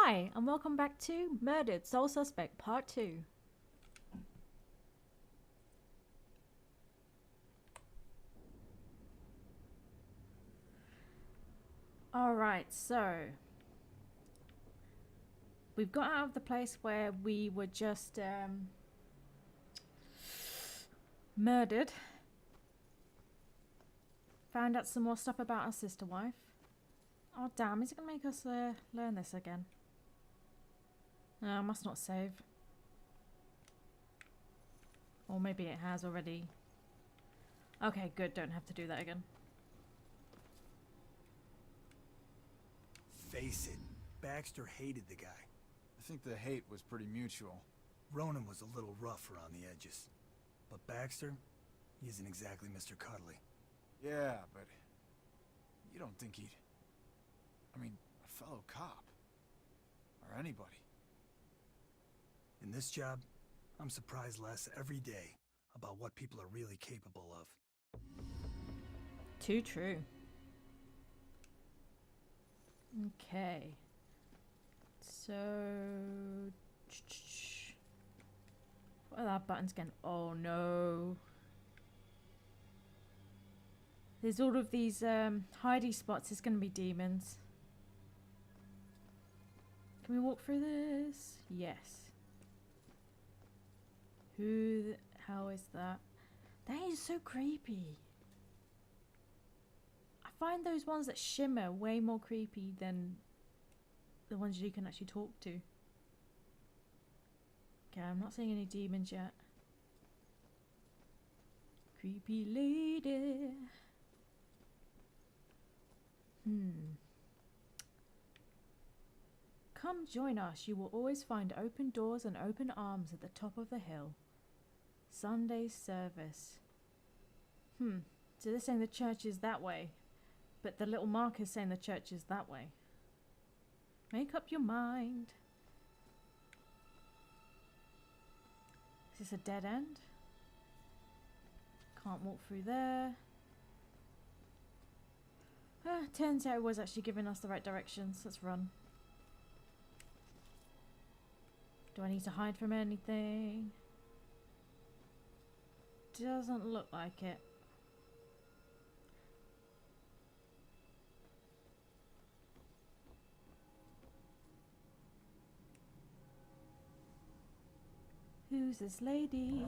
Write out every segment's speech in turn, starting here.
Hi, and welcome back to Murdered Sole Suspect Part 2. Alright, so we've got out of the place where we were just murdered. Found out some more stuff about our sister wife. Oh damn, is it going to make us learn this again? No, I must not save. Or maybe it has already. Okay, good, don't have to do that again. Face it, Baxter hated the guy. I think the hate was pretty mutual. Ronan was a little rough around the edges. But Baxter, he isn't exactly Mr. Cuddly. Yeah, but you don't think he'd... I mean, a fellow cop. Or anybody. In this job, I'm surprised less every day about what people are really capable of. Too true. Okay. So... what are that buttons again? Oh no. There's all of these hidey spots. It's going to be demons. Can we walk through this? Yes. Who the hell is that? That is so creepy. I find those ones that shimmer way more creepy than the ones you can actually talk to. Okay, I'm not seeing any demons yet. Creepy lady. Come join us. You will always find open doors and open arms at the top of the hill. Sunday service. So they're saying the church is that way. But the little marker's saying the church is that way. Make up your mind. Is this a dead end? Can't walk through there. Turns out it was actually giving us the right directions. Let's run. Do I need to hide from anything? Doesn't look like it. Who's this lady?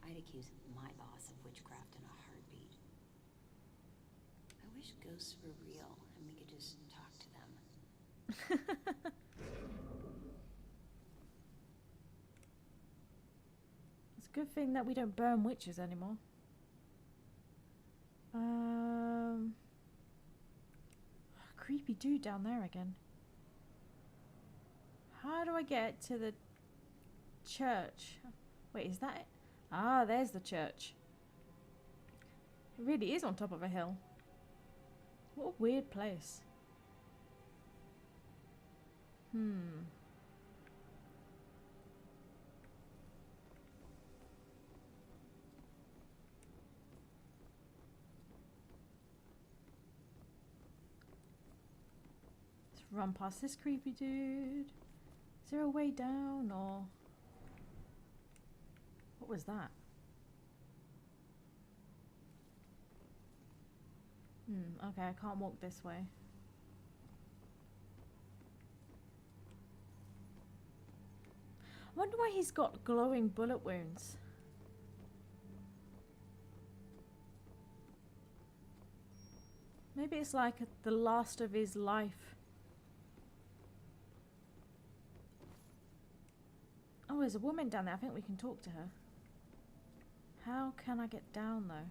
I'd accuse my boss of witchcraft in a heartbeat. I wish ghosts were real and we could just talk to them. It's a good thing that we don't burn witches anymore. Creepy dude down there again. How do I get to the church? Wait, is that it? Ah, there's the church. It really is on top of a hill. What a weird place. Let's run past this creepy dude. Is there a way down or... what was that? Okay, I can't walk this way. I wonder why he's got glowing bullet wounds. Maybe it's like the last of his life. Oh, there's a woman down there. I think we can talk to her. How can I get down though?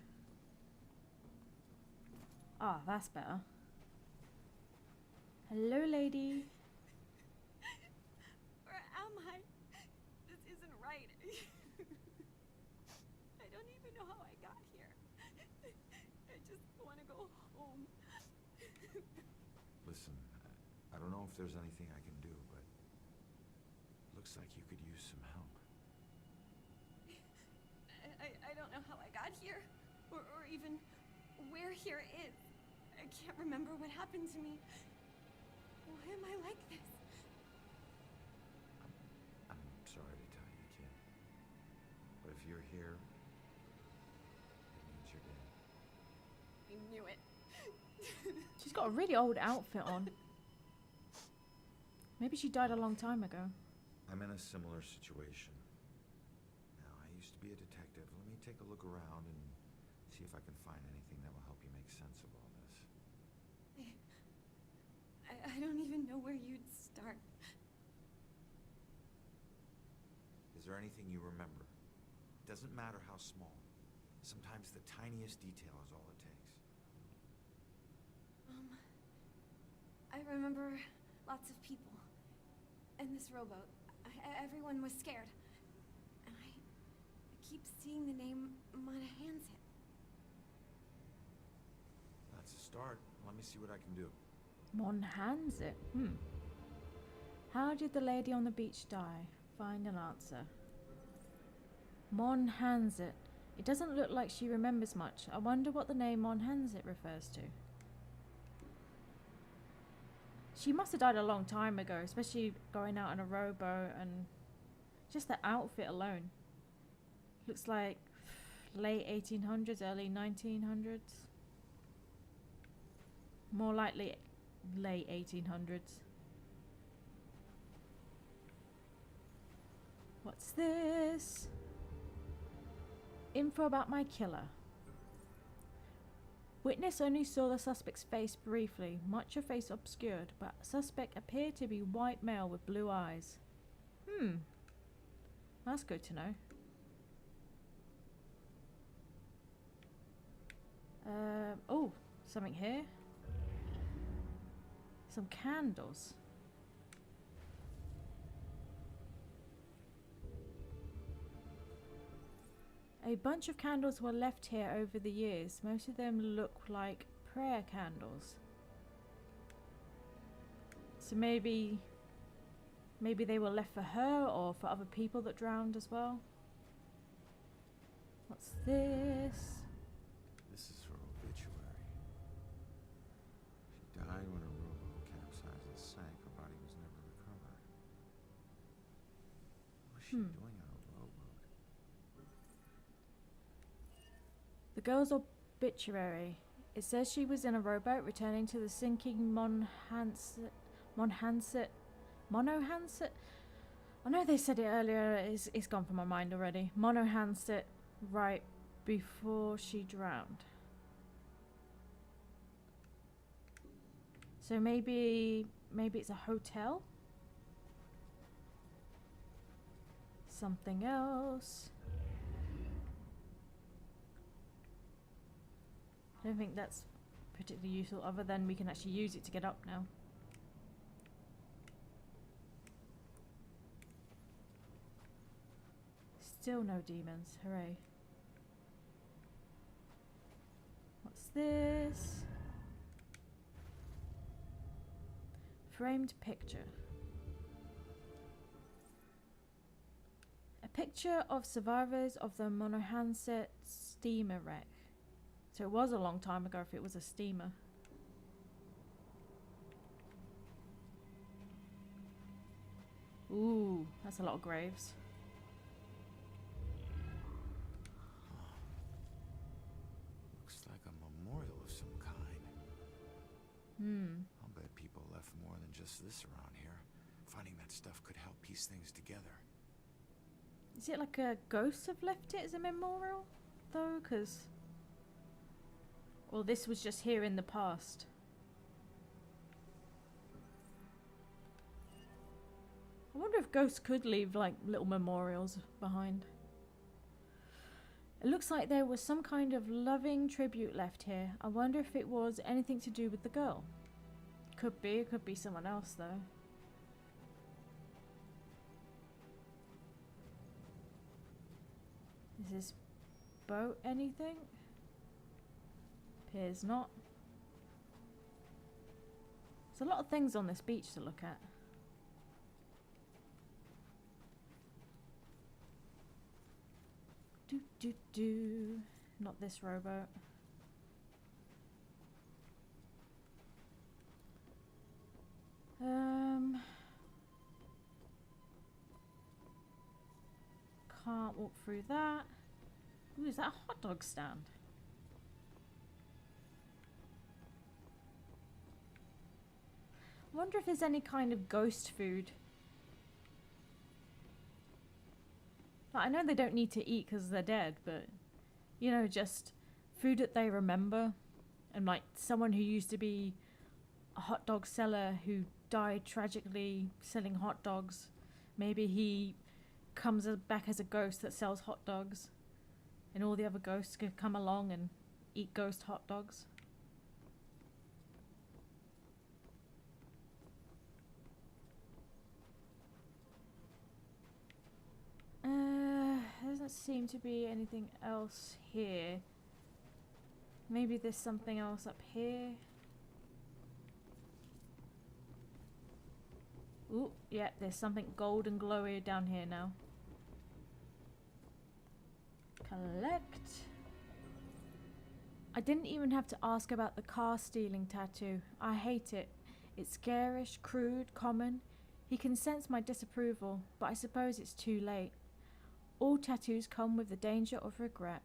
Ah, that's better. Hello, lady. Where am I? This isn't right. I don't even know how I got here. I just want to go home. Listen, I don't know if there's anything I can do, but it looks like you could use some help. I don't know how I got here, or even where here is. I can't remember what happened to me. Why am I like this? you're here, it means you're dead. I knew it. She's got a really old outfit on. Maybe she died a long time ago. I'm in a similar situation. Now, I used to be a detective. Let me take a look around and see if I can find anything that will help you make sense of all this. I don't even know where you'd start. Is there anything you remember? It doesn't matter how small. Sometimes the tiniest detail is all it takes. I remember lots of people. And this rowboat. Everyone was scared. And I keep seeing the name Mona Hanset. That's a start. Let me see what I can do. Mon Hanset. How did the lady on the beach die? Find an answer. Mon Hanset. It doesn't look like she remembers much. I wonder what the name Mon Hanset refers to. She must have died a long time ago, especially going out on a rowboat, and just the outfit alone. Looks like late 1800s, early 1900s. More likely late 1800s. What's this? Info about my killer. Witness only saw the suspect's face briefly, much of face obscured, but suspect appeared to be white male with blue eyes. That's good to know. Oh, something here. Some candles. A bunch of candles were left here over the years. Most of them look like prayer candles. So maybe they were left for her or for other people that drowned as well. What's this? This is her obituary. She died when her rowboat capsized and sank. Her body was never recovered. What was she doing on a rowboat? The girl's obituary. It says she was in a rowboat returning to the sinking Monohanset. I know they said it earlier. It's gone from my mind already. Monohanset, right before she drowned. So maybe it's a hotel. Something else. I don't think that's particularly useful, other than we can actually use it to get up now. Still no demons, hooray. What's this? Framed picture. A picture of survivors of the Monohanset steamer wreck. So it was a long time ago if it was a steamer. Ooh, that's a lot of graves. Looks like a memorial of some kind. I'll bet people left more than just this around here. Finding that stuff could help piece things together. Is it like a ghost have left it as a memorial, though? Because... well, this was just here in the past. I wonder if ghosts could leave, like, little memorials behind. It looks like there was some kind of loving tribute left here. I wonder if it was anything to do with the girl. Could be. It could be someone else, though. Is this boat anything? Appears not. There's a lot of things on this beach to look at. Not this rowboat. Can't walk through that. Ooh, is that a hot dog stand? I wonder if there's any kind of ghost food. Like, I know they don't need to eat because they're dead, but, you know, just food that they remember. And like someone who used to be a hot dog seller who died tragically selling hot dogs. Maybe he comes back as a ghost that sells hot dogs. And all the other ghosts could come along and eat ghost hot dogs. There doesn't seem to be anything else here. Maybe there's something else up here. Ooh, yeah, there's something gold and glowy down here now. Collect. I didn't even have to ask about the car stealing tattoo. I hate it. It's garish, crude, common. He can sense my disapproval, but I suppose it's too late. All tattoos come with the danger of regret.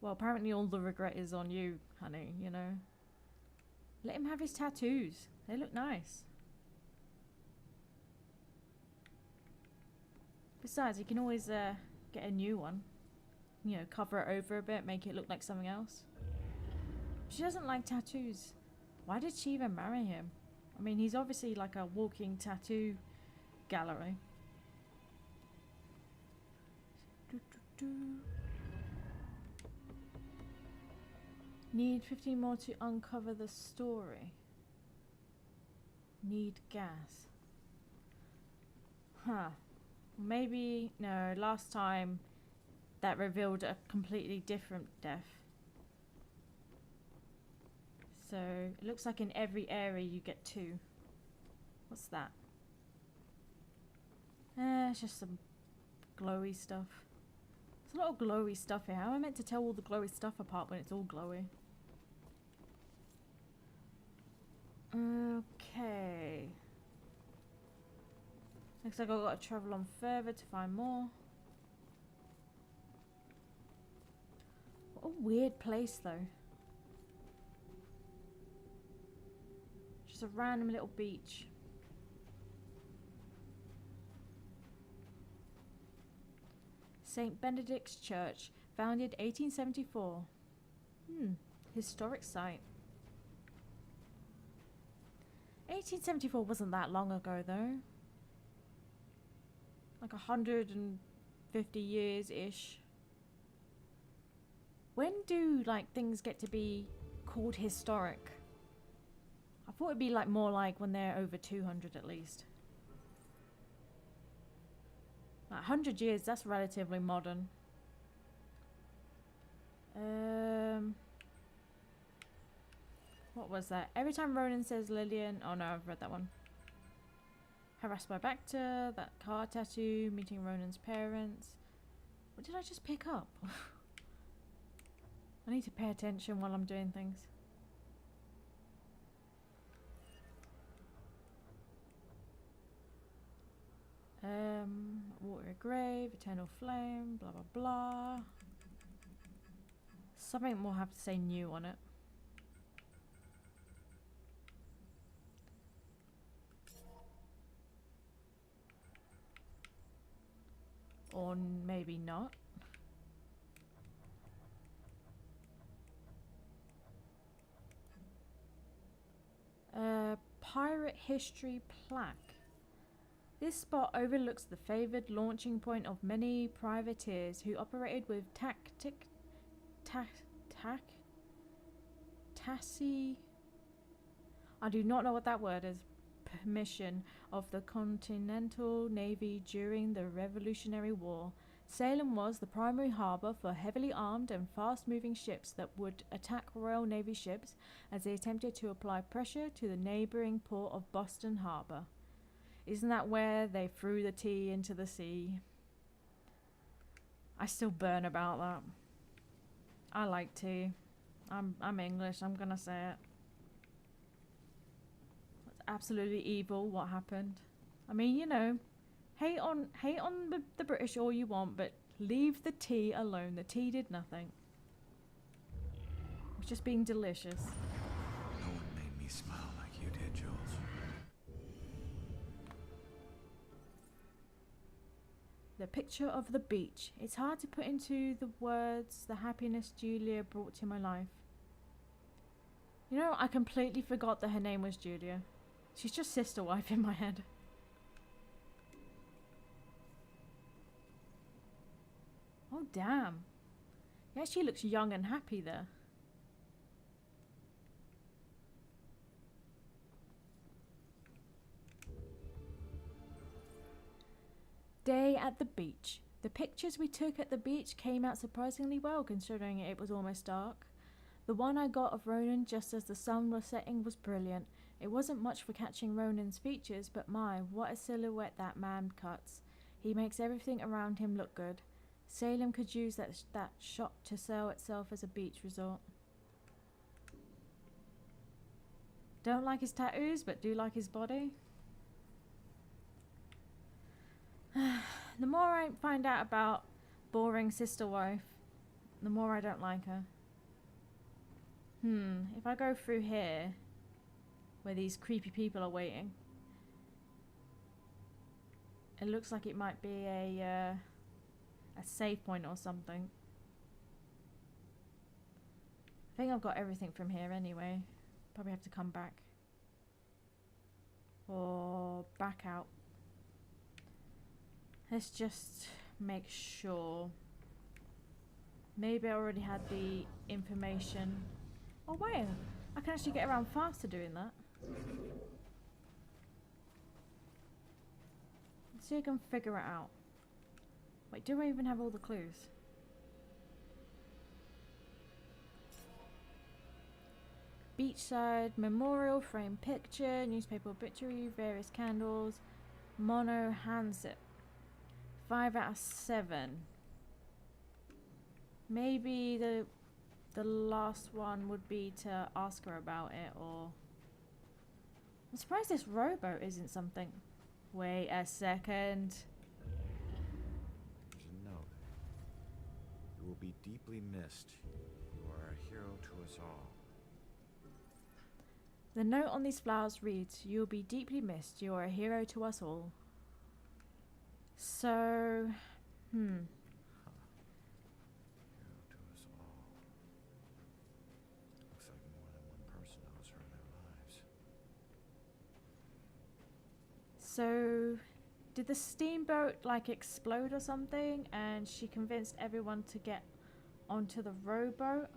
Well, apparently all the regret is on you, honey, you know. Let him have his tattoos. They look nice. Besides, you can always get a new one. You know, cover it over a bit, make it look like something else. She doesn't like tattoos. Why did she even marry him? I mean, he's obviously like a walking tattoo gallery. Need 15 more to uncover the story. Need gas. Huh. Maybe, no, last time that revealed a completely different death. So, it looks like in every area you get 2. What's that? It's just some glowy stuff. There's a lot of glowy stuff here. How am I meant to tell all the glowy stuff apart when it's all glowy? Okay. Looks like I've got to travel on further to find more. What a weird place though. Just a random little beach. St. Benedict's Church, founded 1874. Historic site. 1874 wasn't that long ago though. Like 150 years-ish. When do like things get to be called historic? I thought it'd be like more like when they're over 200 at least. Like 100 years, that's relatively modern. What was that? Every time Ronan says Lillian... Oh no, I've read that one. Harassed by Bacta, that car tattoo, meeting Ronan's parents. What did I just pick up? I need to pay attention while I'm doing things. Water grave, eternal flame, blah blah blah. Something will have to say new on it. Or maybe not. Pirate history plaque. This spot overlooks the favoured launching point of many privateers who operated with I do not know what that word is. Permission of the Continental Navy during the Revolutionary War. Salem was the primary harbour for heavily armed and fast-moving ships that would attack Royal Navy ships as they attempted to apply pressure to the neighbouring port of Boston Harbour. Isn't that where they threw the tea into the sea? I still burn about that. I like tea. I'm English, I'm gonna say it. It's absolutely evil what happened. I mean, you know, hate on the British all you want, but Leave the tea alone. The tea did nothing. It was just being delicious. No one made me smile like you did, Jules. The picture of the beach. It's hard to put into the words the happiness Julia brought to my life. You know, I completely forgot that her name was Julia. She's just sister wife in my head. Oh, damn. Yeah, she looks young and happy there. Day at the beach. The pictures we took at the beach came out surprisingly well considering it was almost dark. The one I got of Ronan just as the sun was setting was brilliant. It wasn't much for catching Ronan's features, but my, what a silhouette that man cuts. He makes everything around him look good. Salem could use that shot to sell itself as a beach resort. Don't like his tattoos, but do like his body. The more I find out about boring sister wife, the more I don't like her. If I go through here, where these creepy people are waiting, it looks like it might be a save point or something. I think I've got everything from here anyway. Probably have to come back. Or back out. Let's just make sure. Maybe I already had the information. Oh wait, I can actually get around faster doing that. Let's see if I can figure it out. Wait, do I even have all the clues? Beachside memorial, frame picture, newspaper obituary, various candles, mono handset. 5 out of 7. Maybe the last one would be to ask her about it, or I'm surprised this rowboat isn't something. Wait a second. There's a note. You will be deeply missed. You are a hero to us all. The note on these flowers reads, "You will be deeply missed. You are a hero to us all." So, Hero to us all. Looks like more than one person owes her their lives. So, did the steamboat like explode or something and she convinced everyone to get onto the rowboat?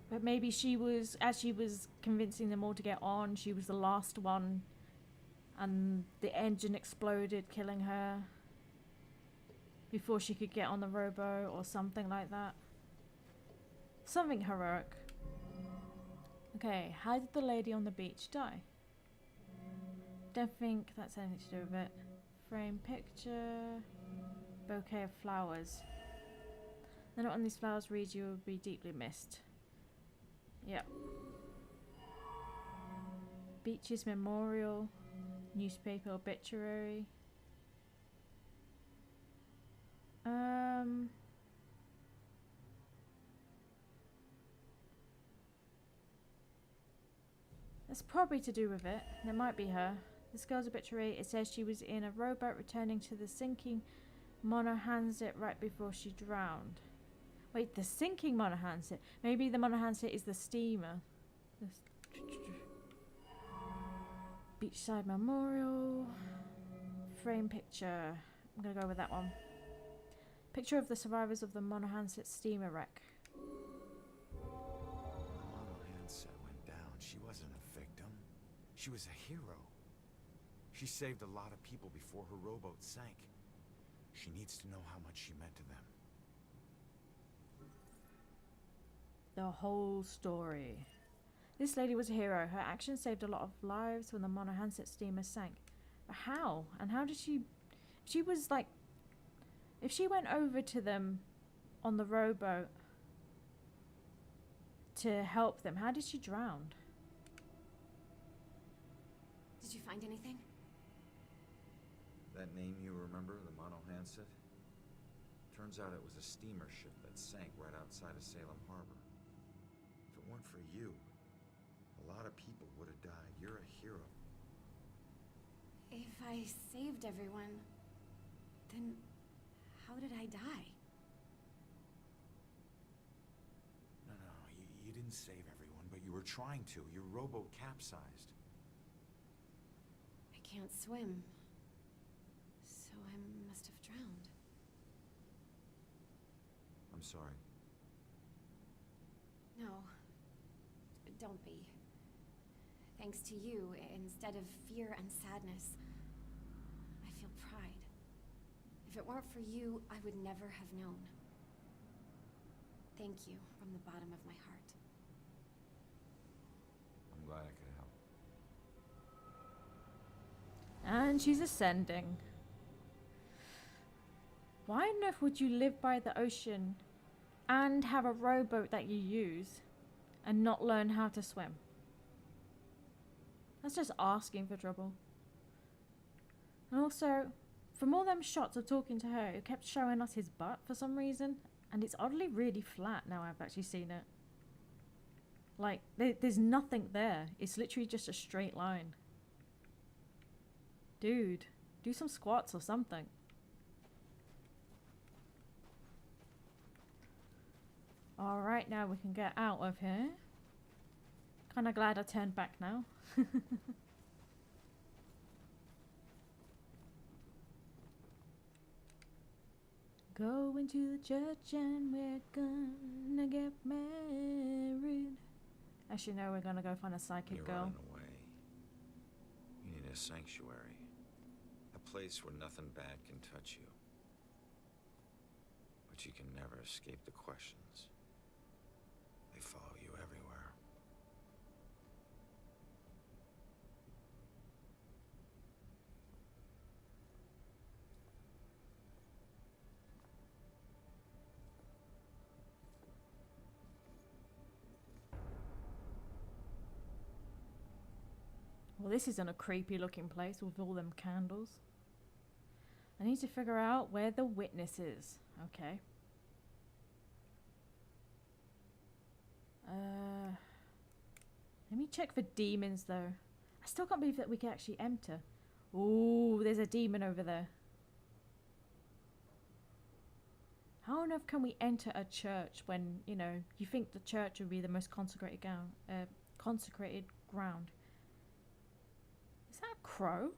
But maybe she was, as she was convincing them all to get on, she was the last one and the engine exploded, killing her before she could get on the rowboat or something like that. Something heroic. Okay, how did the lady on the beach die? Don't think that's anything to do with it. Frame picture, bouquet of flowers. The note on these flowers reads, "You will be deeply missed." Yep. Beaches memorial, newspaper obituary. That's probably to do with it. That might be her. This girl's obituary, it says she was in a rowboat returning to the sinking Monohanset right before she drowned. Wait, the sinking Monohanset? Maybe the Monohanset is the steamer. Beachside memorial. Frame picture. I'm gonna go with that one. Picture of the survivors of the Monohanset steamer wreck. Monohanset went down. She wasn't a victim. She was a hero. She saved a lot of people before her rowboat sank. She needs to know how much she meant to them. The whole story. This lady was a hero. Her actions saved a lot of lives when the Monohanset steamer sank. But how? And how did she... She was like... If she went over to them on the rowboat to help them, how did she drown? Did you find anything? That name you remember, the Mono Hanset? Turns out it was a steamer ship that sank right outside of Salem Harbor. If it weren't for you, a lot of people would have died. You're a hero. If I saved everyone, then how did I die? No, you didn't save everyone, but you were trying to. Your rowboat capsized. I can't swim, so I must have drowned. I'm sorry. No, don't be. Thanks to you, instead of fear and sadness, I feel pride. If it weren't for you, I would never have known. Thank you from the bottom of my heart. I'm glad I could help. And she's ascending. Why on earth would you live by the ocean and have a rowboat that you use and not learn how to swim? That's just asking for trouble. And also, from all them shots of talking to her, it kept showing us his butt for some reason. And it's oddly really flat now I've actually seen it. Like, there's nothing there. It's literally just a straight line. Dude, do some squats or something. Alright, now we can get out of here. Kinda glad I turned back now. Going to the church and we're gonna get married. Actually, no, we're gonna go find a psychic You're girl. running away. You need a sanctuary. A place where nothing bad can touch you. But you can never escape the questions. They follow you everywhere. Well, this isn't a creepy looking place with all them candles. I need to figure out where the witness is. Okay. Let me check for demons though. I still can't believe that we can actually enter. Ooh, there's a demon over there. How on earth can we enter a church when, you know, you think the church would be the most consecrated ground? Is that a crow?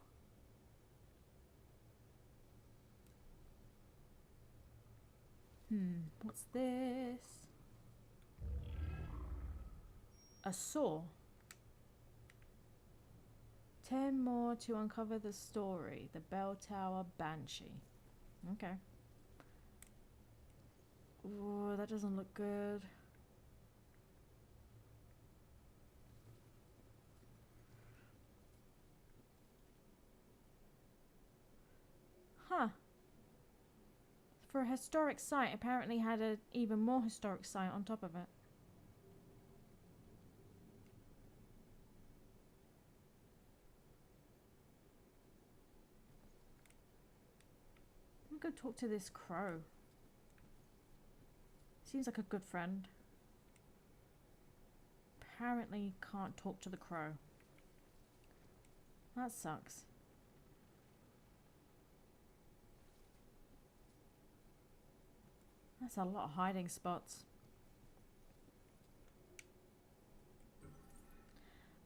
What's this? A saw. 10 more to uncover the story. The Bell Tower Banshee. Okay. Ooh, that doesn't look good. Huh. For a historic site, apparently had an even more historic site on top of it. I'm gonna go talk to this crow. Seems like a good friend. Apparently can't talk to the crow. That sucks. That's a lot of hiding spots.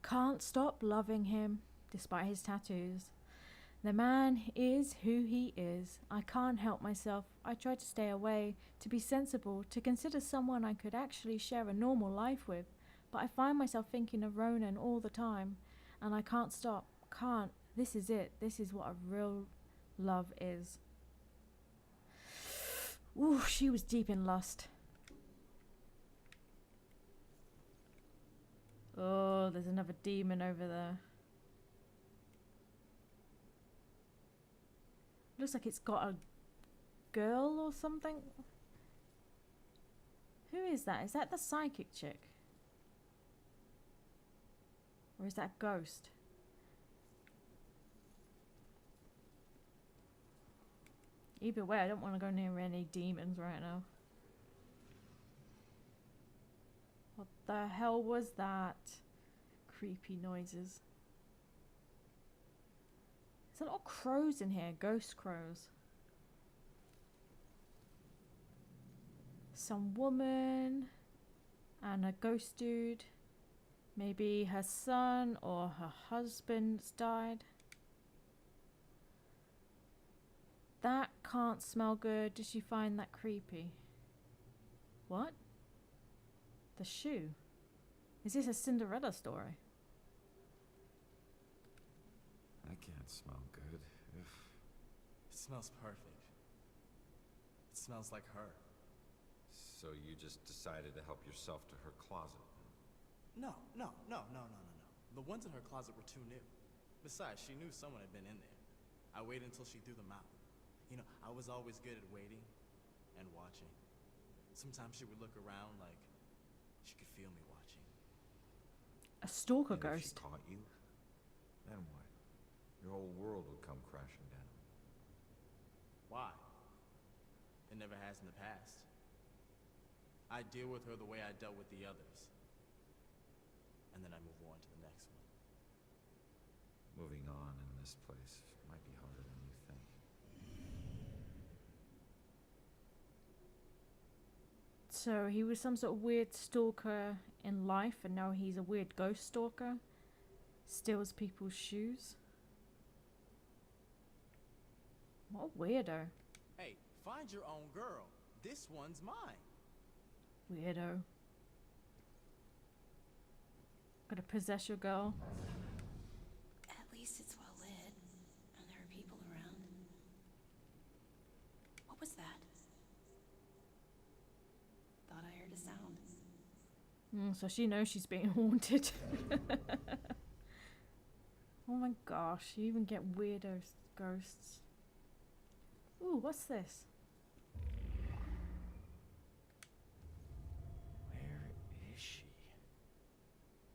Can't stop loving him, despite his tattoos. The man is who he is. I can't help myself. I try to stay away, to be sensible, to consider someone I could actually share a normal life with. But I find myself thinking of Ronan all the time, and I can't stop. Can't. This is it. This is what a real love is. Ooh, she was deep in lust. Oh, there's another demon over there. Looks like it's got a girl or something. Who is that? Is that the psychic chick? Or is that Ghost? Either way, I don't want to go near any demons right now. What the hell was that? Creepy noises. There's a lot of crows in here, ghost crows. Some woman and a ghost dude. Maybe her son or her husband's died. That can't smell good. Did you find that creepy? What? The shoe? Is this a Cinderella story? That can't smell good. Ugh. It smells perfect. It smells like her. So you just decided to help yourself to her closet? No. The ones in her closet were too new. Besides, she knew someone had been in there. I waited until she threw them out. You know, I was always good at waiting and watching. Sometimes she would look around like she could feel me watching. A stalker And if she ghost. caught you, then what? Your whole world would come crashing down. Why? It never has in the past. I deal with her the way I dealt with the others. And then I move on to the next one. Moving on in this place might be harder than you think. So he was some sort of weird stalker in life, and now he's a weird ghost stalker. Steals people's shoes. What a weirdo. Hey, find your own girl. This one's mine. Weirdo. Gotta possess your girl. At least it's well lit, and there are people around. What was that? Thought I heard a sound. So she knows she's being haunted. Oh my gosh, you even get weirdo ghosts. Ooh, what's this? Where is she?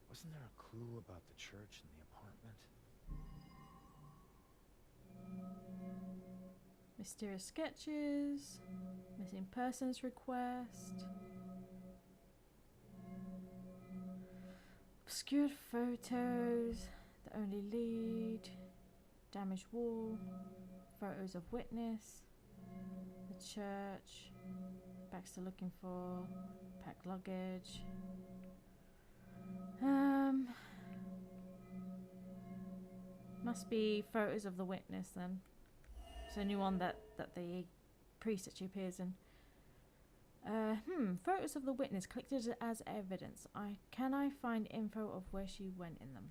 Wasn't there a clue about the church in the apartment? Mysterious sketches. Missing persons request. Obscured photos. The only lead. Damaged wall. Photos of witness. The church. Baxter looking for. Packed luggage. Must be photos of the witness then. It's the only one that the priest actually appears in. Photos of the witness collected as evidence. Can I find info of where she went in them?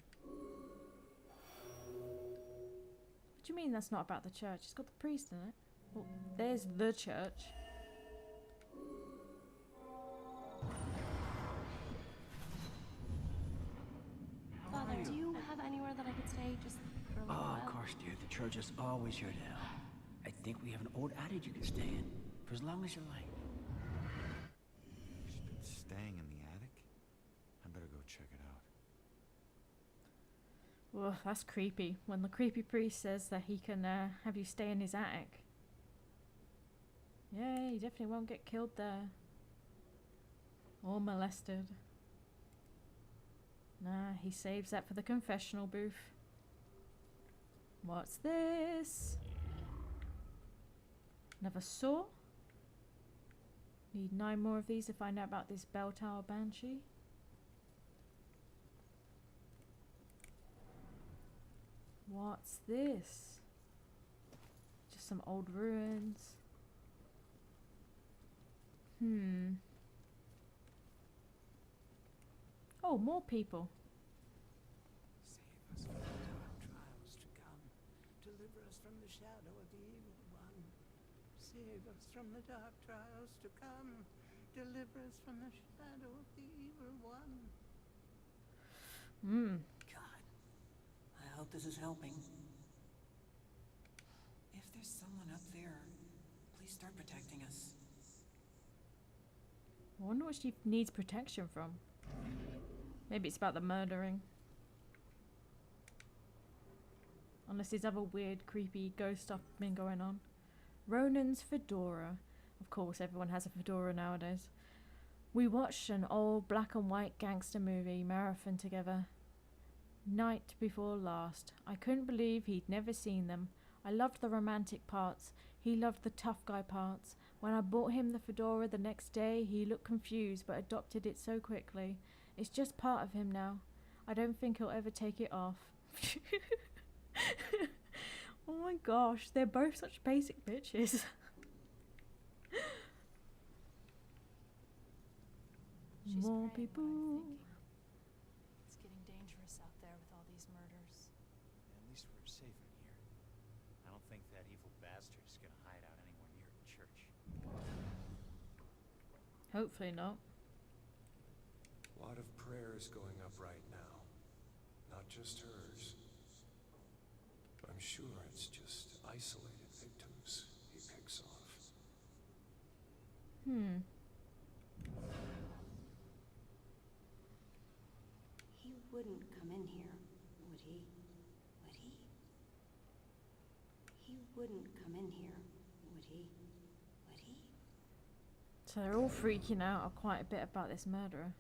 What do you mean that's not about the church? It's got the priest in it. Well, there's the church. Father, do you have anywhere that I could stay just for a little Oh, while? of course, dear. The church is always here to help. I think we have an old attic you can stay in for as long as you like. She's been staying in the attic? I better go check it out. Well, that's creepy. When the creepy priest says that he can have you stay in his attic. Yeah, you definitely won't get killed there. Or molested. Nah, he saves that for the confessional booth. What's this? Another saw? Need 9 more of these to find out about this bell tower banshee. What's this? Just some old ruins. Oh, more people. Save us from the dark trials to come. Deliver us from the shadow of the evil one. Save us from the dark trials to come. Deliver us from the shadow of the evil one. God, I hope this is helping. If there's someone up there, please start protecting us. I wonder what she needs protection from. Maybe it's about the murdering. Unless there's other weird, creepy ghost stuff been going on. Ronan's fedora. Of course, everyone has a fedora nowadays. We watched an old black and white gangster movie marathon together. Night before last. I couldn't believe he'd never seen them. I loved the romantic parts. He loved the tough guy parts. When I bought him the fedora the next day, he looked confused but adopted it so quickly. It's just part of him now. I don't think he'll ever take it off. Oh my gosh, they're both such basic bitches. She's More praying, people. I'm thinking. It's getting dangerous out there with all these murders. At least we're safe in here. I don't think that evil bastard is gonna hide out anywhere near the church. Hopefully not. A lot of prayers going up right now. Not just hers. I'm sure it's just isolated victims he picks off. He wouldn't come in here, would he? Would he? He wouldn't come in here, would he? Would he? So they're all freaking out quite a bit about this murderer.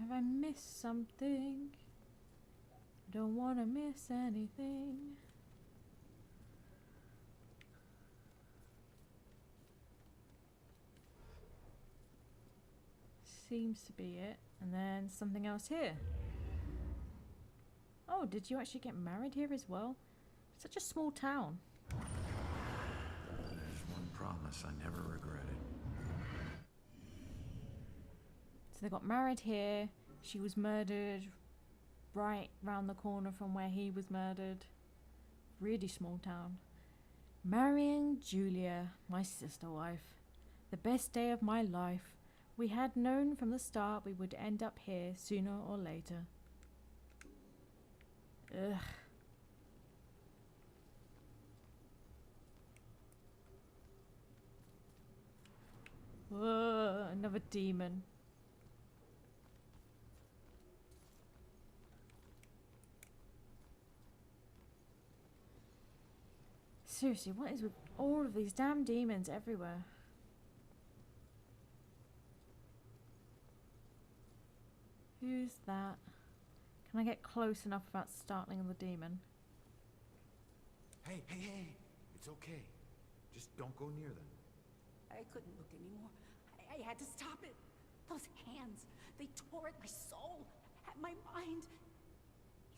Have I missed something? Don't want to miss anything. Seems to be it. And then something else here. Oh, did you actually get married here as well? Such a small town. There's one promise I never regretted. So they got married here. She was murdered right round the corner from where he was murdered. Really small town. Marrying Julia, my sister wife. The best day of my life. We had known from the start we would end up here sooner or later. Ugh. Whoa, another demon. Seriously, what is with all of these damn demons everywhere? Who's that? Can I get close enough without startling the demon? Hey, hey, hey! It's okay. Just don't go near them. I couldn't look anymore. I had to stop it. Those hands, they tore at my soul, at my mind.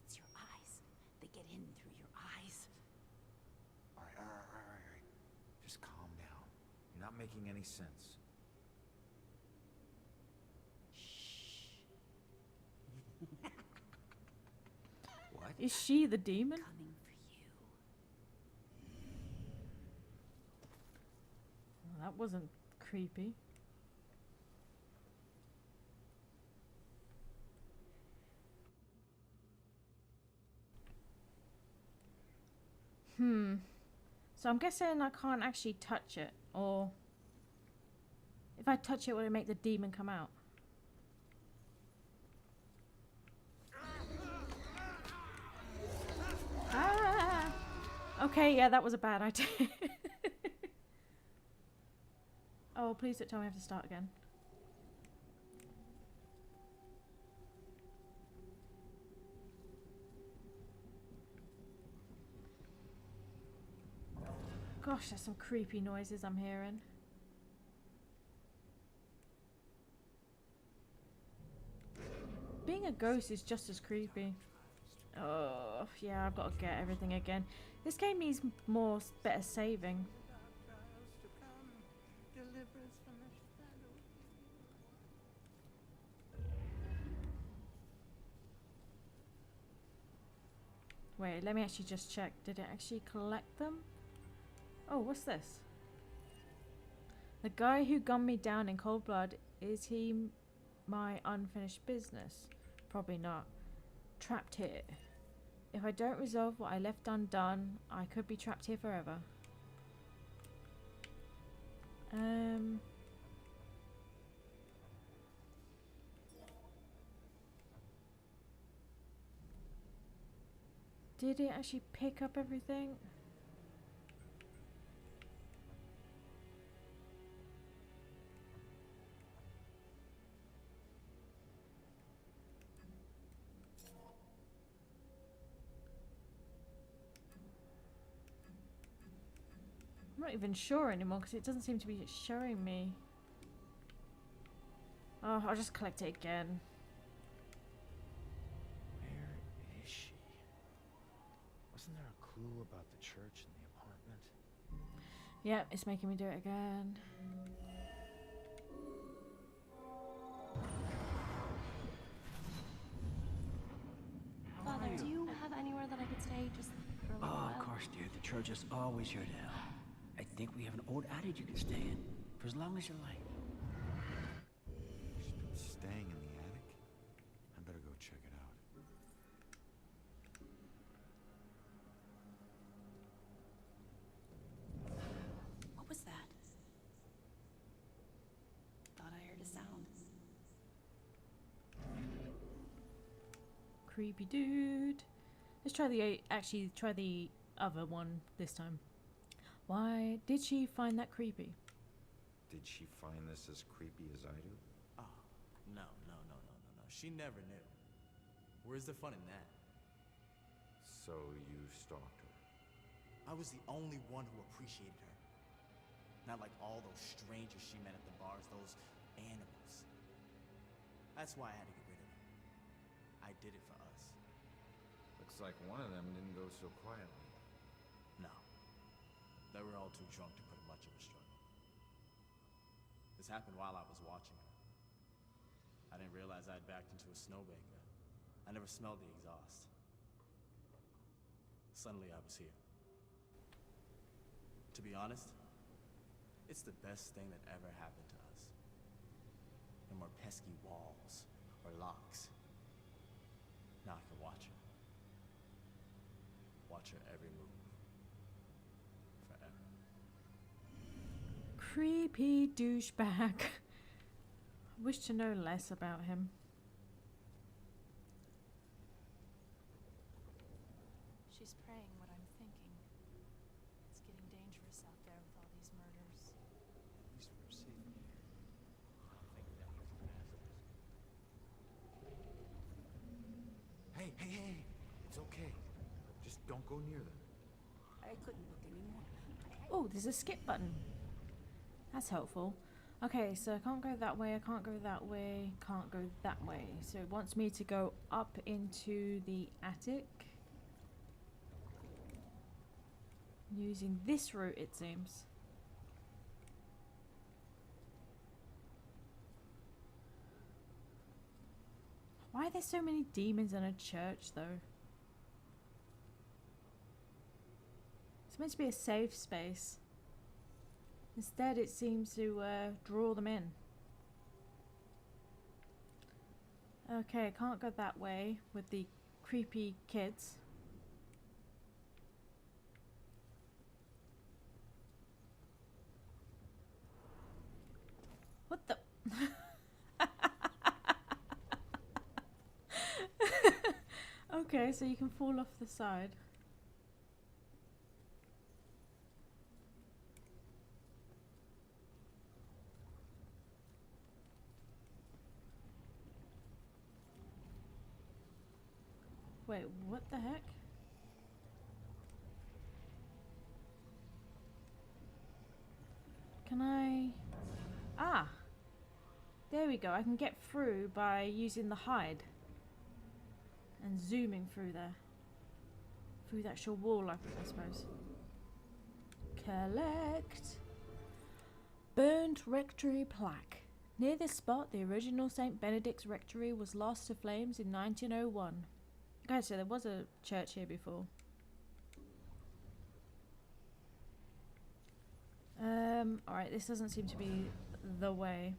It's your eyes. They get in through your eyes. All right. Just calm down. You're not making any sense. What? Is she the demon? Coming for you. Well, that wasn't creepy. So I'm guessing I can't actually touch it, or if I touch it, will it make the demon come out? Ah! Okay, yeah, that was a bad idea. Oh, please don't tell me I have to start again. Gosh, there's some creepy noises I'm hearing. Being a ghost is just as creepy. Oh, yeah, I've got to get everything again. This game needs better saving. Wait, let me actually just check. Did it actually collect them? Oh, what's this? The guy who gunned me down in cold blood, is he my unfinished business? Probably not. Trapped here. If I don't resolve what I left undone, I could be trapped here forever. Did it actually pick up everything? I'm not even sure anymore because it doesn't seem to be showing me. Oh, I'll just collect it again. Where is she? Wasn't there a clue about the church in the apartment? Yep, it's making me do it again. Father, do you have anywhere that I could stay just for a little Oh, while? of course, dear. The church is always your dad. I think we have an old attic you can stay in for as long as you like. She's been staying in the attic? I better go check it out. What was that? Thought I heard a sound. Creepy dude. Let's try try the other one this time. Why did she find that creepy? Did she find this as creepy as I do? Oh, no. She never knew. Where's the fun in that? So you stalked her? I was the only one who appreciated her. Not like all those strangers she met at the bars, those animals. That's why I had to get rid of her. I did it for us. Looks like one of them didn't go so quietly. No. They were all too drunk to put much of a struggle. This happened while I was watching her. I didn't realize I'd backed into a snowbanker. I never smelled the exhaust. Suddenly I was here. To be honest, it's the best thing that ever happened to us. No more pesky walls or locks. Now I can watch her. Watch her every move. Forever. Creepy douchebag. I wish to know less about him. She's praying what I'm thinking. It's getting dangerous out there with all these murders. At least we're safe here. I don't think that was the hazardous. Hey! It's okay. Just don't go near them. I couldn't look anymore. Oh, there's a skip button. That's helpful. Okay, so I can't go that way, I can't go that way, can't go that way. So it wants me to go up into the attic. Using this route, it seems. Why are there so many demons in a church, though? It's meant to be a safe space. Instead, it seems to draw them in. Okay, I can't go that way with the creepy kids. What the? Okay, so you can fall off the side. Wait, what the heck? Can I... Ah! There we go, I can get through by using the hide. And zooming through there. Through the actual wall, I suppose. Collect! Burnt rectory plaque. Near this spot, the original St. Benedict's rectory was lost to flames in 1901. Guys, so there was a church here before. Alright, this doesn't seem to be the way.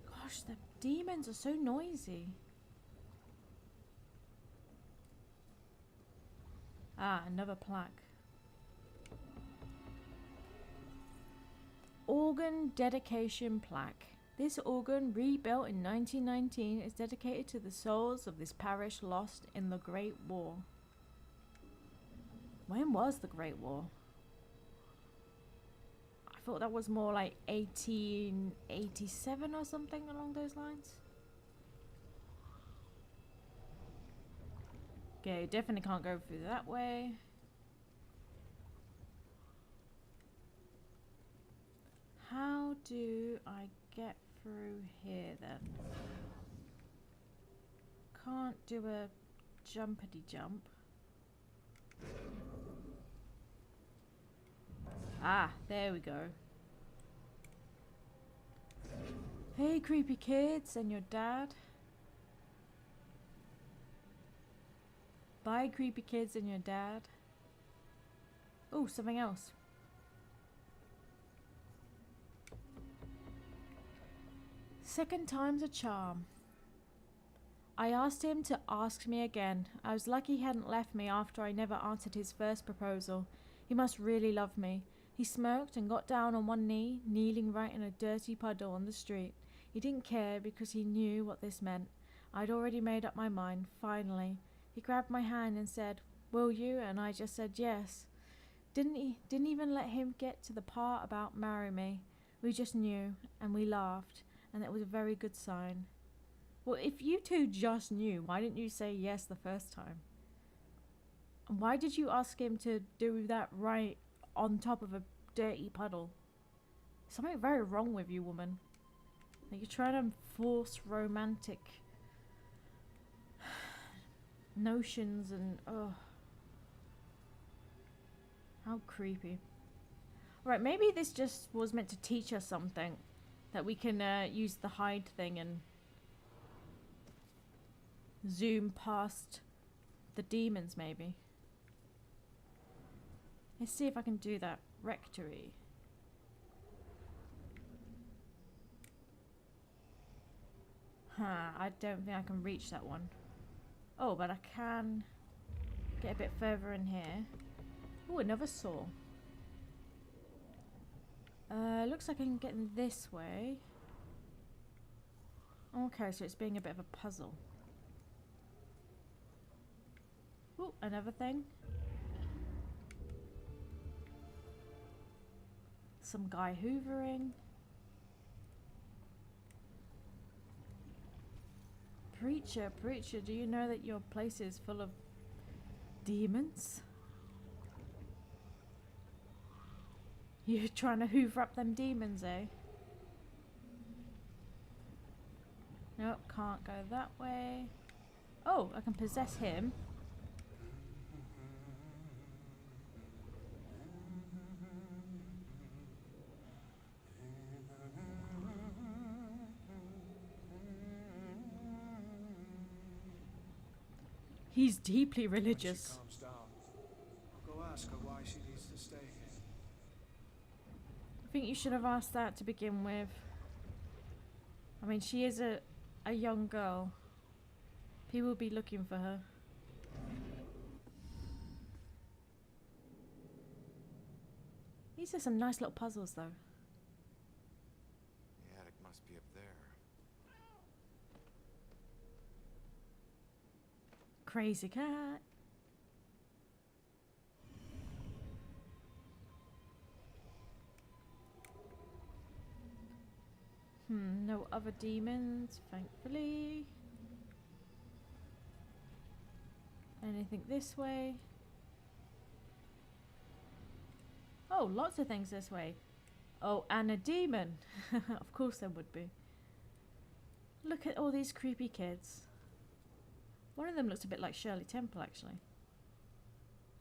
Gosh, the demons are so noisy. Ah, another plaque. Organ dedication plaque. This organ, rebuilt in 1919, is dedicated to the souls of this parish lost in the Great War. When was the Great War? I thought that was more like 1887 or something along those lines. Okay, definitely can't go through that way. How do I get through here then? Can't do a jumpity jump. Ah, there we go. Hey, creepy kids and your dad. Bye, creepy kids and your dad. Oh, something else. Second time's a charm. I asked him to ask me again. I was lucky he hadn't left me after I never answered his first proposal. He must really love me. He smirked and got down on one knee, kneeling right in a dirty puddle on the street. He didn't care because he knew what this meant. I'd already made up my mind, finally. He grabbed my hand and said, "Will you?" And I just said yes. Didn't even let him get to the part about marry me. We just knew, and we laughed, and it was a very good sign. Well, if you two just knew, why didn't you say yes the first time? And why did you ask him to do that right on top of a dirty puddle? Something very wrong with you, woman. Like, you're trying to force romantic notions and how creepy. Right, maybe this just was meant to teach us something, that we can use the hide thing and zoom past the demons. Maybe let's see if I can do that. Rectory. I don't think I can reach that one. Oh, but I can get a bit further in here. Oh, another saw. Looks like I can get in this way. Okay, so it's being a bit of a puzzle. Oh, another thing. Some guy hoovering. Preacher, preacher, do you know that your place is full of demons? You're trying to hoover up them demons, eh? Nope, can't go that way. Oh, I can possess him. He's deeply religious. When she calms down, go ask her why she needs to stay here. I think you should have asked that to begin with. I mean, she is a young girl. People will be looking for her. These are some nice little puzzles, though. The attic must be up there. Crazy cat. No other demons, thankfully. Anything this way? Oh, lots of things this way. Oh, and a demon. Of course there would be. Look at all these creepy kids. One of them looks a bit like Shirley Temple, actually.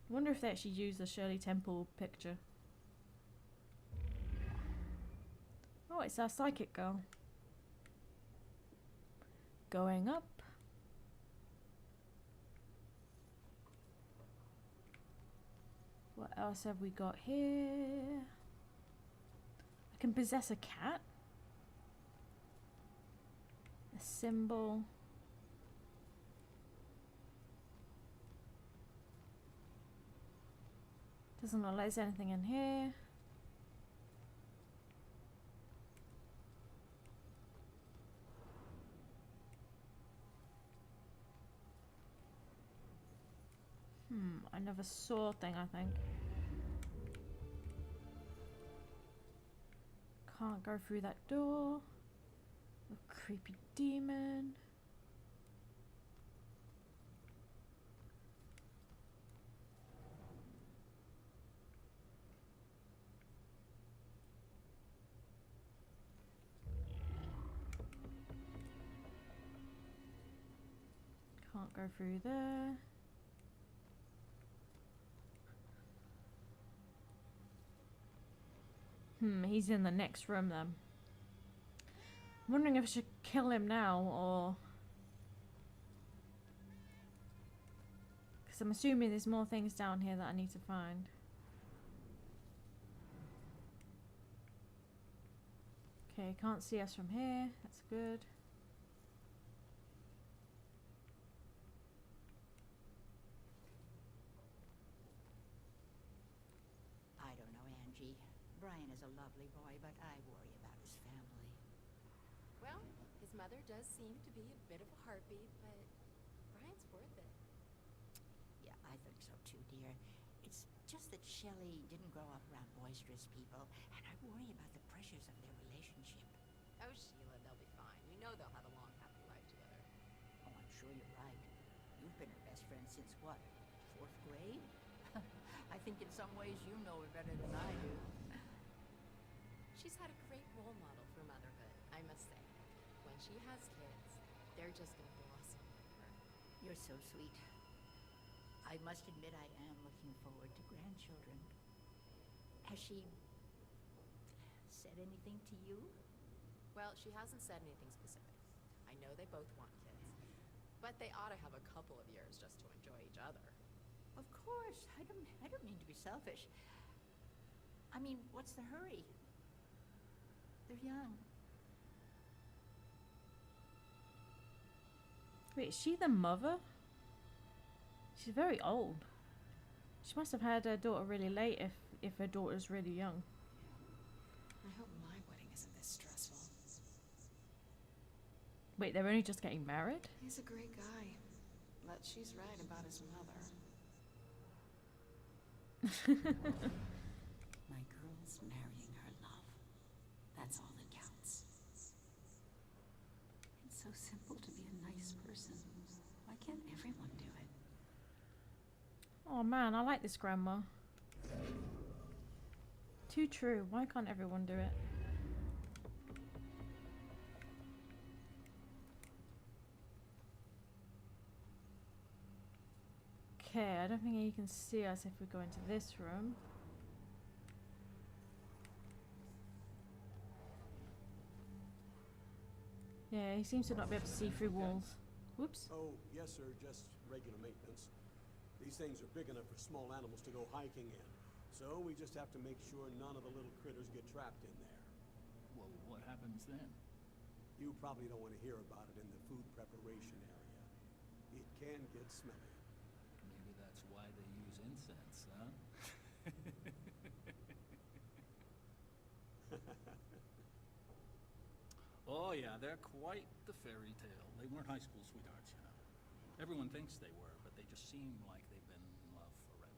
I wonder if they actually used the Shirley Temple picture. Oh, it's our psychic girl. Going up. What else have we got here? I can possess a cat. A symbol. Doesn't look like there's anything in here. another saw thing, I think. Can't go through that door. A creepy demon. Can't go through there. He's in the next room then. I'm wondering if I should kill him now or... Because I'm assuming there's more things down here that I need to find. Okay, can't see us from here. That's good. I don't know, Angie. Brian is a lovely boy, but I worry about his family. Well, his mother does seem to be a bit of a heartbeat, but Brian's worth it. Yeah, I think so too, dear. It's just that Shelley didn't grow up around boisterous people, and I worry about the pressures of their relationship. Oh, Sheila, they'll be fine. You know they'll have a long, happy life together. Oh, I'm sure you're right. You've been her best friend since what, 4th grade? I think in some ways you know her better than I do. She's had a great role model for motherhood, I must say. When she has kids, they're just gonna blossom over her. You're so sweet. I must admit I am looking forward to grandchildren. Has she said anything to you? Well, she hasn't said anything specific. I know they both want kids, but they ought to have a couple of years just to enjoy each other. Of course. I don't mean to be selfish. I mean, what's the hurry? They're young. Wait, is she the mother? She's very old. She must have had her daughter really late if her daughter's really young. I hope my wedding isn't this stressful. Wait, they're only just getting married? He's a great guy, but she's right about his mother. My girl's marrying her love. That's all that counts. It's so simple to be a nice person. Why can't everyone do it? Oh man, I like this grandma. Too true. Why can't everyone do it? Okay, I don't think he can see us if we go into this room. Yeah, he seems to not be able to see through walls. Whoops. Oh, yes, sir. Just regular maintenance. These things are big enough for small animals to go hiking in. So we just have to make sure none of the little critters get trapped in there. Well, what happens then? You probably don't want to hear about it in the food preparation area. It can get smelly. Maybe that's why they use incense, huh? Oh yeah, they're quite the fairy tale. They weren't high school sweethearts, you know. Everyone thinks they were, but they just seem like they've been in love forever.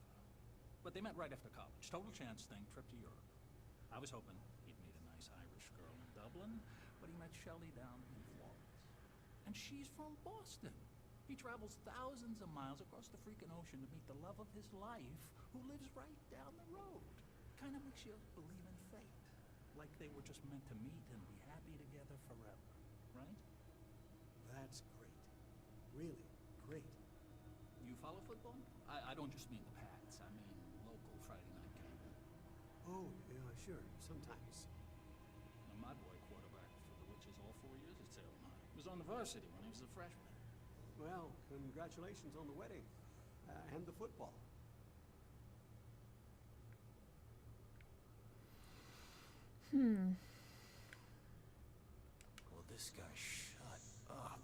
But they met right after college. Total chance thing, trip to Europe. I was hoping he'd meet a nice Irish girl in Dublin, but he met Shelley down in Florence. And she's from Boston. He travels thousands of miles across the freaking ocean to meet the love of his life, who lives right down the road. Kind of makes you believe in fate. Like they were just meant to meet and be happy together forever, right? That's great. Really great. You follow football? I don't just mean the Pats. I mean local Friday night game. Oh, yeah, sure. Sometimes. Now, my boy quarterbacked for the Witches all 4 years at Salem High. He was on the varsity when he was a freshman. Well, congratulations on the wedding. And the football. Hmm. Will this guy shut up?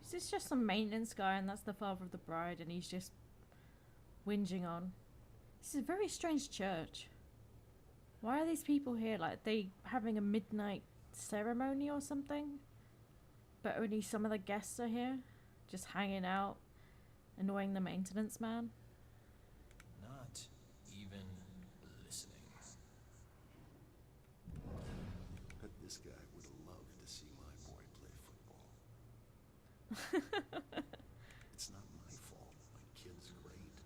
Is this just some maintenance guy and that's the father of the bride and he's just whinging on? This is a very strange church. Why are these people here? Like, they having a midnight ceremony or something? But only some of the guests are here? Just hanging out, annoying the maintenance man? It's not my fault. My kid's great.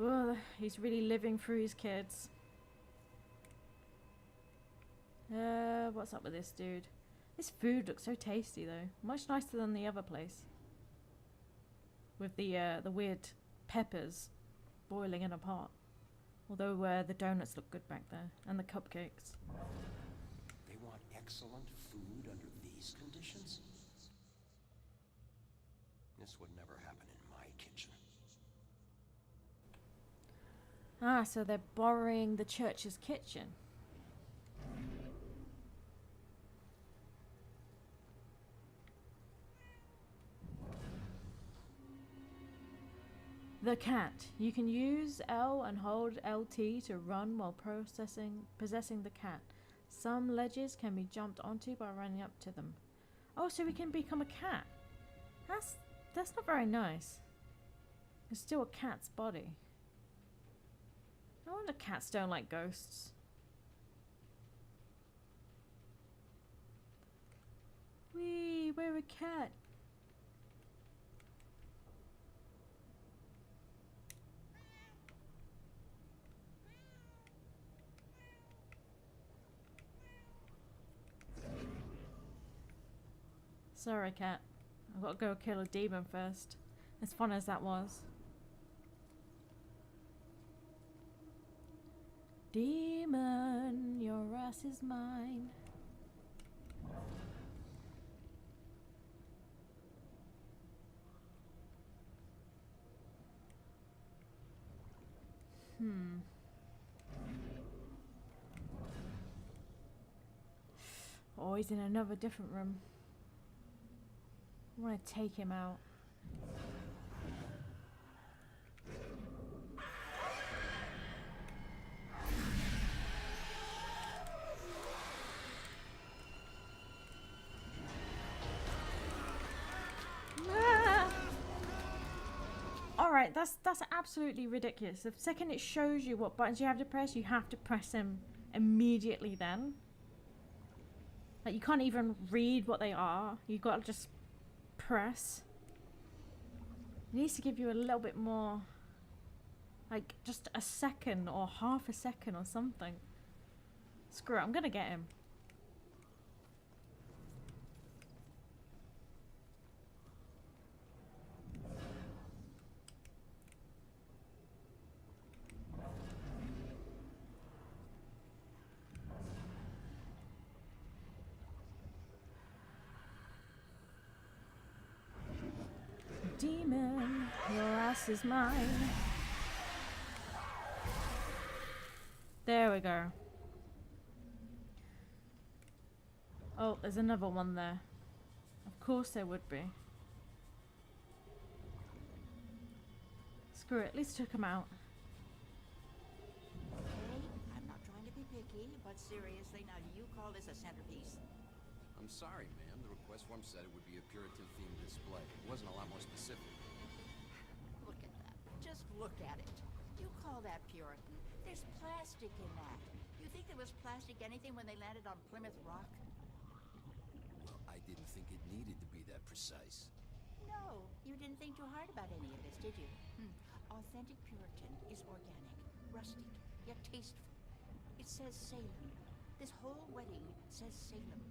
Ugh, he's really living through his kids. What's up with this dude? This food looks so tasty though. Much nicer than the other place. With the weird peppers boiling in a pot. Although the donuts look good back there. And the cupcakes. They want excellent food under these conditions? This would never happen in my kitchen. Ah, so they're borrowing the church's kitchen. The cat. You can use L and hold LT to run while possessing the cat. Some ledges can be jumped onto by running up to them. Oh, so we can become a cat. That's not very nice. It's still a cat's body. No wonder cats don't like ghosts. Wee, we're a cat. Sorry, cat. I've got to go kill a demon first. As fun as that was. Demon, your ass is mine. Oh, he's in another different room. I want to take him out. Ah! Alright, that's absolutely ridiculous. The second it shows you what buttons you have to press them immediately then. Like, you can't even read what they are. You gotta just press. It needs to give you a little bit more, like just a second or half a second or something. Screw it, I'm gonna get him. Demon, your ass is mine. There we go. Oh, there's another one there. Of course there would be. Screw it, at least took him out. Okay, I'm not trying to be picky, but seriously, now do you call this a centerpiece? I'm sorry, ma'am. The request form said it would be a Puritan-themed display. It wasn't a lot more specific. Look at that. Just look at it. You call that Puritan? There's plastic in that. You think there was plastic anything when they landed on Plymouth Rock? Well, I didn't think it needed to be that precise. No, you didn't think too hard about any of this, did you? Authentic Puritan is organic, rustic, yet tasteful. It says Salem. This whole wedding says Salem.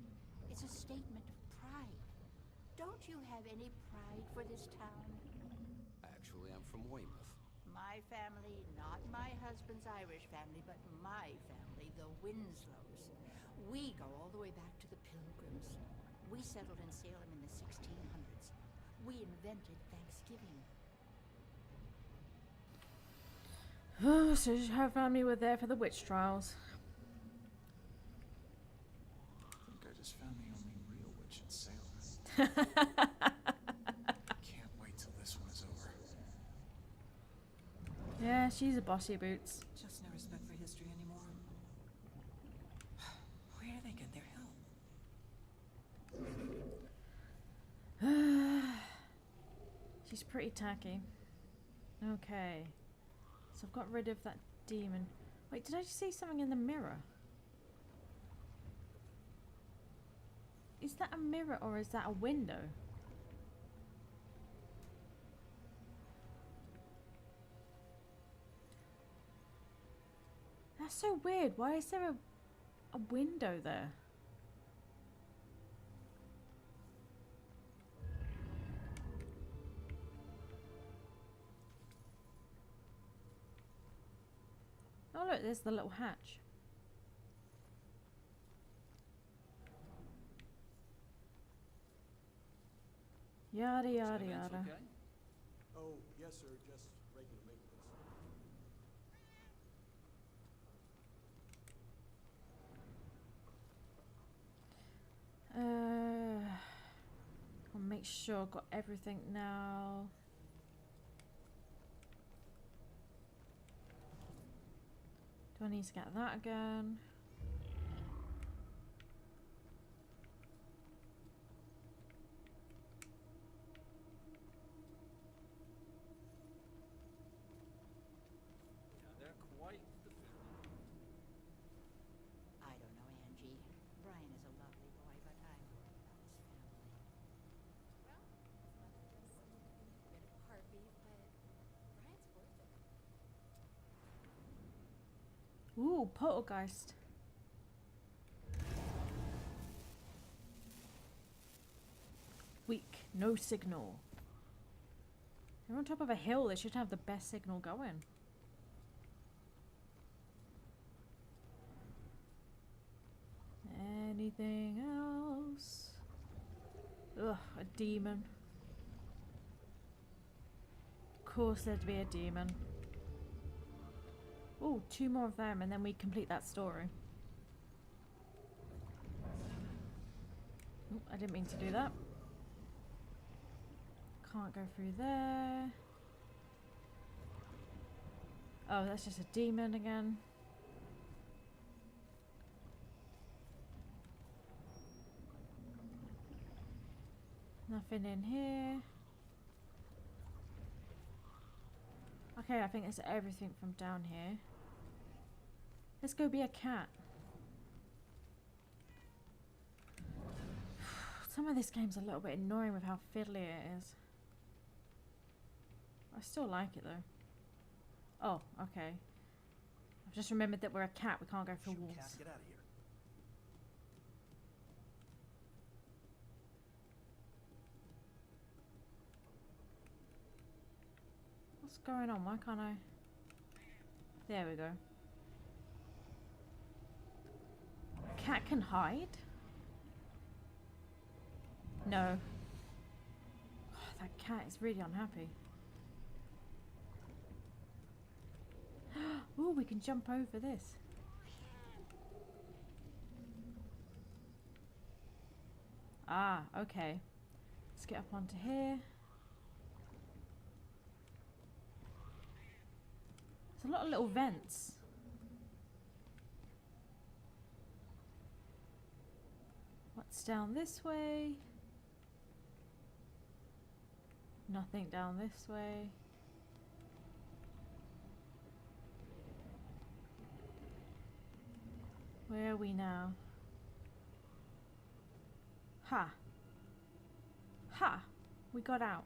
It's a statement of pride. Don't you have any pride for this town? Actually, I'm from Weymouth. My family, not my husband's Irish family, but my family, the Winslows. We go all the way back to the Pilgrims. We settled in Salem in the 1600s. We invented Thanksgiving. Oh, so her family were there for the witch trials. I think I just found the only real witch in Salem. Can't wait till this one is over. Yeah, she's a bossy boots. Just no respect for history anymore. Where do they get their help? She's pretty tacky. Okay. So I've got rid of that demon. Wait, did I just see something in the mirror? Is that a mirror or is that a window? That's so weird. Why is there a window there? Oh look, there's the little hatch. Yada yada yada. Okay? Oh, yes, sir. Just regular maintenance. I'll make sure I've got everything now. Do I need to get that again? Yeah, they're quite the fairy. I don't know, Angie. Brian is a lovely boy, but I'm worried about his family. Well, his mother does seem to be a bit of a heartbeat, but Brian's worth it. Ooh, poltergeist. Weak, no signal. They're on top of a hill, they should have the best signal going. Anything else? Ugh, a demon. Of course there'd be a demon. Ooh, 2 more of them and then we complete that story. Ooh, I didn't mean to do that. Can't go through there. Oh, that's just a demon again. Nothing in here. Okay, I think it's everything from down here. Let's go be a cat. Some of this game's a little bit annoying with how fiddly it is. I still like it though. Oh, okay. I've just remembered that we're a cat, we can't go through walls. Cat, get out of here. What's going on? Why can't I? There we go. Cat can hide? No. Oh, that cat is really unhappy. Ooh, we can jump over this. Ah, okay. Let's get up onto here. There's a lot of little vents. What's down this way? Nothing down this way. Where are we now? Ha! Ha! We got out.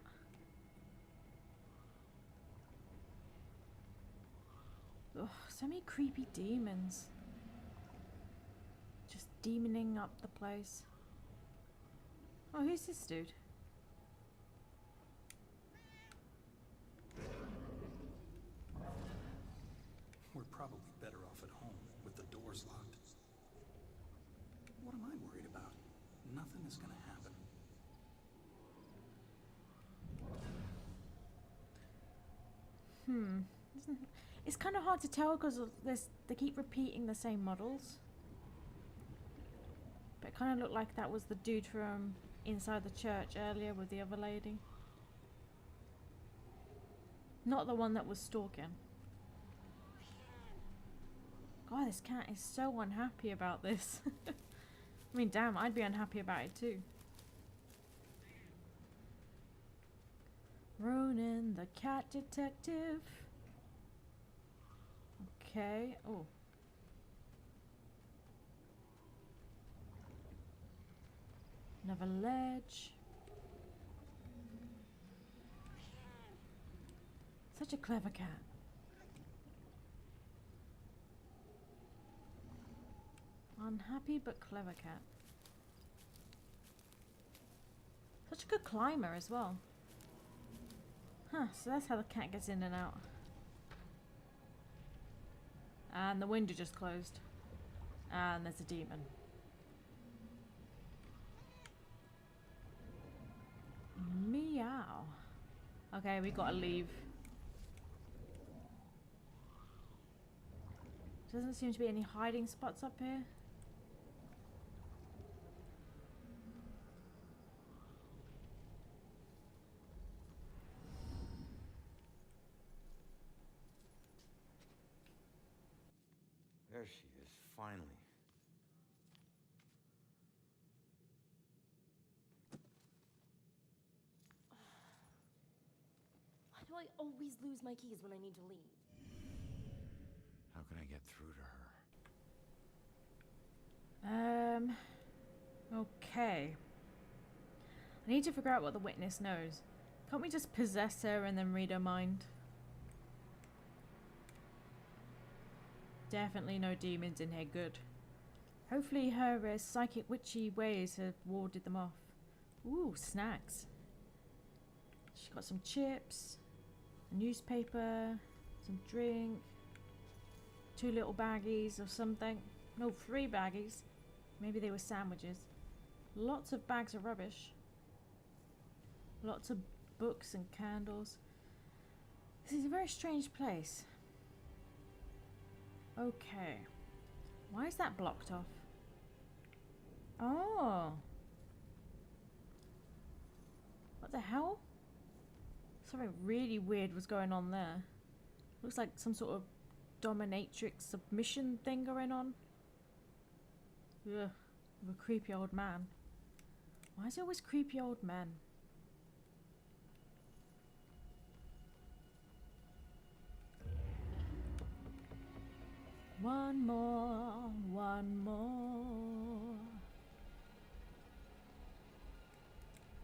Ugh, so many creepy demons. Just demoning up the place. Oh, who's this dude? We're probably better off at home with the doors locked. What am I worried about? Nothing is gonna happen. It's kind of hard to tell because they keep repeating the same models. But it kind of looked like that was the dude from inside the church earlier with the other lady. Not the one that was stalking. God, this cat is so unhappy about this. I mean, damn, I'd be unhappy about it too. Ronan, the cat detective. Okay. Oh. Another ledge. Such a clever cat. Unhappy but clever cat. Such a good climber as well. Huh, so that's how the cat gets in and out. And the window just closed. And there's a demon. Meow. Okay, we gotta leave. Doesn't seem to be any hiding spots up here. There she is, finally. Why do I always lose my keys when I need to leave? How can I get through to her? Okay. I need to figure out what the witness knows. Can't we just possess her and then read her mind? Definitely no demons in here, good. Hopefully her psychic witchy ways have warded them off. Ooh, snacks. She's got some chips, a newspaper, some drink, 2 little baggies or something. No, 3 baggies. Maybe they were sandwiches. Lots of bags of rubbish. Lots of books and candles. This is a very strange place. Okay. Why is that blocked off? Oh. What the hell? Something really weird was going on there. Looks like some sort of dominatrix submission thing going on. Ugh. With a creepy old man. Why is it always creepy old men? One more, one more.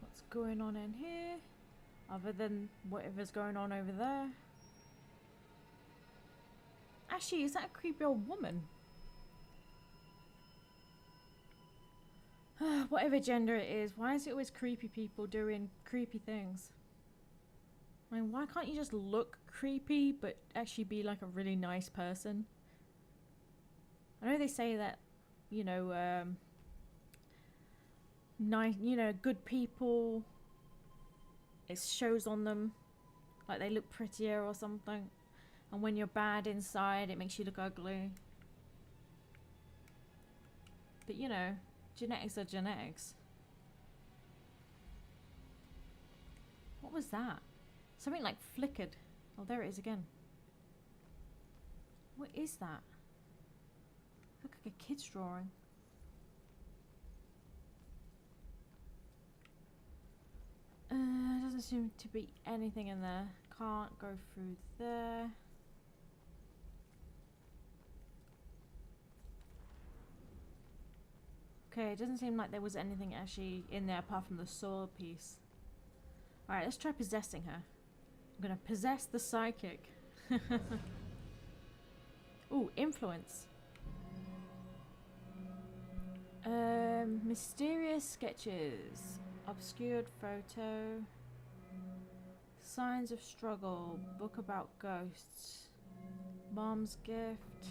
What's going on in here? Other than whatever's going on over there. Actually, is that a creepy old woman? Whatever gender it is, why is it always creepy people doing creepy things? I mean, why can't you just look creepy but actually be like a really nice person? I know they say that, you know, nice, you know, good people, it shows on them, like they look prettier or something. And when you're bad inside, it makes you look ugly. But you know, genetics are genetics. What was that? Something like flickered. Oh, there it is again. What is that? Look like a kid's drawing. Doesn't seem to be anything in there. Can't go through there. Okay, it doesn't seem like there was anything actually in there apart from the sword piece. Alright, let's try possessing her. I'm gonna possess the psychic. Ooh, influence. Mysterious sketches. Obscured photo. Signs of struggle. Book about ghosts. Mom's gift.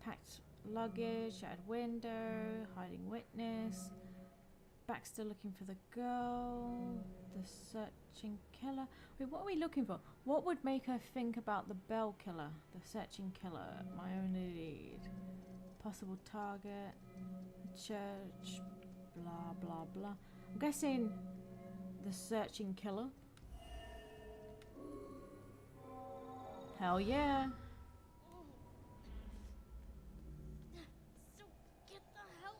Packed luggage. Shattered window. Hiding witness. Baxter looking for the girl. The searching killer. Wait, what are we looking for? What would make her think about the Bell killer? The searching killer. My only lead. Possible target. Church. Blah, blah, blah. I'm guessing the searching killer. Hell yeah. So get the hell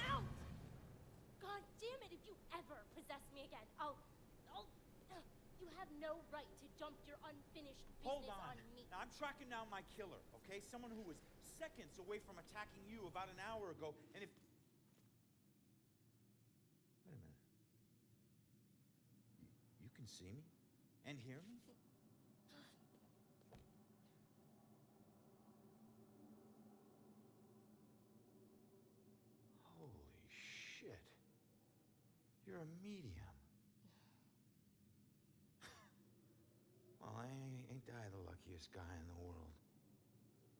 out! God damn it, if you ever possess me again, you have no right to dump your unfinished business Hold on. me. Now, I'm tracking down my killer, okay? Someone who was seconds away from attacking you about an hour ago, and if... Wait a can see me and hear me? Holy shit. You're a medium. Well, ain't I the luckiest guy in the world?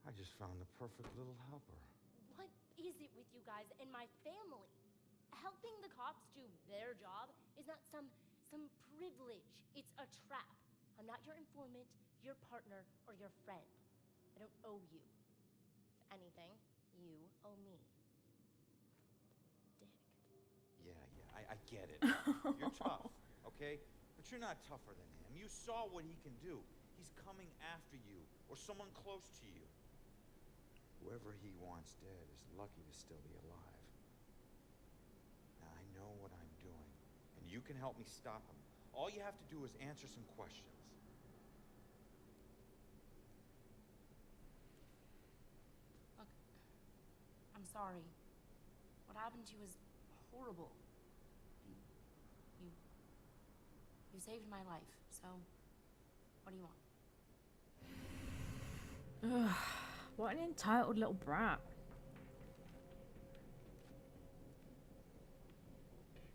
I just found the perfect little helper. What is it with you guys and my family? Helping the cops do their job is not some privilege. It's a trap. I'm not your informant, your partner, or your friend. I don't owe you. If anything, you owe me. Dick. Yeah, I get it. You're tough, okay? But you're not tougher than him. You saw what he can do. He's coming after you, or someone close to you. Whoever he wants dead is lucky to still be alive. Now, I know what I'm doing, and you can help me stop him. All you have to do is answer some questions. Look, I'm sorry. What happened to you is horrible. And you saved my life, so what do you want? Ugh, what an entitled little brat.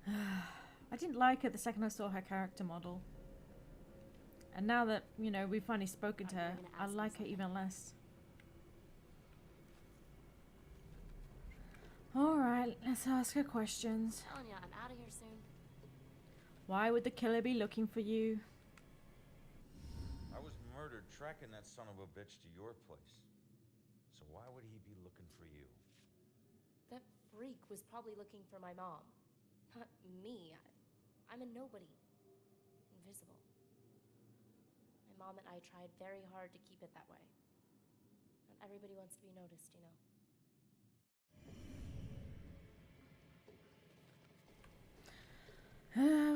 I didn't like her the second I saw her character model. And now that, you know, we've finally spoken to her, I like her even less. Alright, let's ask her questions. I'm telling ya, I'm out of here soon. Why would the killer be looking for you? I was murdered tracking that son of a bitch to your place. So why would he be looking for you? That freak was probably looking for my mom. Not me. I'm a nobody. Invisible. My mom and I tried very hard to keep it that way. Not everybody wants to be noticed, you know.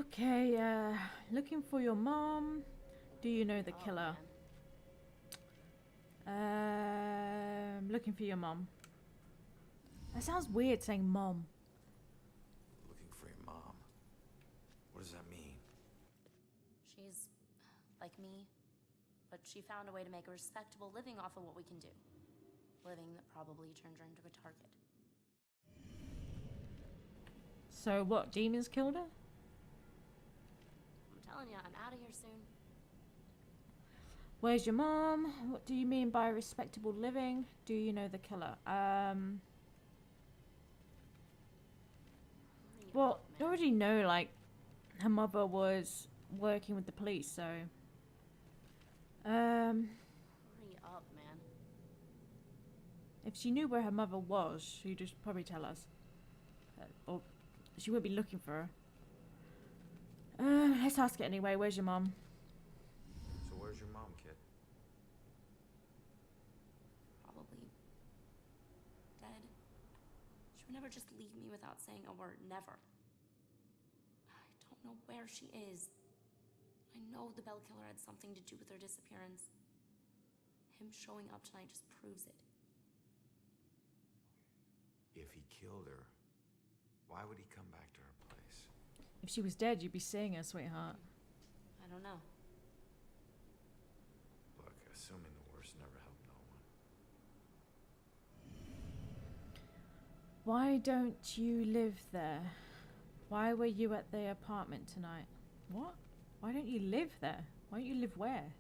Okay, looking for your mom. Do you know the killer? Looking for your mom. That sounds weird saying mom. Looking for your mom? What does that mean? She's like me, but she found a way to make a respectable living off of what we can do. Living that probably turned her into a target. So what, demons killed her? I'm telling you, I'm out of here soon. Where's your mom? What do you mean by respectable living? Do you know the killer? Well, I already know, like, her mother was working with the police, so... Hurry up, man. If she knew where her mother was, she'd just probably tell us. Or she wouldn't be looking for her. Let's ask it anyway. Where's your mom? So where's your mom, kid? Probably dead. She would never just leave me without saying a word. Never. I don't know where she is. I know the Bell Killer had something to do with her disappearance. Him showing up tonight just proves it. If he killed her, why would he come back to her place? If she was dead, you'd be seeing her, sweetheart. I don't know. Look, assuming the worst never helped no one. Why don't you live there? Why were you at the apartment tonight? What? Why don't you live there? Why don't you live where?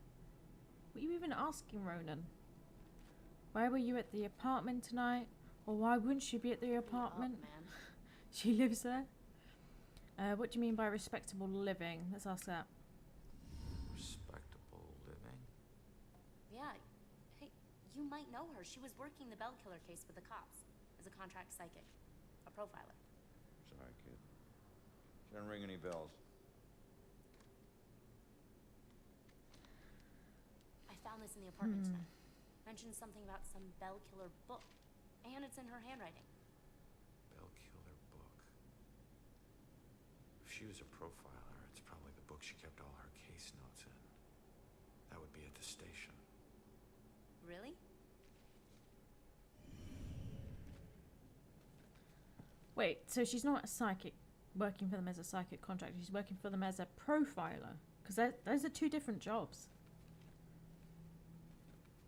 What are you even asking, Ronan? Why were you at the apartment tonight? Or why wouldn't she be at the apartment? Up, man. She lives there? What do you mean by respectable living? Let's ask that. Respectable living? Yeah. Hey, you might know her. She was working the Bell Killer case with the cops as a contract psychic, a profiler. Sorry, kid. She doesn't ring any bells. I found this in the apartment tonight. Mentioned something about some Bell Killer book. And it's in her handwriting. Bell Killer book. If she was a profiler, it's probably the book she kept all her case notes in. That would be at the station. Really? Wait, so she's not a psychic working for them as a psychic contractor. She's working for them as a profiler. Because those are two different jobs.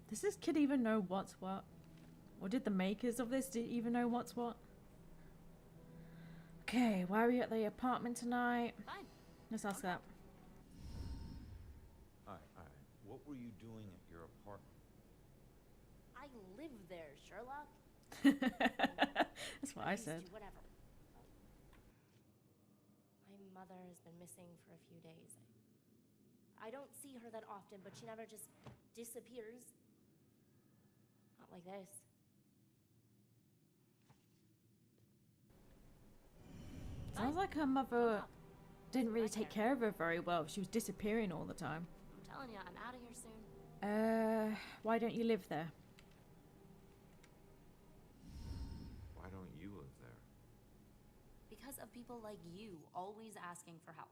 Does this kid even know what's what? Or did the makers of this even know what's what? Okay, why are we at the apartment tonight? Fine. Let's ask that. Alright. What were you doing at your apartment? I live there, Sherlock. That's what I said. Whatever. My mother has been missing for a few days. I don't see her that often, but she never just disappears. Not like this. Sounds like her mother didn't really take care of her very well. She was disappearing all the time. I'm telling you, I'm out of here soon. Why don't you live there? Why don't you live there? Because of people like you always asking for help.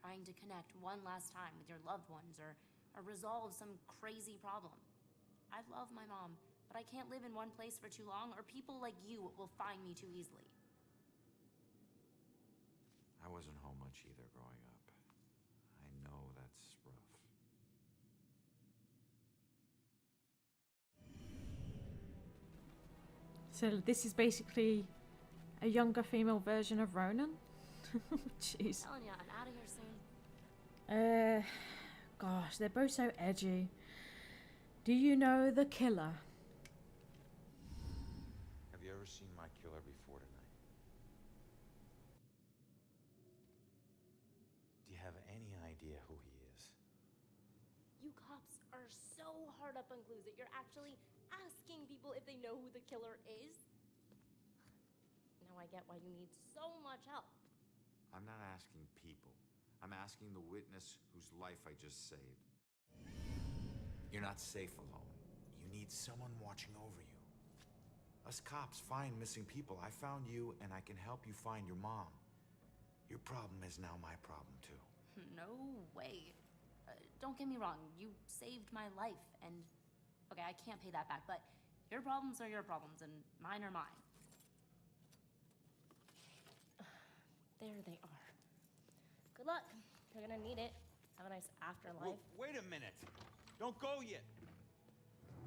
Trying to connect one last time with your loved ones or resolve some crazy problem. I love my mom, but I can't live in one place for too long or people like you will find me too easily. I wasn't home much either growing up. I know that's rough. So this is basically a younger female version of Ronan? Jeez. I'm telling you, I'm out of here soon. Gosh, they're both so edgy. Do you know the killer? Have you ever seen my killer before tonight? Do you have any idea who he is? You cops are so hard up on clues that you're actually asking people if they know who the killer is. Now I get why you need so much help. I'm not asking people. I'm asking the witness whose life I just saved. You're not safe alone. You need someone watching over you. Us cops find missing people. I found you, and I can help you find your mom. Your problem is now my problem, too. No way. Don't get me wrong, you saved my life, and okay, I can't pay that back, but your problems are your problems, and mine are mine. There they are. Good luck. You're gonna need it. Have a nice afterlife. Wait a minute. Don't go yet.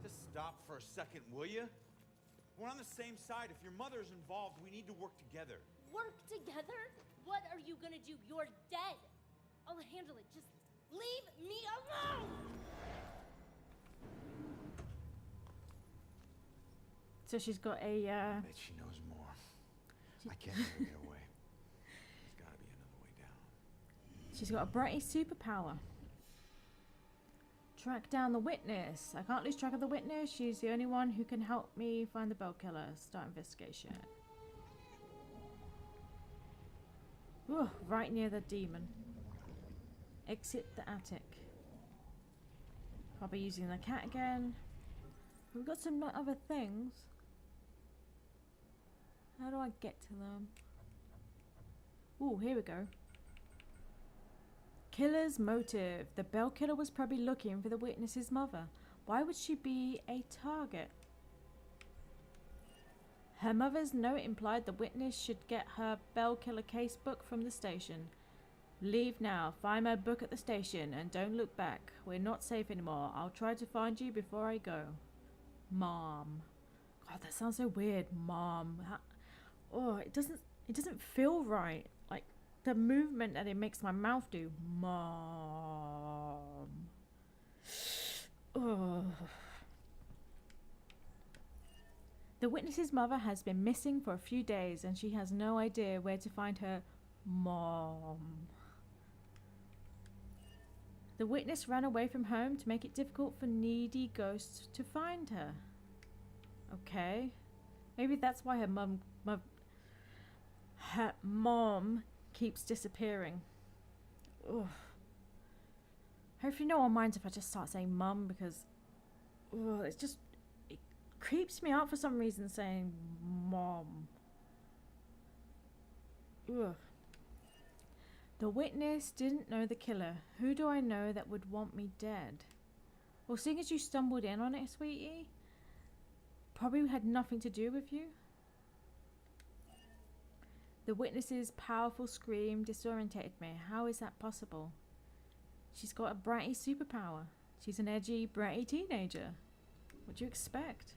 Just stop for a second, will you? We're on the same side. If your mother's involved, we need to work together. Work together? What are you gonna do? You're dead. I'll handle it. Just leave me alone! So she's got a, I bet she knows more. I can't let her get away. There's gotta be another way down. she's got a bright superpower. Track down the witness. I can't lose track of the witness. She's the only one who can help me find the bell killer. Start investigation. Ooh, right near the demon. Exit the attic. Probably using the cat again. We've got some other things. How do I get to them? Ooh, here we go. Killer's motive. The bell killer was probably looking for the witness's mother. Why would she be a target? Her mother's note implied the witness should get her bell killer case book from the station. Leave now. Find my book at the station and don't look back. We're not safe anymore. I'll try to find you before I go. Mom. God, that sounds so weird. Mom. Oh, it doesn't feel right. Like the movement that it makes my mouth do. Mom. Oh. The witness's mother has been missing for a few days and she has no idea where to find her mom. The witness ran away from home to make it difficult for needy ghosts to find her. Okay. Maybe that's why her mom keeps disappearing. Ugh. Hopefully no one minds if I just start saying mum because it creeps me out for some reason saying mom. Ugh. The witness didn't know the killer. Who do I know that would want me dead? Well, seeing as you stumbled in on it, sweetie, probably had nothing to do with you. The witness's powerful scream disorientated me. How is that possible? She's got a bratty superpower. She's an edgy, bratty teenager. What do you expect?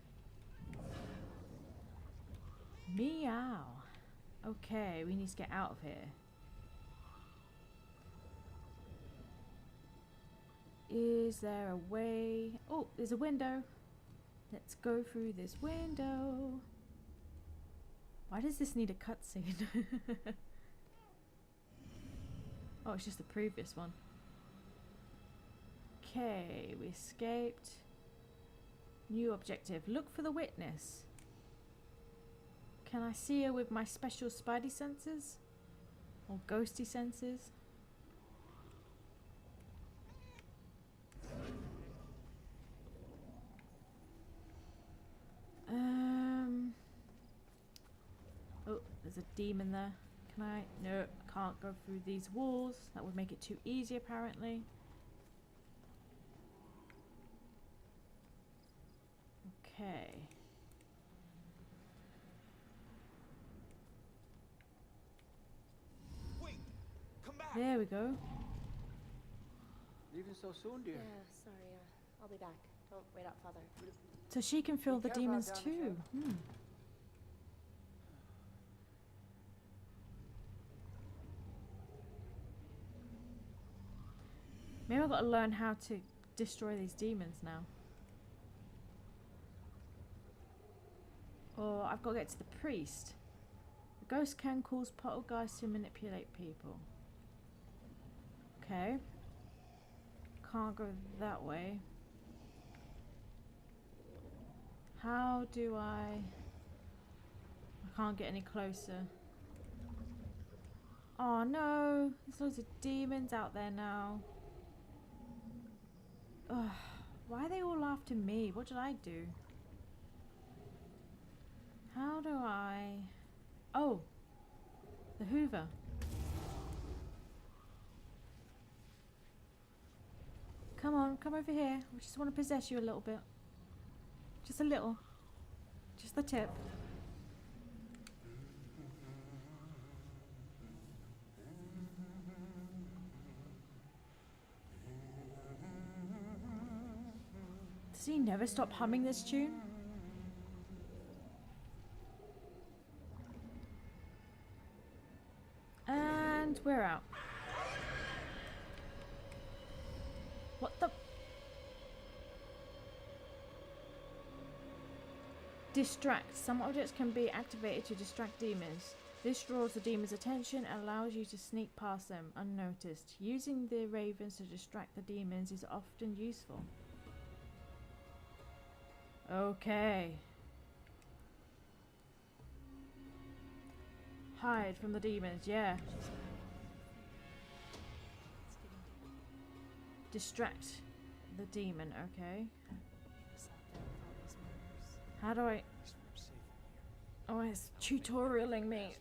Meow. Okay, we need to get out of here. Is there a way? Oh, there's a window. Let's go through this window. Why does this need a cutscene? Oh, it's just the previous one. Okay, we escaped. New objective. Look for the witness. Can I see her with my special spidey senses? Or ghosty senses? Oh, there's a demon there. Can I? No, I can't go through these walls. That would make it too easy, apparently. Okay. Wait! Come back! There we go. Leaving so soon, dear? Yeah, sorry. I'll be back. Don't wait out, Father. So she can feel the demons too. Maybe I've got to learn how to destroy these demons now. Or I've got to get to the priest. The ghost can cause poltergeists to manipulate people. Okay. Can't go that way. How do I can't get any closer. Oh no, there's loads of demons out there now. Ugh, why are they all after me? What did I do? How do I... Oh, the Hoover. Come on, come over here. I just want to possess you a little bit. Just a little. Just the tip. Does he never stop humming this tune? And we're out. What the? Distract. Some objects can be activated to distract demons. This draws the demon's attention and allows you to sneak past them unnoticed. Using the ravens to distract the demons is often useful. Okay. Hide from the demons, yeah. Distract the demon, okay. How do I... Oh, it's tutorialing me.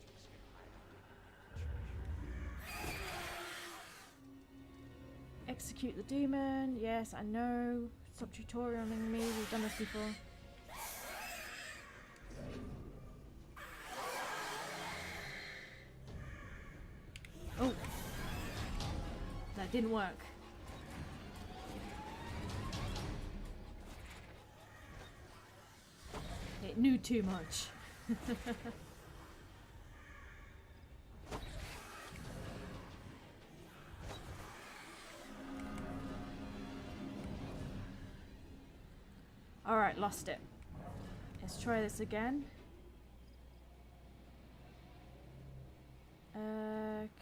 Execute the demon. Yes, I know. Stop tutorialing me. We've done this before. Oh. That didn't work. It knew too much. Alright, lost it. Let's try this again.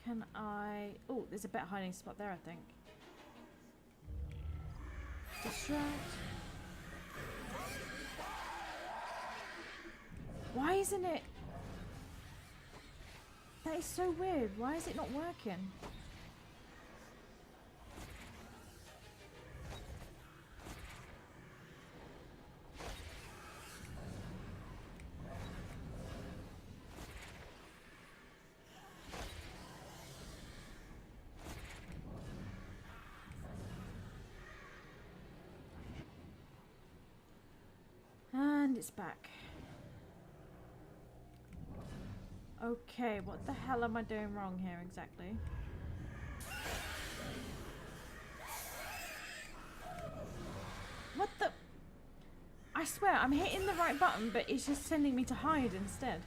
Can I... Oh, there's a better hiding spot there, I think. Distract. Why isn't it? That is so weird. Why is it not working? And it's back. Okay, what the hell am I doing wrong here exactly? I swear, I'm hitting the right button, but it's just sending me to hide instead.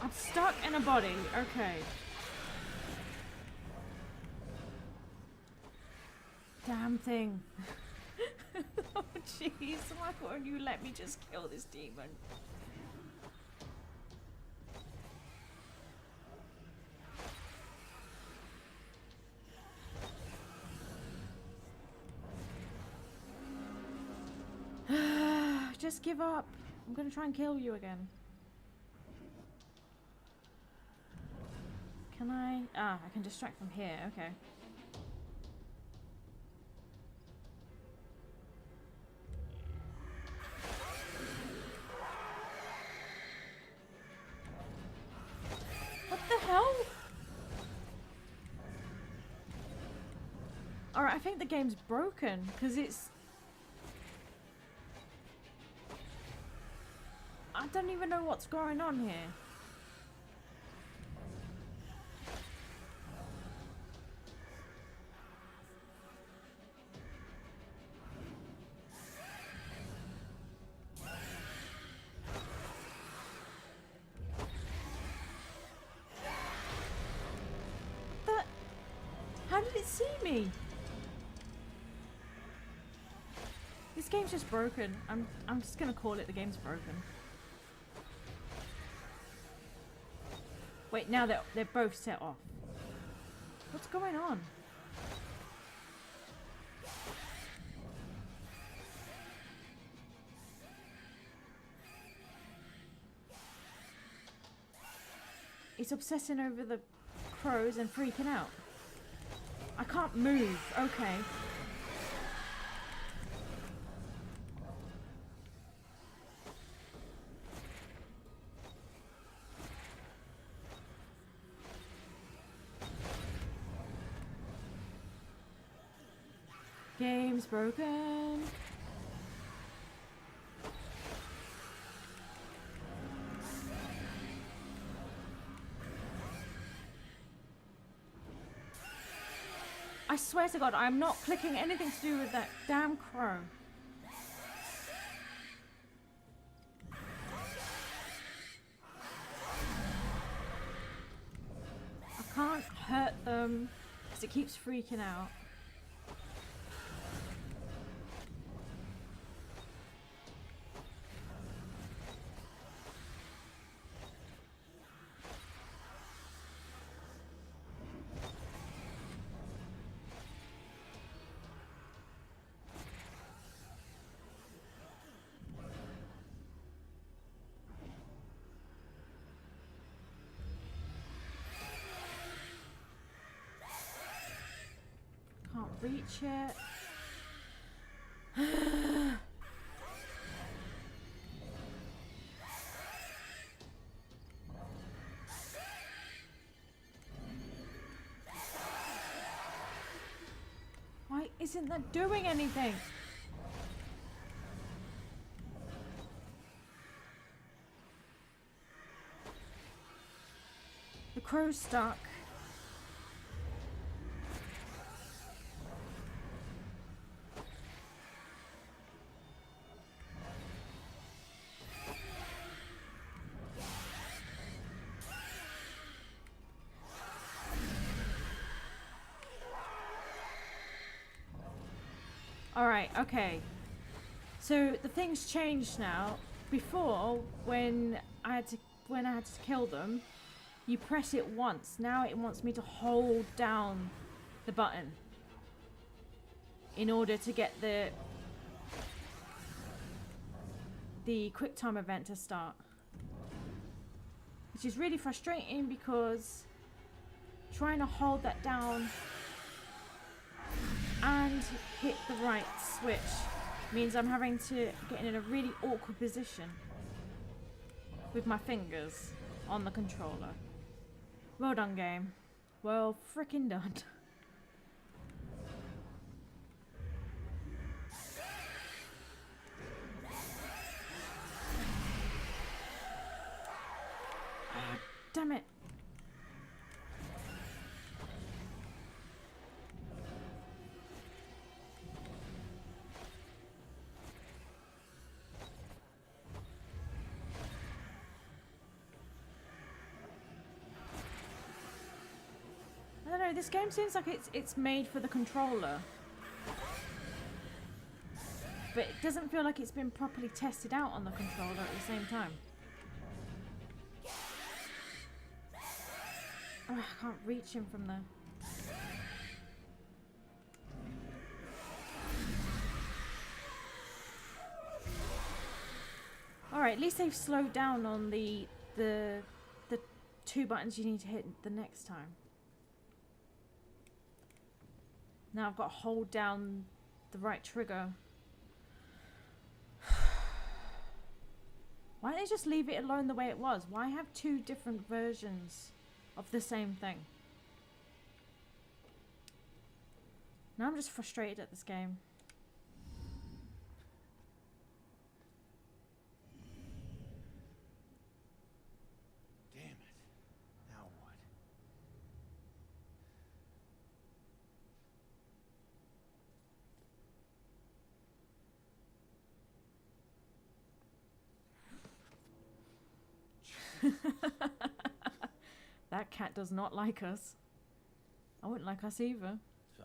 I'm stuck in a body. Okay. Damn thing. Oh jeez, why won't you let me just kill this demon? Just give up. I'm gonna try and kill you again. Can I? Ah, I can distract from here. Okay. What the hell? Alright, I think the game's broken because it's... I don't even know what's going on here. How did it see me? This game's just broken. I'm just gonna call it the game's broken. Wait, now they're both set off. What's going on? He's obsessing over the crows and freaking out. I can't move. Okay. Game's broken. I swear to God, I'm not clicking anything to do with that damn crow. I can't hurt them because it keeps freaking out. Can't reach it. Why isn't that doing anything? The crow's stuck. Alright, okay. So the thing's changed now. Before, when I had to kill them, you press it once. Now it wants me to hold down the button in order to get the QuickTime event to start. Which is really frustrating because trying to hold that down and hit the right switch means I'm having to get in a really awkward position with my fingers on the controller. Well done, game. Well frickin' done. Damn it. know, this game seems like it's made for the controller. But it doesn't feel like it's been properly tested out on the controller at the same time. Oh, I can't reach him from there. Alright, at least they've slowed down on the 2 buttons you need to hit the next time. Now I've got to hold down the right trigger. Why don't they just leave it alone the way it was? Why have 2 different versions of the same thing? Now I'm just frustrated at this game. Damn it. Now what? That cat does not like us. I wouldn't like us either. So,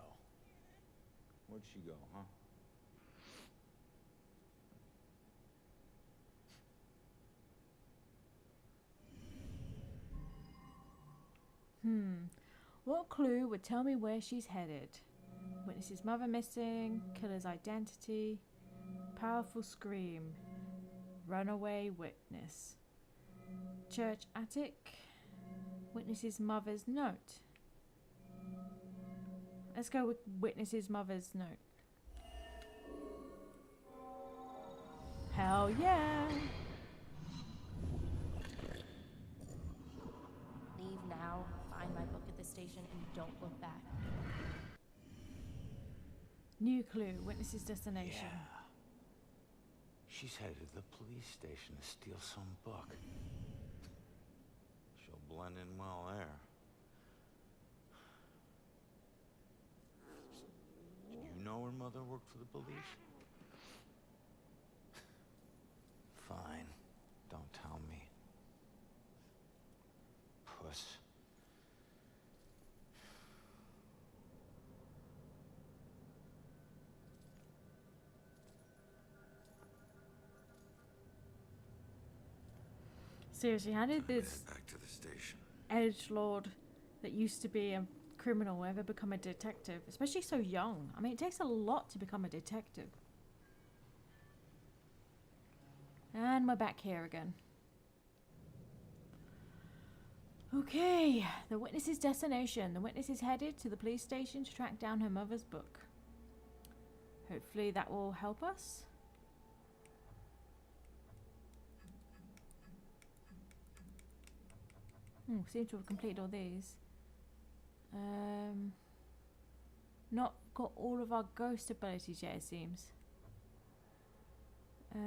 where'd she go, huh? What clue would tell me where she's headed? Witness's mother missing, killer's identity, powerful scream, runaway witness, church attic, witness's mother's note. Let's go with witness's mother's note. Hell yeah! Leave now, find my book at the station, and don't look back. New clue, witness's destination. Yeah. She's headed to the police station to steal some book. She'll blend in well there. Did you know her mother worked for the police? Fine. Don't tell me. Puss. Seriously, how did this Back to the station. edgelord that used to be a criminal ever become a detective? Especially so young. I mean, it takes a lot to become a detective. And we're back here again. Okay, the witness's destination. The witness is headed to the police station to track down her mother's book. Hopefully that will help us. Seem to have completed all these. Not got all of our ghost abilities yet, it seems. I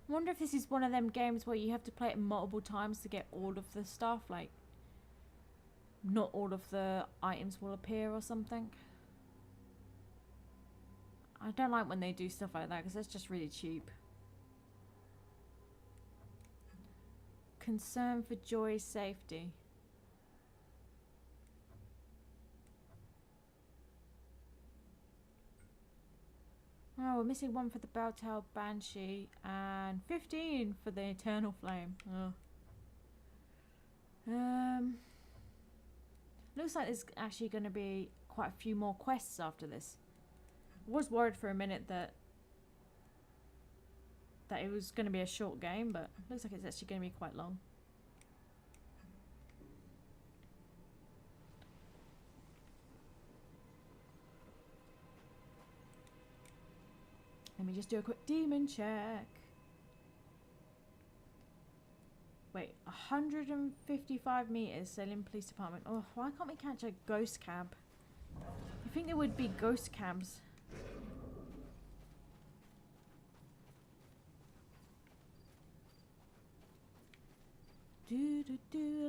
wonder if this is one of them games where you have to play it multiple times to get all of the stuff, like not all of the items will appear or something. I don't like when they do stuff like that because that's just really cheap. Concern for Joy's safety. Oh, we're missing 1 for the Belltail Banshee and 15 for the Eternal Flame. Oh. Looks like there's actually going to be quite a few more quests after this. I was worried for a minute that it was going to be a short game, but looks like it's actually going to be quite long. Let me just do a quick demon check. Wait, 155 meters, Salem Police Department. Oh, why can't we catch a ghost cab? You think there would be ghost cabs?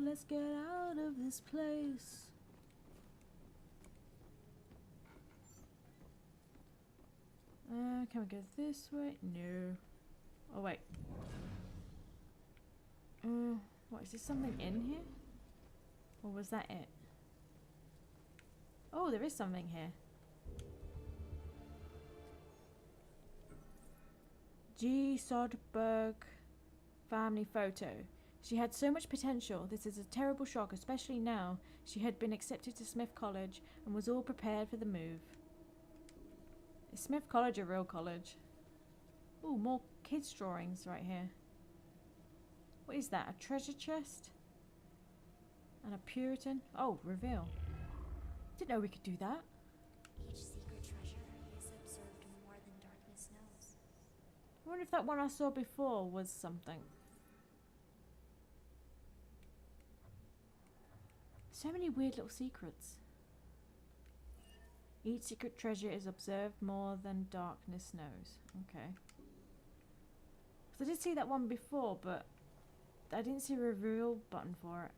Let's get out of this place. Can we go this way? No. Oh wait. What, is there something in here? Or was that it? Oh, there is something here. G. Sodberg family photo. She had so much potential. This is a terrible shock, especially now she had been accepted to Smith College and was all prepared for the move. Is Smith College a real college? Ooh, more kids' drawings right here. What is that? A treasure chest? And a Puritan? Oh, reveal. Didn't know we could do that. Each secret treasure is observed more than darkness knows. I wonder if that one I saw before was something. So many weird little secrets. Each secret treasure is observed more than darkness knows. Okay. So I did see that one before, but I didn't see a reveal button for it.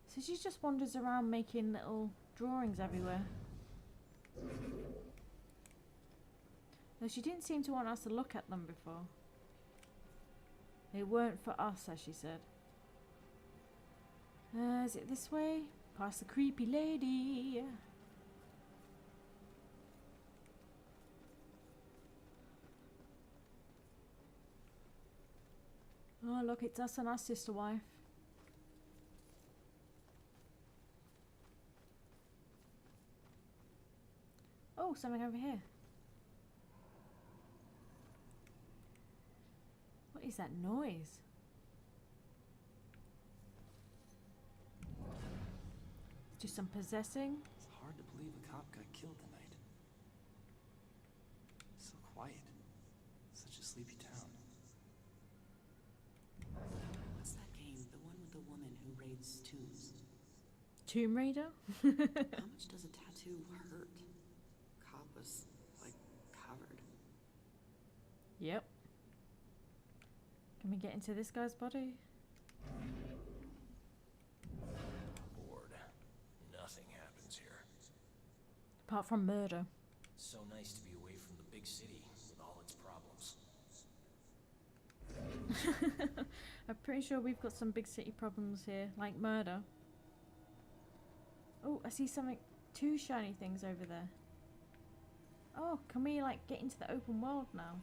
So she just wanders around making little drawings everywhere. Though she didn't seem to want us to look at them before. They weren't for us, as she said. Is it this way? Past the creepy lady. Oh, look, it's us and our sister wife. Oh, something over here. What is that noise? Just some possessing. It's hard to believe a cop got killed tonight. So quiet. Such a sleepy town. What's that game? The one with the woman who raids tombs. Tomb Raider? How much does a tattoo hurt? Cop was, like, covered. Yep. Can we get into this guy's body? Bored. Nothing happens here. Apart from murder. So nice to be away from the big city with all its problems. I'm pretty sure we've got some big city problems here, like murder. Oh, I see something. 2 shiny things over there. Oh, can we like get into the open world now?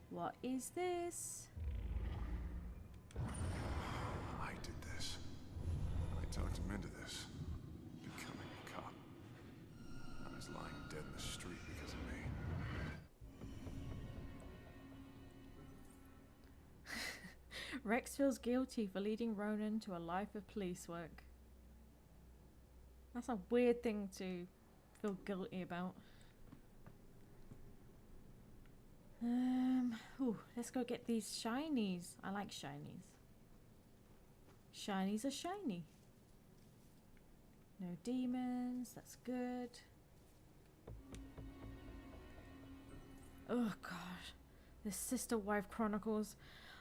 What is this? I did this. I talked him into this. Becoming a cop. I was lying dead in the street because of me. Rex feels guilty for leading Ronan to a life of police work. That's a weird thing to feel guilty about. Ooh, let's go get these shinies. I like shinies. Shinies are shiny. No demons, that's good. Oh god, the Sister Wife Chronicles.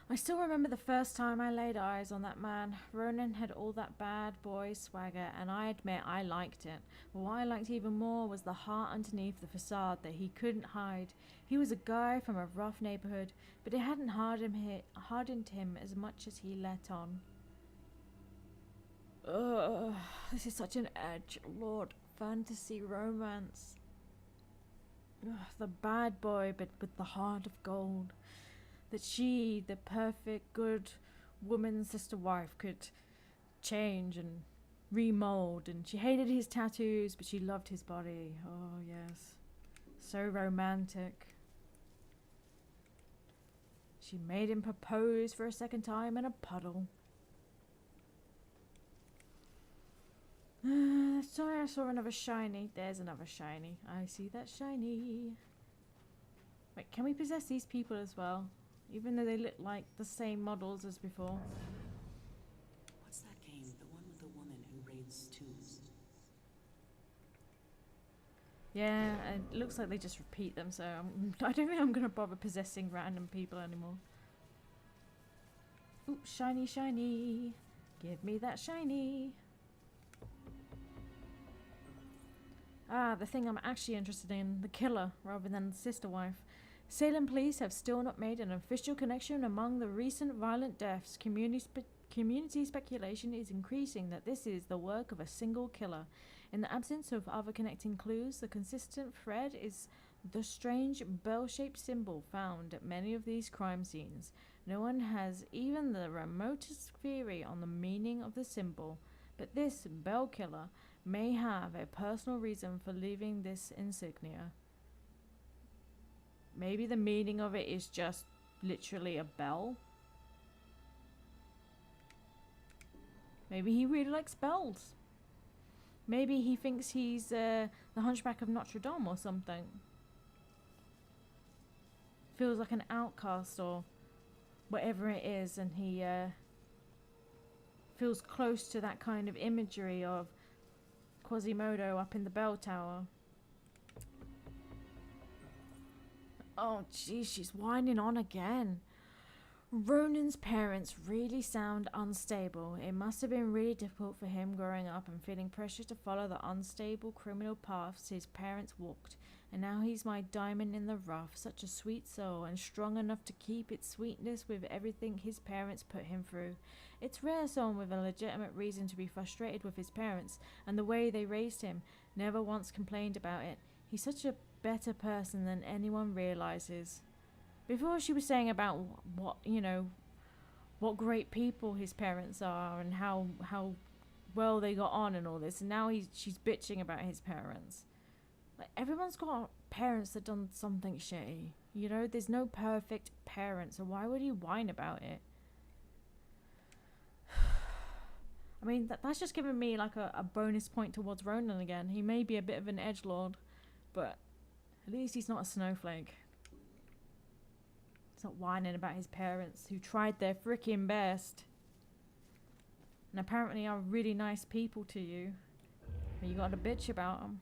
I still remember the first time I laid eyes on that man. Ronan had all that bad boy swagger, and I admit I liked it. But what I liked even more was the heart underneath the facade that he couldn't hide. He was a guy from a rough neighborhood, but it hadn't hardened him as much as he let on. Ugh, this is such an edge lord fantasy romance. Ugh, the bad boy, but with the heart of gold. That she, the perfect, good woman, sister wife, could change and remold. And she hated his tattoos, but she loved his body. Oh, yes. So romantic. She made him propose for a second time in a puddle. Sorry, I saw another shiny. There's another shiny. I see that shiny. Wait, can we possess these people as well? Even though they look like the same models as before. What's that game? The one with the woman who raids tombs. Yeah, it looks like they just repeat them, so I don't think I'm going to bother possessing random people anymore. Ooh, shiny, shiny. Give me that shiny. Ah, the thing I'm actually interested in, the killer, rather than the sister wife. Salem police have still not made an official connection among the recent violent deaths. Community speculation is increasing that this is the work of a single killer. In the absence of other connecting clues, the consistent thread is the strange bell-shaped symbol found at many of these crime scenes. No one has even the remotest theory on the meaning of the symbol, but this bell killer may have a personal reason for leaving this insignia. Maybe the meaning of it is just literally a bell. Maybe he really likes bells. Maybe he thinks he's the Hunchback of Notre Dame or something. Feels like an outcast or whatever it is, and he feels close to that kind of imagery of Quasimodo up in the bell tower. Oh, geez, she's whining on again. Ronan's parents really sound unstable. It must have been really difficult for him growing up and feeling pressure to follow the unstable criminal paths his parents walked. And now he's my diamond in the rough, such a sweet soul and strong enough to keep its sweetness with everything his parents put him through. It's rare someone with a legitimate reason to be frustrated with his parents and the way they raised him never once complained about it. He's such a better person than anyone realizes. Before she was saying about what great people his parents are and how well they got on and all this, and now she's bitching about his parents. Like, everyone's got parents that done something shitty. You know, there's no perfect parent, so why would he whine about it? I mean, that's just giving me like a bonus point towards Ronan again. He may be a bit of an edgelord, but at least he's not a snowflake. He's not whining about his parents who tried their freaking best and apparently are really nice people to you, but you got to bitch about them.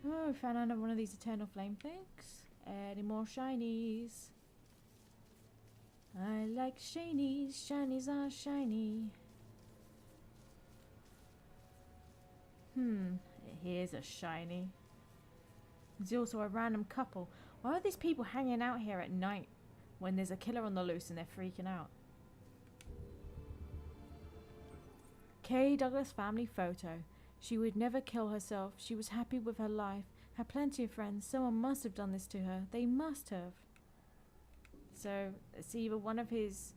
Oh, found another one of these Eternal Flame things. Any more shinies? I like shinies. Shinies are shiny. Here's a shiny. There's also a random couple. Why are these people hanging out here at night when there's a killer on the loose and they're freaking out? Kay Douglas family photo. She would never kill herself. She was happy with her life. Had plenty of friends. Someone must have done this to her. They must have. So it's either one of his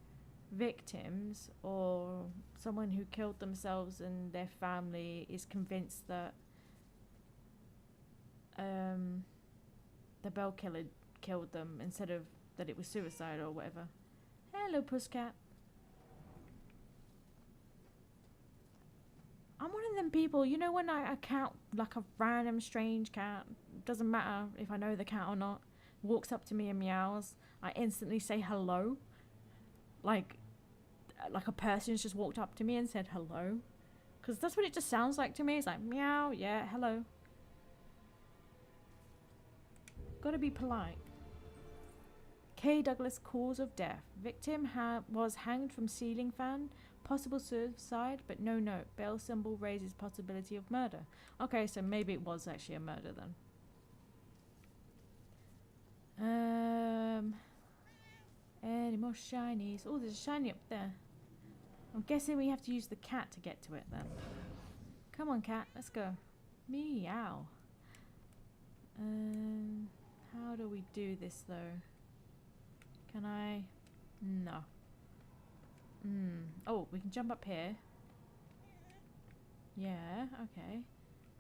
victims or someone who killed themselves and their family is convinced that the bell killer killed them instead of that it was suicide or whatever. Hello, Pusscat. I'm one of them people, you know, when a cat, like a random strange cat, doesn't matter if I know the cat or not, walks up to me and meows, I instantly say hello. Like a person's just walked up to me and said hello. Because that's what it just sounds like to me. It's like, meow, yeah, hello. Gotta be polite. Kay Douglas cause of death. Victim was hanged from ceiling fan. Possible suicide, but no note. Bell symbol raises possibility of murder. Okay, so maybe it was actually a murder then. Any more shinies? Oh, there's a shiny up there. I'm guessing we have to use the cat to get to it then. Come on, cat, let's go. Meow. How do we do this though? Can I? No. Oh, we can jump up here. Yeah, okay.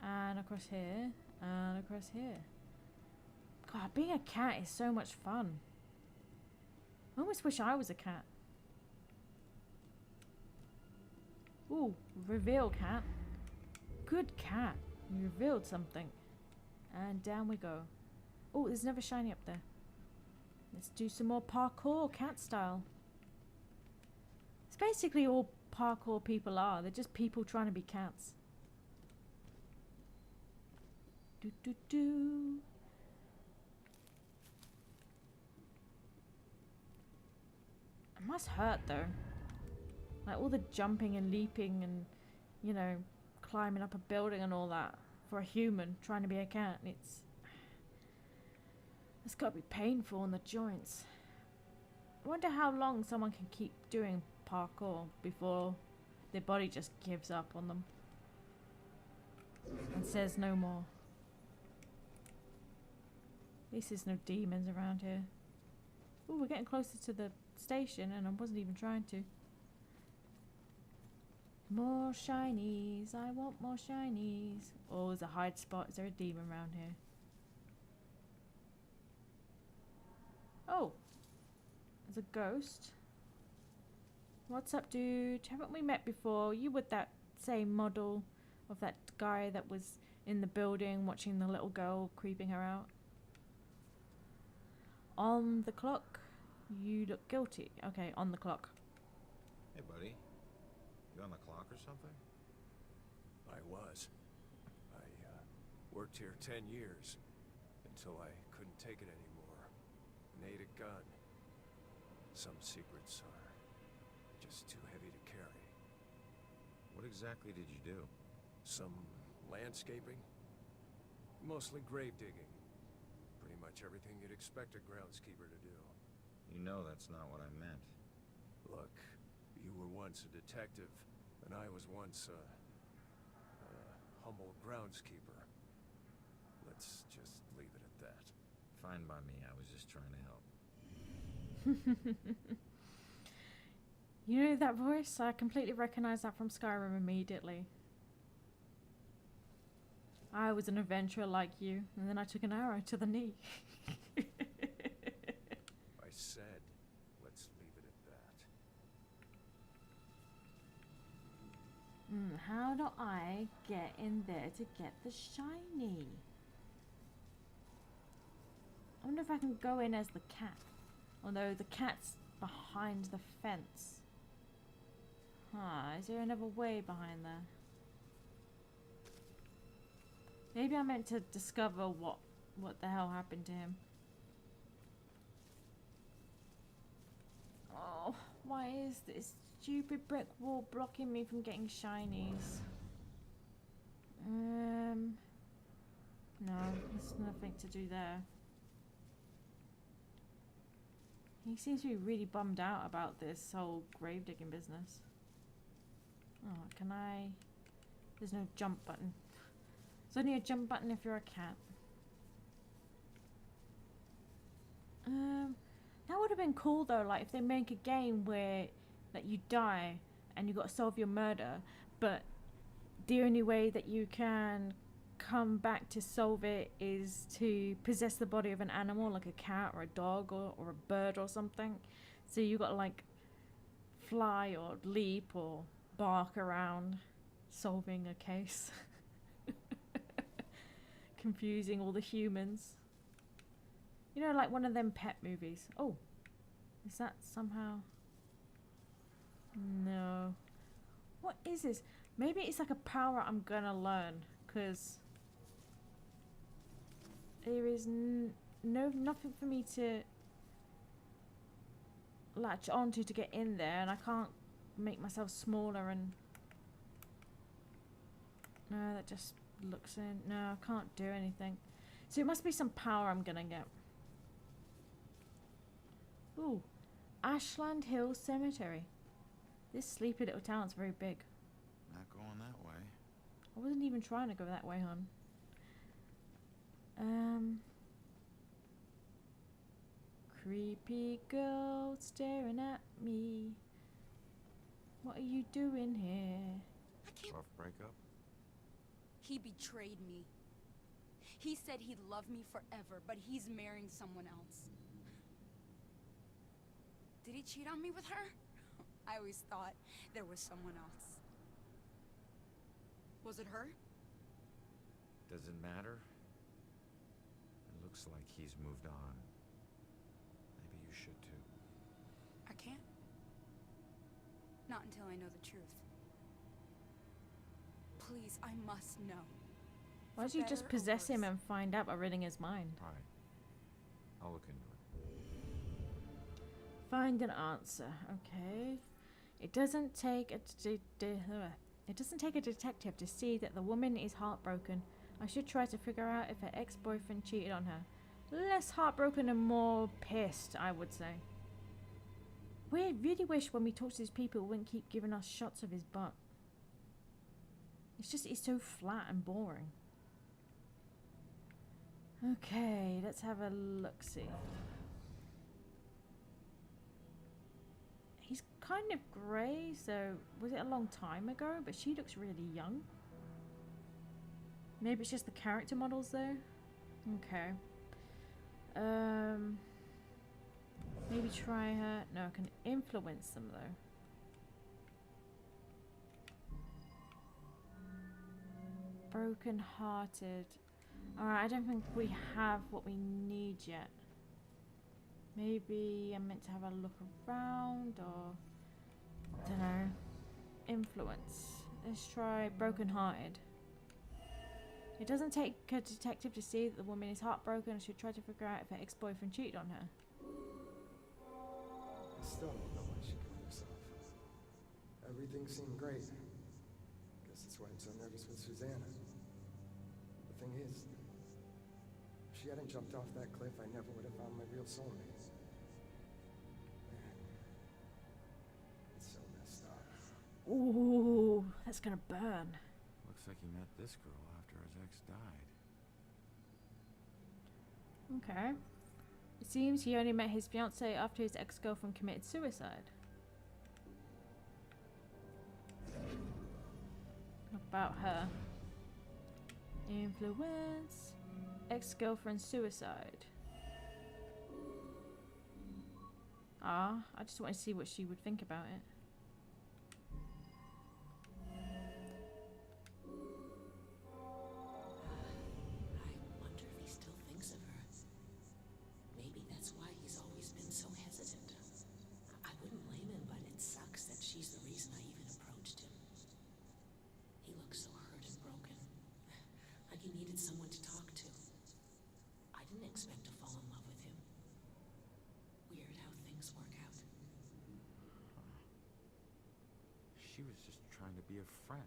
And across here. And across here. God, being a cat is so much fun. I almost wish I was a cat. Ooh, reveal cat. Good cat. You revealed something. And down we go. Oh, there's another shiny up there. Let's do some more parkour, cat style. It's basically all parkour people are. They're just people trying to be cats. Do do do. It must hurt though. Like all the jumping and leaping and, you know, climbing up a building and all that for a human trying to be a cat. It's got to be painful in the joints. I wonder how long someone can keep doing parkour before their body just gives up on them and says no more. At least there's no demons around here. Ooh, we're getting closer to the station and I wasn't even trying to. More shinies. I want more shinies. Oh, there's a hide spot. Is there a demon around here? Oh. There's a ghost. What's up, dude? Haven't we met before? You were that same model of that guy that was in the building watching the little girl creeping her out. On the clock. You look guilty. Okay, on the clock. Hey, buddy. You on the clock or something? I was. I worked here 10 years until I couldn't take it anymore. Made a gun. Some secrets are just too heavy to carry. What exactly did you do? Some landscaping. Mostly grave digging. Pretty much everything you'd expect a groundskeeper to do. You know that's not what I meant. Look, you were once a detective, and I was once a humble groundskeeper. Let's just leave it at that. Fine by me, I was just trying to help. You know that voice? I completely recognize that from Skyrim immediately. I was an adventurer like you, and then I took an arrow to the knee. I said, let's leave it at that. How do I get in there to get the shiny? I wonder if I can go in as the cat. Although the cat's behind the fence. Is there another way behind there? Maybe I meant to discover what the hell happened to him. Oh, why is this stupid brick wall blocking me from getting shinies? No, there's nothing to do there. He seems to be really bummed out about this whole grave digging business. Oh, can I? There's no jump button. There's only a jump button if you're a cat. That would have been cool though, like if they make a game where that you die and you got to solve your murder, but the only way that you can come back to solve it is to possess the body of an animal like a cat or a dog or a bird or something. So you got to like fly or leap or bark around solving a case. Confusing all the humans. You know, like one of them pet movies. Oh, is that somehow? No. What is this? Maybe it's like a power I'm gonna learn, because there is nothing for me to latch onto to get in there, and I can't make myself smaller. And no, that just looks in. No, I can't do anything. So it must be some power I'm gonna get. Ooh, Ashland Hill Cemetery. This sleepy little town's very big. Not going that way. I wasn't even trying to go that way, hon. Creepy girl staring at me. What are you doing here? Rough breakup? He betrayed me. He said he'd love me forever, but he's marrying someone else. Did he cheat on me with her? I always thought there was someone else. Was it her? Does it matter? It looks like he's moved on. Maybe you should too. I can't. Not until I know the truth. Please, I must know. Why don't you just possess him and find out by reading his mind? Alright. I'll look into it. Find an answer. Okay. It doesn't take a detective to see that the woman is heartbroken. I should try to figure out if her ex-boyfriend cheated on her. less heartbroken and more pissed, I would say. We really wish when we talk to these people, it wouldn't keep giving us shots of his butt. It's so flat and boring. Okay, let's have a look-see. He's kind of grey, so was it a long time ago? But she looks really young. Maybe it's just the character models though. Okay. Maybe try her. No, I can influence them though. Broken-hearted. Alright, I don't think we have what we need yet. Maybe I'm meant to have a look around, or I don't know. Influence. Let's try broken-hearted. It doesn't take a detective to see that the woman is heartbroken and should try to figure out if her ex-boyfriend cheated on her. I still don't know why she killed herself. Everything seemed great. Guess that's why I'm so nervous with Susanna. The thing is, if she hadn't jumped off that cliff, I never would have found my real soulmate. Man, it's so messed up. Ooh, that's gonna burn. Looks like he met this girl after his ex died. Okay. It seems he only met his fiancée after his ex-girlfriend committed suicide. About her. Influence. Ex-girlfriend suicide. I just want to see what she would think about it. I wonder if he still thinks of her. Maybe that's why he's always been so hesitant. I wouldn't blame him, but it sucks that she's the reason I even approached him. He looks so hurt and broken. Like he needed someone to talk to. I didn't expect to fall in love with him. Weird how things work out. She was just trying to be a friend.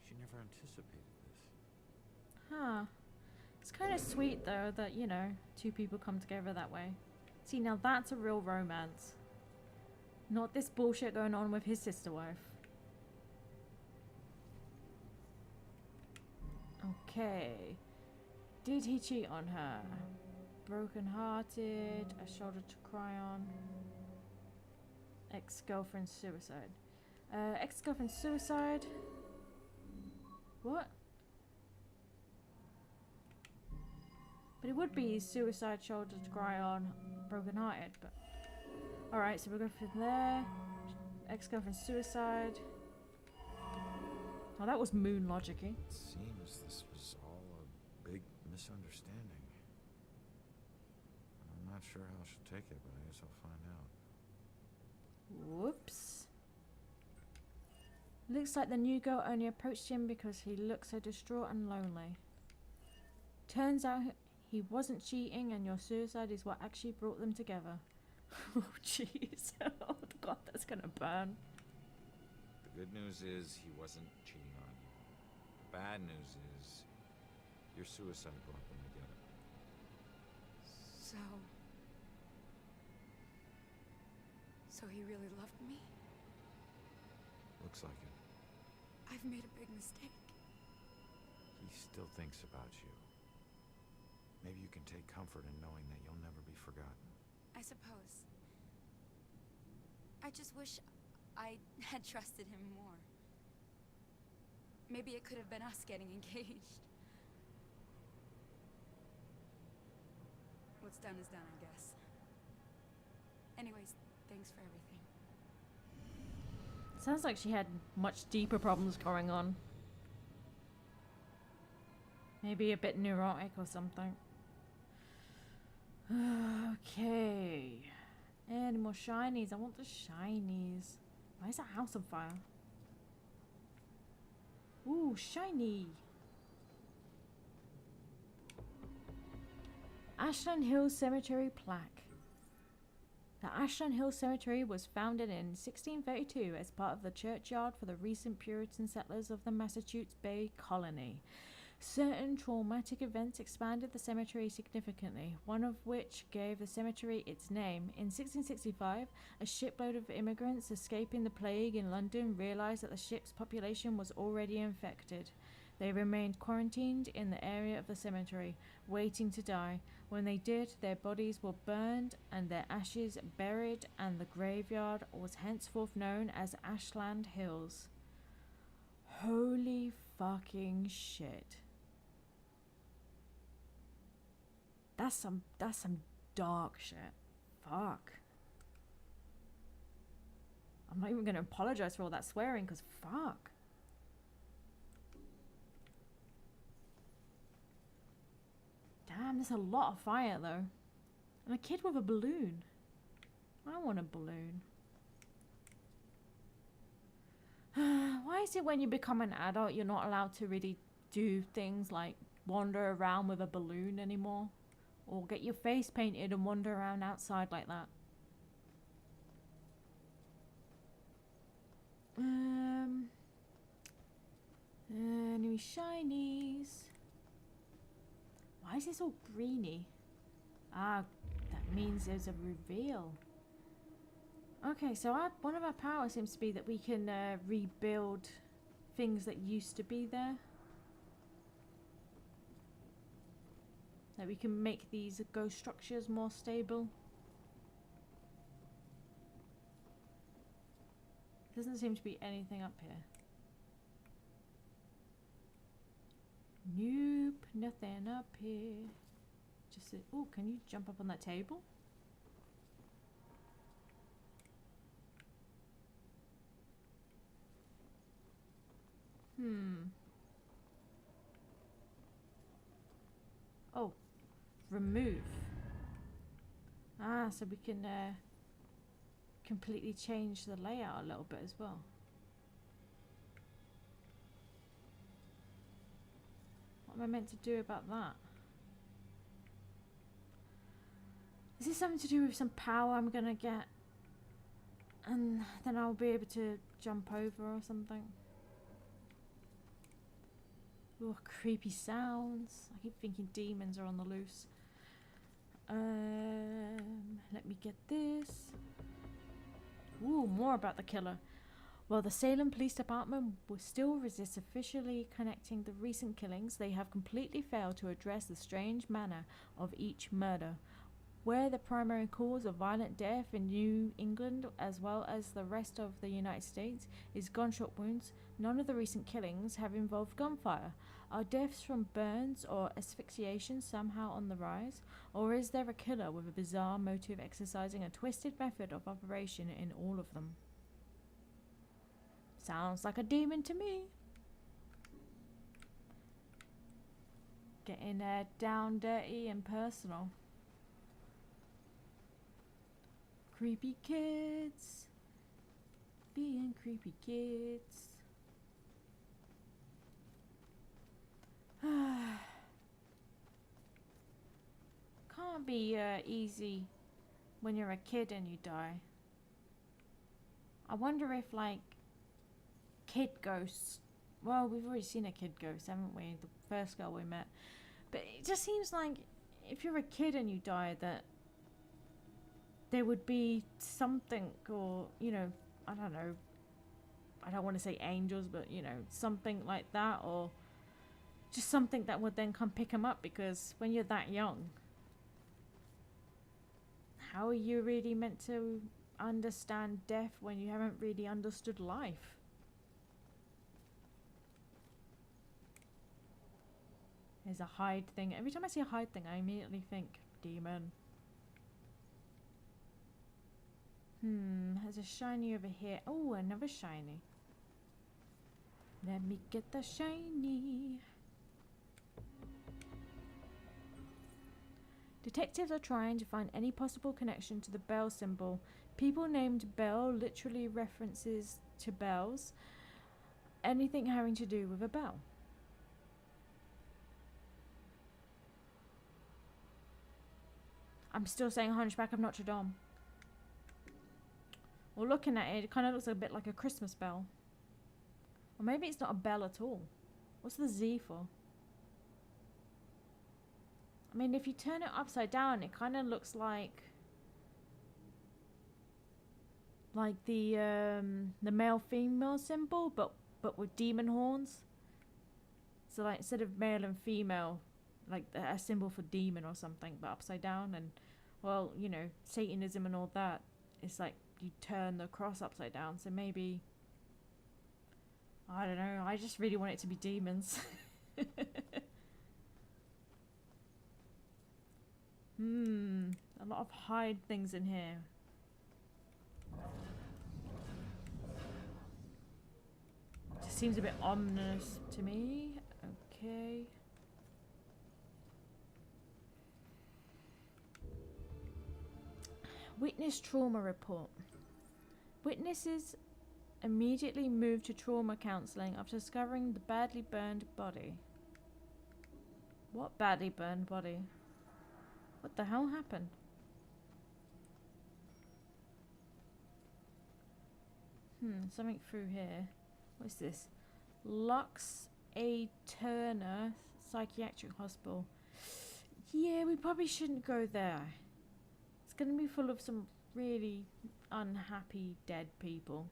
She never anticipated this. Huh. It's kind of sweet though that, you know, two people come together that way. See, now that's a real romance. Not this bullshit going on with his sister wife. Okay. Did he cheat on her? Broken-hearted, a shoulder to cry on. Ex-girlfriend suicide. Ex-girlfriend suicide. What? But it would be suicide, shoulder to cry on, broken-hearted, but... Alright, so we'll go from there. Ex-girlfriend suicide. Oh, that was moon logic-y. It seems this was all a big misunderstanding. I'm not sure how she'll take it, but I guess I'll find out. Whoops. Looks like the new girl only approached him because he looked so distraught and lonely. Turns out he wasn't cheating and your suicide is what actually brought them together. Oh jeez. Oh god, that's gonna burn. The good news is he wasn't cheating on you. The bad news is your suicide brought them together. So he really loved me? Looks like it. I've made a big mistake. He still thinks about you. Maybe you can take comfort in knowing that you'll never be forgotten. I suppose. I just wish I had trusted him more. Maybe it could have been us getting engaged. What's done is done, I guess. Anyways, thanks for everything. Sounds like she had much deeper problems going on. Maybe a bit neurotic or something. Okay. Any more shinies? I want the shinies. Why is that house on fire? Ooh, shiny. Ashland Hill Cemetery plaque. The Ashland Hill Cemetery was founded in 1632 as part of the churchyard for the recent Puritan settlers of the Massachusetts Bay Colony. Certain traumatic events expanded the cemetery significantly, one of which gave the cemetery its name. In 1665, a shipload of immigrants escaping the plague in London realized that the ship's population was already infected. They remained quarantined in the area of the cemetery, waiting to die. When they did, their bodies were burned and their ashes buried, and the graveyard was henceforth known as Ashland Hills. Holy fucking shit. That's some dark shit. Fuck. I'm not even gonna apologize for all that swearing, because fuck. Damn, there's a lot of fire though. And a kid with a balloon. I want a balloon. Why is it when you become an adult you're not allowed to really do things like wander around with a balloon anymore? Or get your face painted and wander around outside like that? Any shinies? Why is this all greeny? Ah, that means there's a reveal. Okay, so one of our powers seems to be that we can rebuild things that used to be there. That we can make these ghost structures more stable. Doesn't seem to be anything up here. Nope, nothing up here. Just oh, can you jump up on that table? Oh, remove. Ah, so we can completely change the layout a little bit as well. What am I meant to do about that? Is this something to do with some power I'm gonna get? And then I'll be able to jump over or something? Oh, creepy sounds. I keep thinking demons are on the loose. Let me get this. Ooh, more about the killer. While the Salem Police Department still resists officially connecting the recent killings, they have completely failed to address the strange manner of each murder. Where the primary cause of violent death in New England, as well as the rest of the United States, is gunshot wounds, none of the recent killings have involved gunfire. Are deaths from burns or asphyxiation somehow on the rise? Or is there a killer with a bizarre motive exercising a twisted method of operation in all of them? Sounds like a demon to me. Getting down, dirty and personal. Creepy kids. Being creepy kids. Can't be easy when you're a kid and you die. I wonder if, like, kid ghosts. Well, we've already seen a kid ghost, haven't we? The first girl we met. But it just seems like if you're a kid and you die, that there would be something, or, you know, I don't know. I don't want to say angels, but, you know, something like that, or just something that would then come pick them up, because when you're that young, how are you really meant to understand death when you haven't really understood life? There's a hide thing. Every time I see a hide thing, I immediately think demon. There's a shiny over here. Oh, another shiny. Let me get the shiny. Detectives are trying to find any possible connection to the bell symbol. People named Bell literally references to bells. Anything having to do with a bell. I'm still saying Hunchback of Notre Dame. Well, looking at it, it kind of looks a bit like a Christmas bell. Or maybe it's not a bell at all. What's the Z for? I mean, if you turn it upside down, it kind of looks like the male-female symbol, but with demon horns. So like instead of male and female, like a symbol for demon or something, but upside down. And well, you know, Satanism and all that, it's like you turn the cross upside down. So maybe, I don't know, I just really want it to be demons. A lot of hide things in here. Just seems a bit ominous to me. Okay. Witness trauma report. Witnesses immediately moved to trauma counseling after discovering the badly burned body. What badly burned body? What the hell happened? Something through here. What's this? Lux A. Turner Psychiatric Hospital. Yeah, we probably shouldn't go there. It's going to be full of some really unhappy dead people.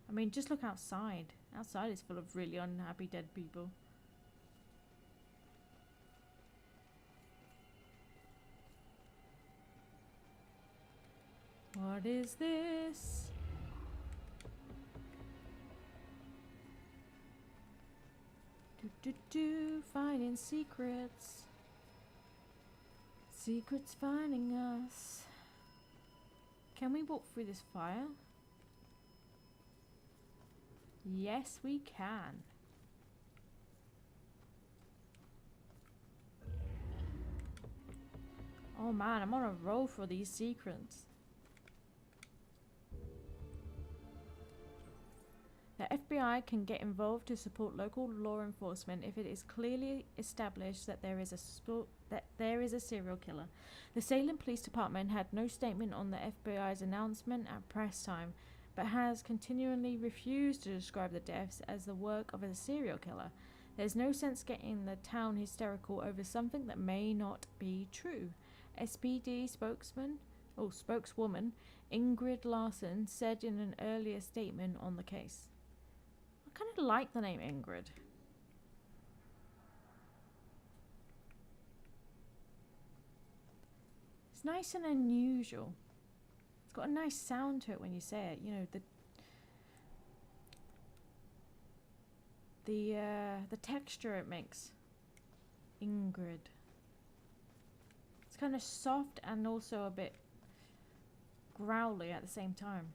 I mean, just look outside. Outside is full of really unhappy dead people. What is this? Finding secrets. Secrets finding us. Can we walk through this fire? Yes, we can. Oh man, I'm on a roll for these secrets. The FBI can get involved to support local law enforcement if it is clearly established that there is a serial killer. The Salem Police Department had no statement on the FBI's announcement at press time, but has continually refused to describe the deaths as the work of a serial killer. There's no sense getting the town hysterical over something that may not be true. SPD spokeswoman Ingrid Larson said in an earlier statement on the case. I kind of like the name Ingrid. It's nice and unusual. It's got a nice sound to it when you say it. You know, the texture it makes. Ingrid. It's kind of soft and also a bit growly at the same time.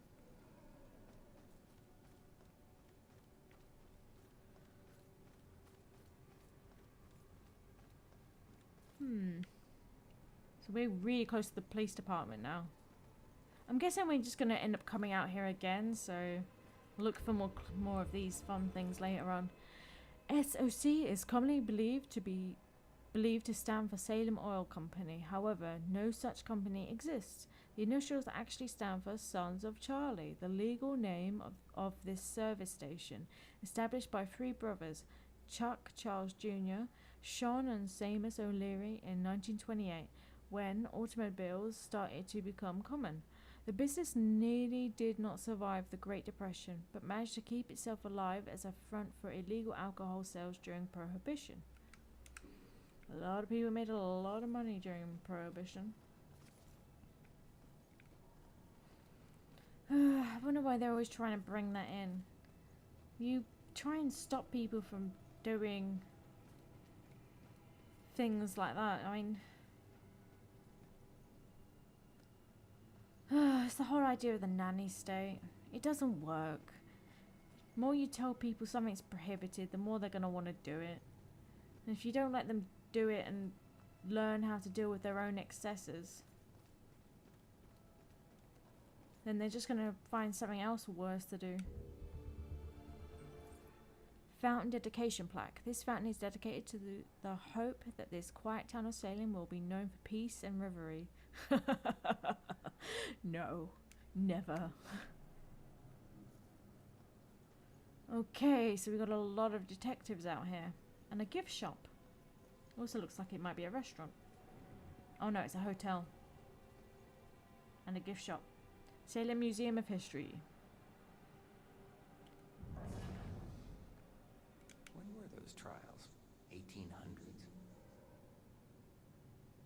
So we're really close to the police department now. I'm guessing we're just going to end up coming out here again, so look for more of these fun things later on. SOC is commonly believed to stand for Salem Oil Company. However, no such company exists. The initials actually stand for Sons of Charlie, the legal name of this service station, established by three brothers, Chuck Charles Jr., Sean and Seamus O'Leary in 1928, when automobiles started to become common. The business nearly did not survive the Great Depression, but managed to keep itself alive as a front for illegal alcohol sales during Prohibition. A lot of people made a lot of money during Prohibition. I wonder why they're always trying to bring that in. You try and stop people from doing things like that. I mean, it's the whole idea of the nanny state. It doesn't work. The more you tell people something's prohibited, the more they're going to want to do it. And if you don't let them do it and learn how to deal with their own excesses, then they're just going to find something else worse to do. Fountain dedication plaque. This fountain is dedicated to the hope that this quiet town of Salem will be known for peace and revelry. No, never. Okay, so we've got a lot of detectives out here. And a gift shop. Also looks like it might be a restaurant. Oh no, it's a hotel. And a gift shop. Salem Museum of History. When were those trials? 1800s?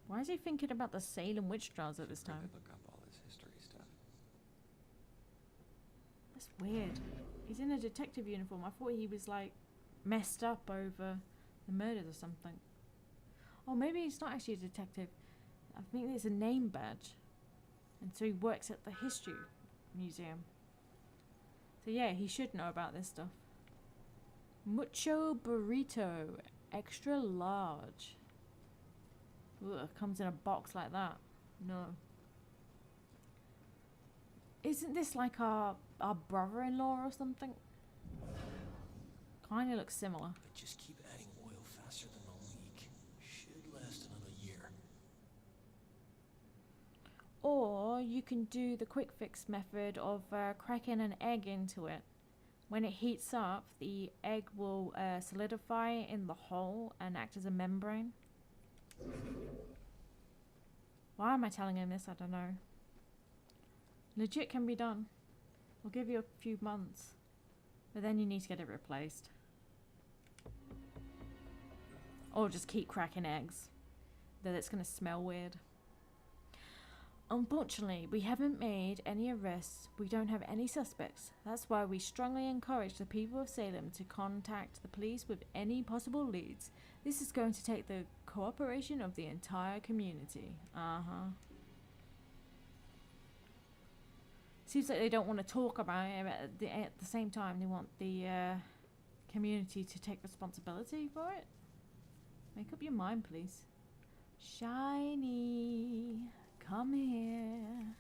Why is he thinking about the Salem witch trials at this time? Look up all this history stuff. That's weird. He's in a detective uniform. I thought he was like messed up over the murders or something. Oh, maybe he's not actually a detective. I think it's a name badge. And so he works at the history museum. So yeah, he should know about this stuff. Mucho burrito, extra large. Ugh, comes in a box like that. No. Isn't this like our brother-in-law or something? Kinda looks similar. They just keep adding oil faster than the leak. Should last another year. Or you can do the quick fix method of cracking an egg into it. When it heats up, the egg will solidify in the hole and act as a membrane. Why am I telling him this? I don't know. Legit can be done. We'll give you a few months. But then you need to get it replaced. Or just keep cracking eggs. Though it's going to smell weird. Unfortunately, we haven't made any arrests. We don't have any suspects. That's why we strongly encourage the people of Salem to contact the police with any possible leads. This is going to take the cooperation of the entire community. Seems like they don't want to talk about it, but at the same time they want the community to take responsibility for it. Make up your mind, please. Shiny, come here.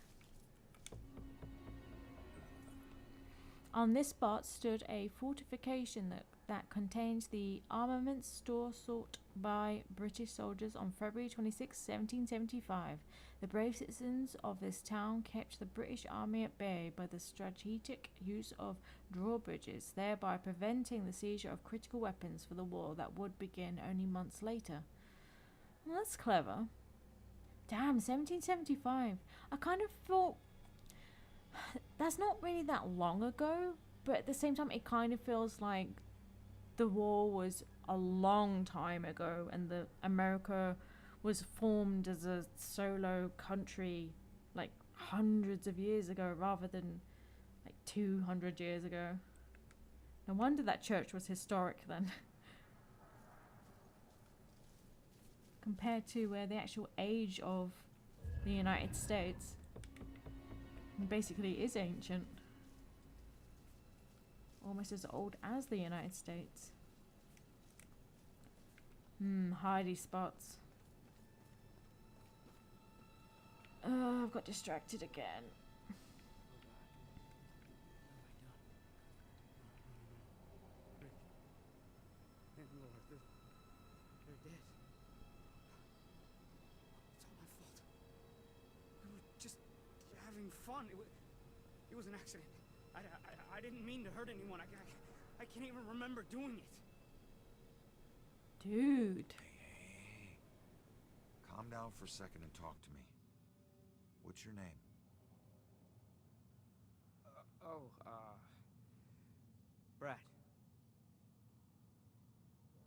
On this spot stood a fortification that contains the armaments store sought by British soldiers on February 26, 1775. The brave citizens of this town kept the British army at bay by the strategic use of drawbridges, thereby preventing the seizure of critical weapons for the war that would begin only months later. Well, that's clever. Damn, 1775. I kind of thought that's not really that long ago, but at the same time it kind of feels like the war was a long time ago and the America was formed as a solo country like hundreds of years ago rather than like 200 years ago. No wonder that church was historic then. Compared to the actual age of the United States. It basically is ancient. Almost as old as the United States. Hidey spots. Oh, I've got distracted again. Thank Lord, they're dead. It's all my fault. We were just having fun. It was an accident. I didn't mean to hurt anyone. I can't even remember doing it. Dude. Hey. Calm down for a second and talk to me. What's your name? Brad.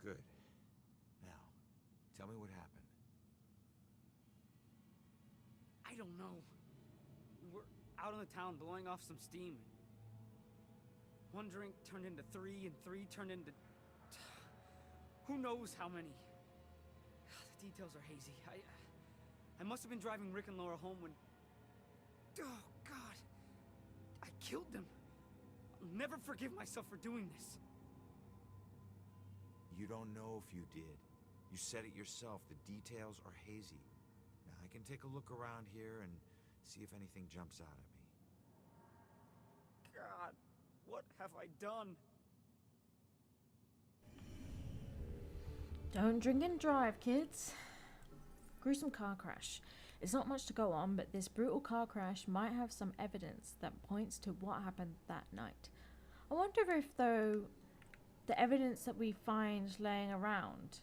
Good. Now, tell me what happened. I don't know. We were out in the town blowing off some steam. One drink turned into three, and three turned into... who knows how many. The details are hazy. I must have been driving Rick and Laura home when... oh, God. I killed them. I'll never forgive myself for doing this. You don't know if you did. You said it yourself. The details are hazy. Now, I can take a look around here and see if anything jumps out at me. God, what have I done? Don't drink and drive, kids. Gruesome car crash. It's not much to go on, but this brutal car crash might have some evidence that points to what happened that night. I wonder if, though, the evidence that we find laying around,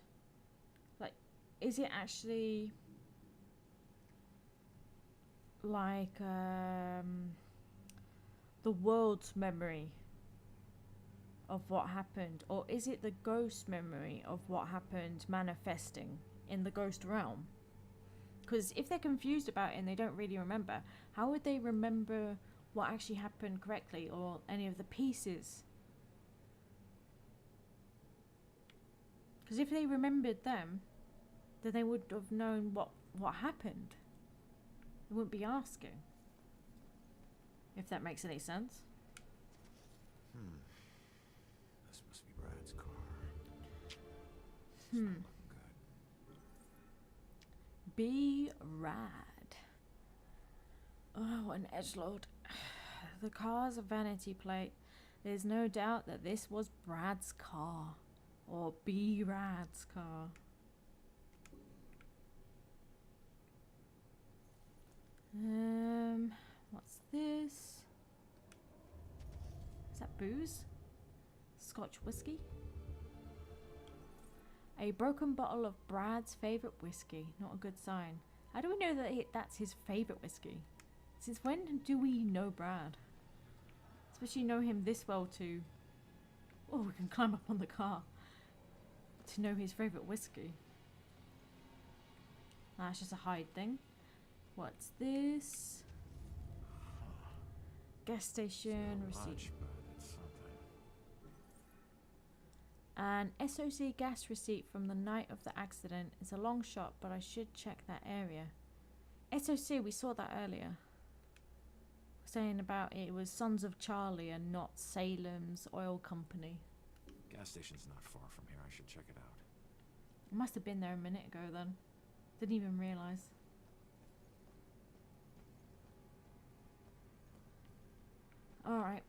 like, is it actually like the world's memory of what happened, or is it the ghost memory of what happened manifesting in the ghost realm? Because if they're confused about it and they don't really remember, how would they remember what actually happened correctly, or any of the pieces? Because if they remembered them, then they would have known what happened. They wouldn't be asking. If that makes any sense. This must be Brad's car. Be rad. Oh, an edgelord. The car's a vanity plate. There's no doubt that this was Brad's car. Or B Rad's car. What's this? Is that booze? Scotch whiskey? A broken bottle of Brad's favourite whiskey. Not a good sign. How do we know that that's his favourite whiskey? Since when do we know Brad? Especially know him this well to... Oh, we can climb up on the car. To know his favourite whiskey. That's just a hide thing. What's this? Gas station receipt. An SOC gas receipt from the night of the accident. It's a long shot, but I should check that area. SOC, we saw that earlier. Saying about it was Sons of Charlie and not Salem's Oil Company. Gas station's not far from here. I should check it out. I must have been there a minute ago then. Didn't even realise. Alright,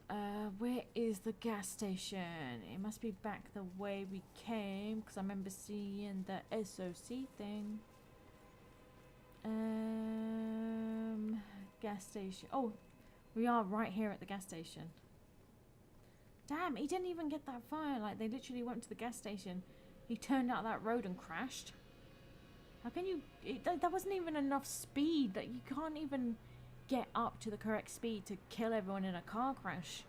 where is the gas station? It must be back the way we came, because I remember seeing the SOC thing. Gas station. Oh, we are right here at the gas station. Damn, he didn't even get that far. Like, they literally went to the gas station. He turned out that road and crashed. How can you... that wasn't even enough speed. That you can't even get up to the correct speed to kill everyone in a car crash.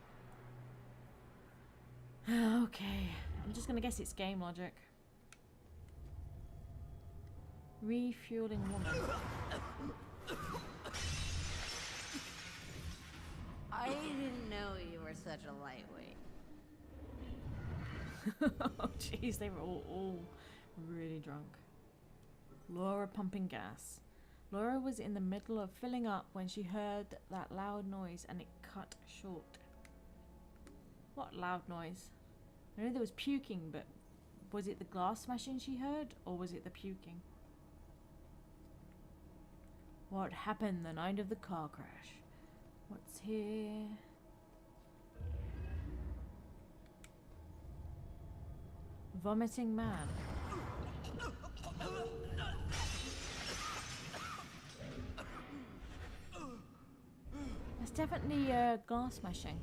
Okay. I'm just going to guess it's game logic. Refueling woman. I didn't know you were such a lightweight. Oh jeez, they were all really drunk. Laura pumping gas. Laura was in the middle of filling up when she heard that loud noise and it cut short. What loud noise? I know there was puking, but was it the glass smashing she heard, or was it the puking? What happened the night of the car crash? What's here? Vomiting man. That's definitely glass smashing.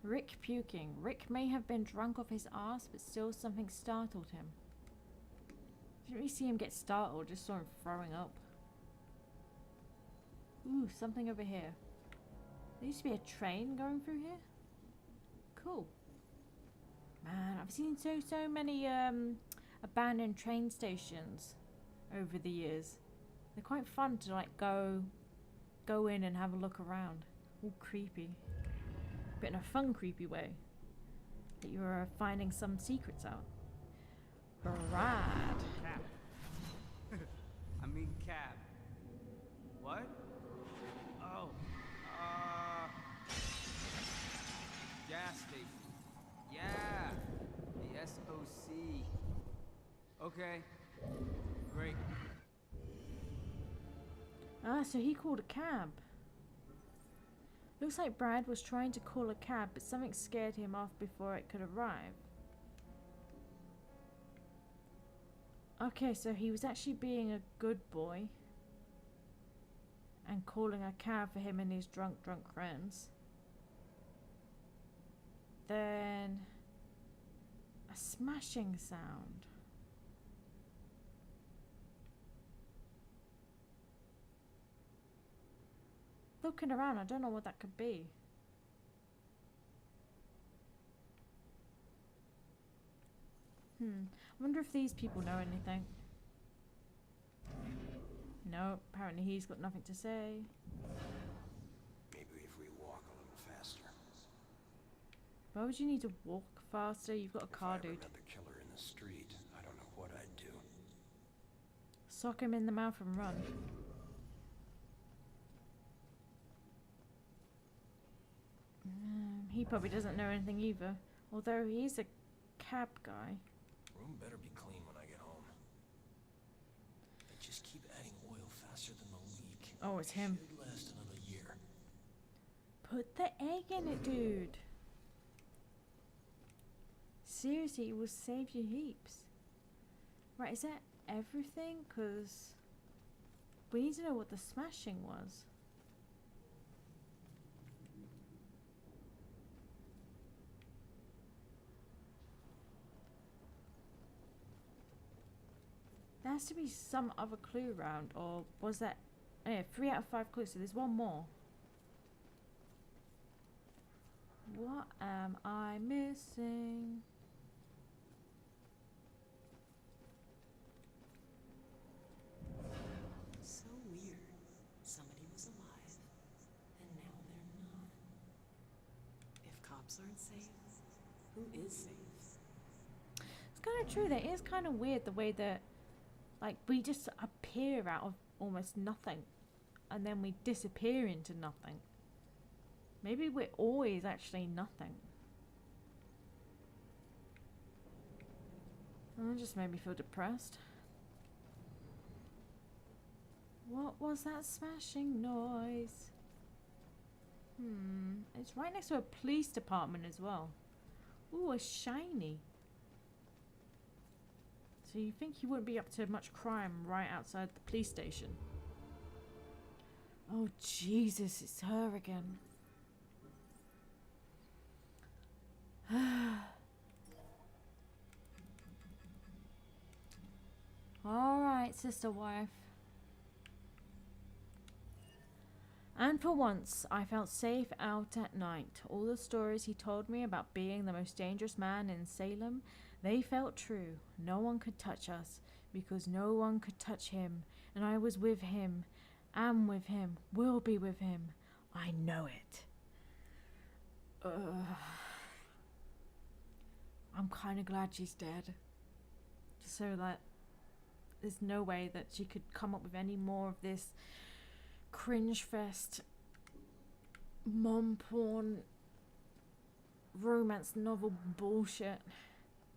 Rick puking. Rick may have been drunk off his ass, but still something startled him. Didn't really see him get startled, just saw him throwing up. Ooh, something over here. There used to be a train going through here? Cool. Man, I've seen so many abandoned train stations over the years. They're quite fun to like go in and have a look around. All creepy. But in a fun creepy way. That you're finding some secrets out. Brad. Cab. I mean cab. What? Oh. Gas station. Yeah. The SOC. Okay. Great. Ah, so he called a cab. Looks like Brad was trying to call a cab, but something scared him off before it could arrive. Okay, so he was actually being a good boy and calling a cab for him and his drunk friends. Then a smashing sound. looking around, I don't know what that could be. I wonder if these people know anything. No, apparently he's got nothing to say. Maybe if we walk a little faster. Why would you need to walk faster? You've got a car, dude. If I ever met the killer in the street, I don't know what I'd do. Sock him in the mouth and run. He probably doesn't know anything either. Although he's a cab guy. Room better be clean when I get home. They just keep adding oil faster than the leak. Oh, it's him. Should last another year. Put the egg in it, dude. Seriously, it will save you heaps. Right, is that everything? Because we need to know what the smashing was. There has to be some other clue around, or was that... Oh yeah, 3 out of 5 clues, so there's one more. What am I missing? So weird. Somebody was alive, and now they're not. If cops aren't safe, who is safe? It's kind of true. That is kind of weird the way that, like, we just appear out of almost nothing, and then we disappear into nothing. Maybe we're always actually nothing. And it just made me feel depressed. What was that smashing noise? It's right next to a police department as well. Ooh, a shiny. So you think he wouldn't be up to much crime right outside the police station? Oh Jesus, it's her again. Alright, sister wife. And for once, I felt safe out at night. All the stories he told me about being the most dangerous man in Salem, they felt true. No one could touch us, because no one could touch him. And I was with him, am with him, will be with him. I know it. I'm kind of glad she's dead. Just so that there's no way that she could come up with any more of this cringe fest, mom porn, romance novel bullshit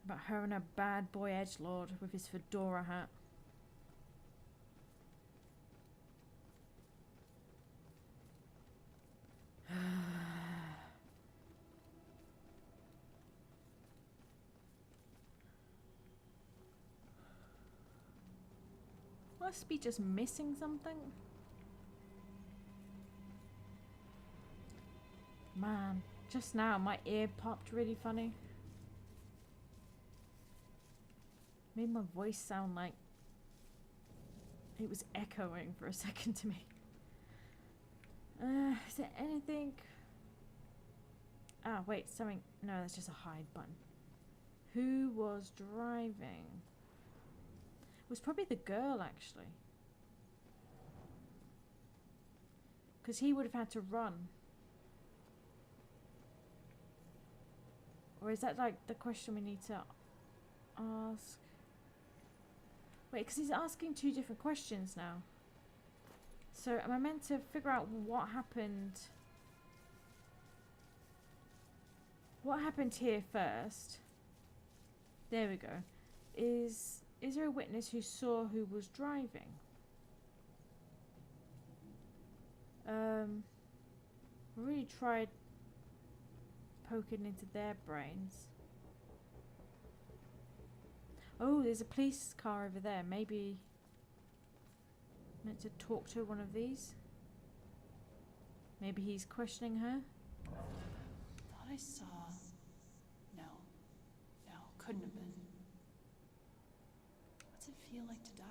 about her and her bad boy edgelord with his fedora hat. Must be just missing something. Man, just now my ear popped really funny. Made my voice sound like it was echoing for a second to me. Is there anything? Ah, wait, something. No, that's just a hide button. Who was driving? It was probably the girl, actually. Because he would have had to run. Or is that like the question we need to ask? Wait, because he's asking 2 different questions now. So am I meant to figure out what happened? What happened here first? There we go. Is there a witness who saw who was driving? I really tried poking into their brains. Oh, there's a police car over there. Maybe meant to talk to one of these. Maybe he's questioning her. Thought I saw. No, couldn't have been. What's it feel like to die?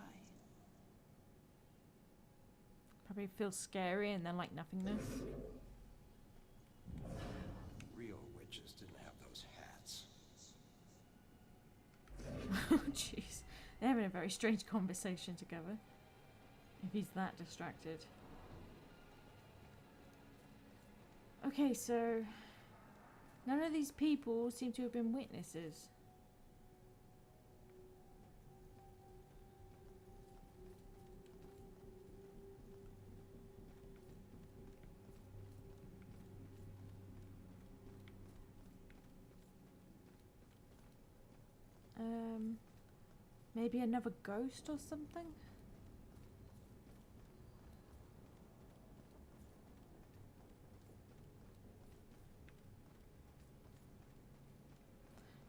Probably feels scary and then like nothingness. Real witches didn't have those hats. Oh jeez. They're having a very strange conversation together. If he's that distracted. Okay, so none of these people seem to have been witnesses. Maybe another ghost or something?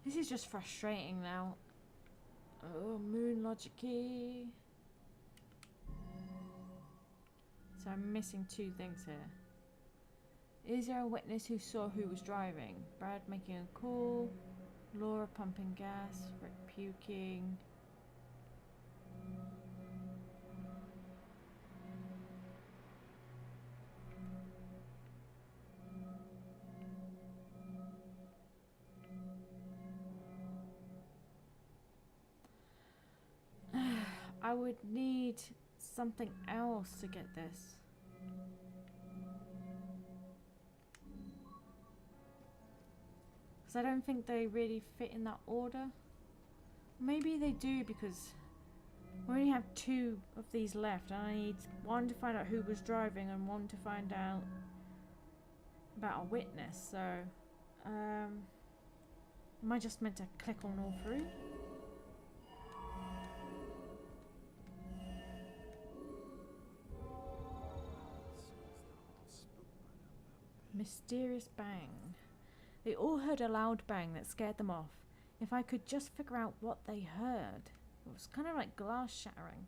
This is just frustrating now. Oh, moon logic key. So I'm missing two things here. Is there a witness who saw who was driving? Brad making a call. Laura pumping gas. Rick puking. I would need something else to get this. Because I don't think they really fit in that order. Maybe they do because we only have two of these left and I need one to find out who was driving and one to find out about a witness. So, am I just meant to click on all three? Mysterious bang. They all heard a loud bang that scared them off. If I could just figure out what they heard. It was kind of like glass shattering.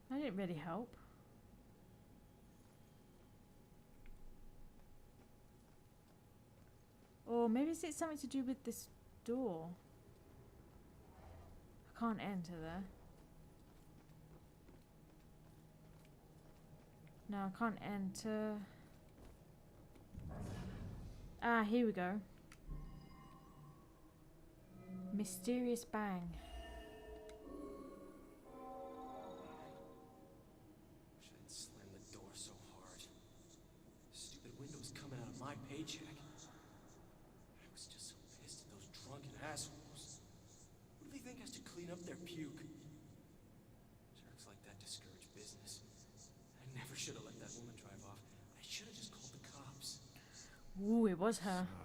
That didn't really help. Or maybe it's something to do with this door. I can't enter there. No, I can't enter. Ah, here we go. Mysterious bang. Wish I'd slammed the door so hard. Stupid window's coming out of my paycheck. I was just so pissed at those drunken assholes. Who do they think has to clean up their puke? Jerks like that discourage business. I never should have let that woman drive off. I should have just called the cops. Ooh, it was her. So,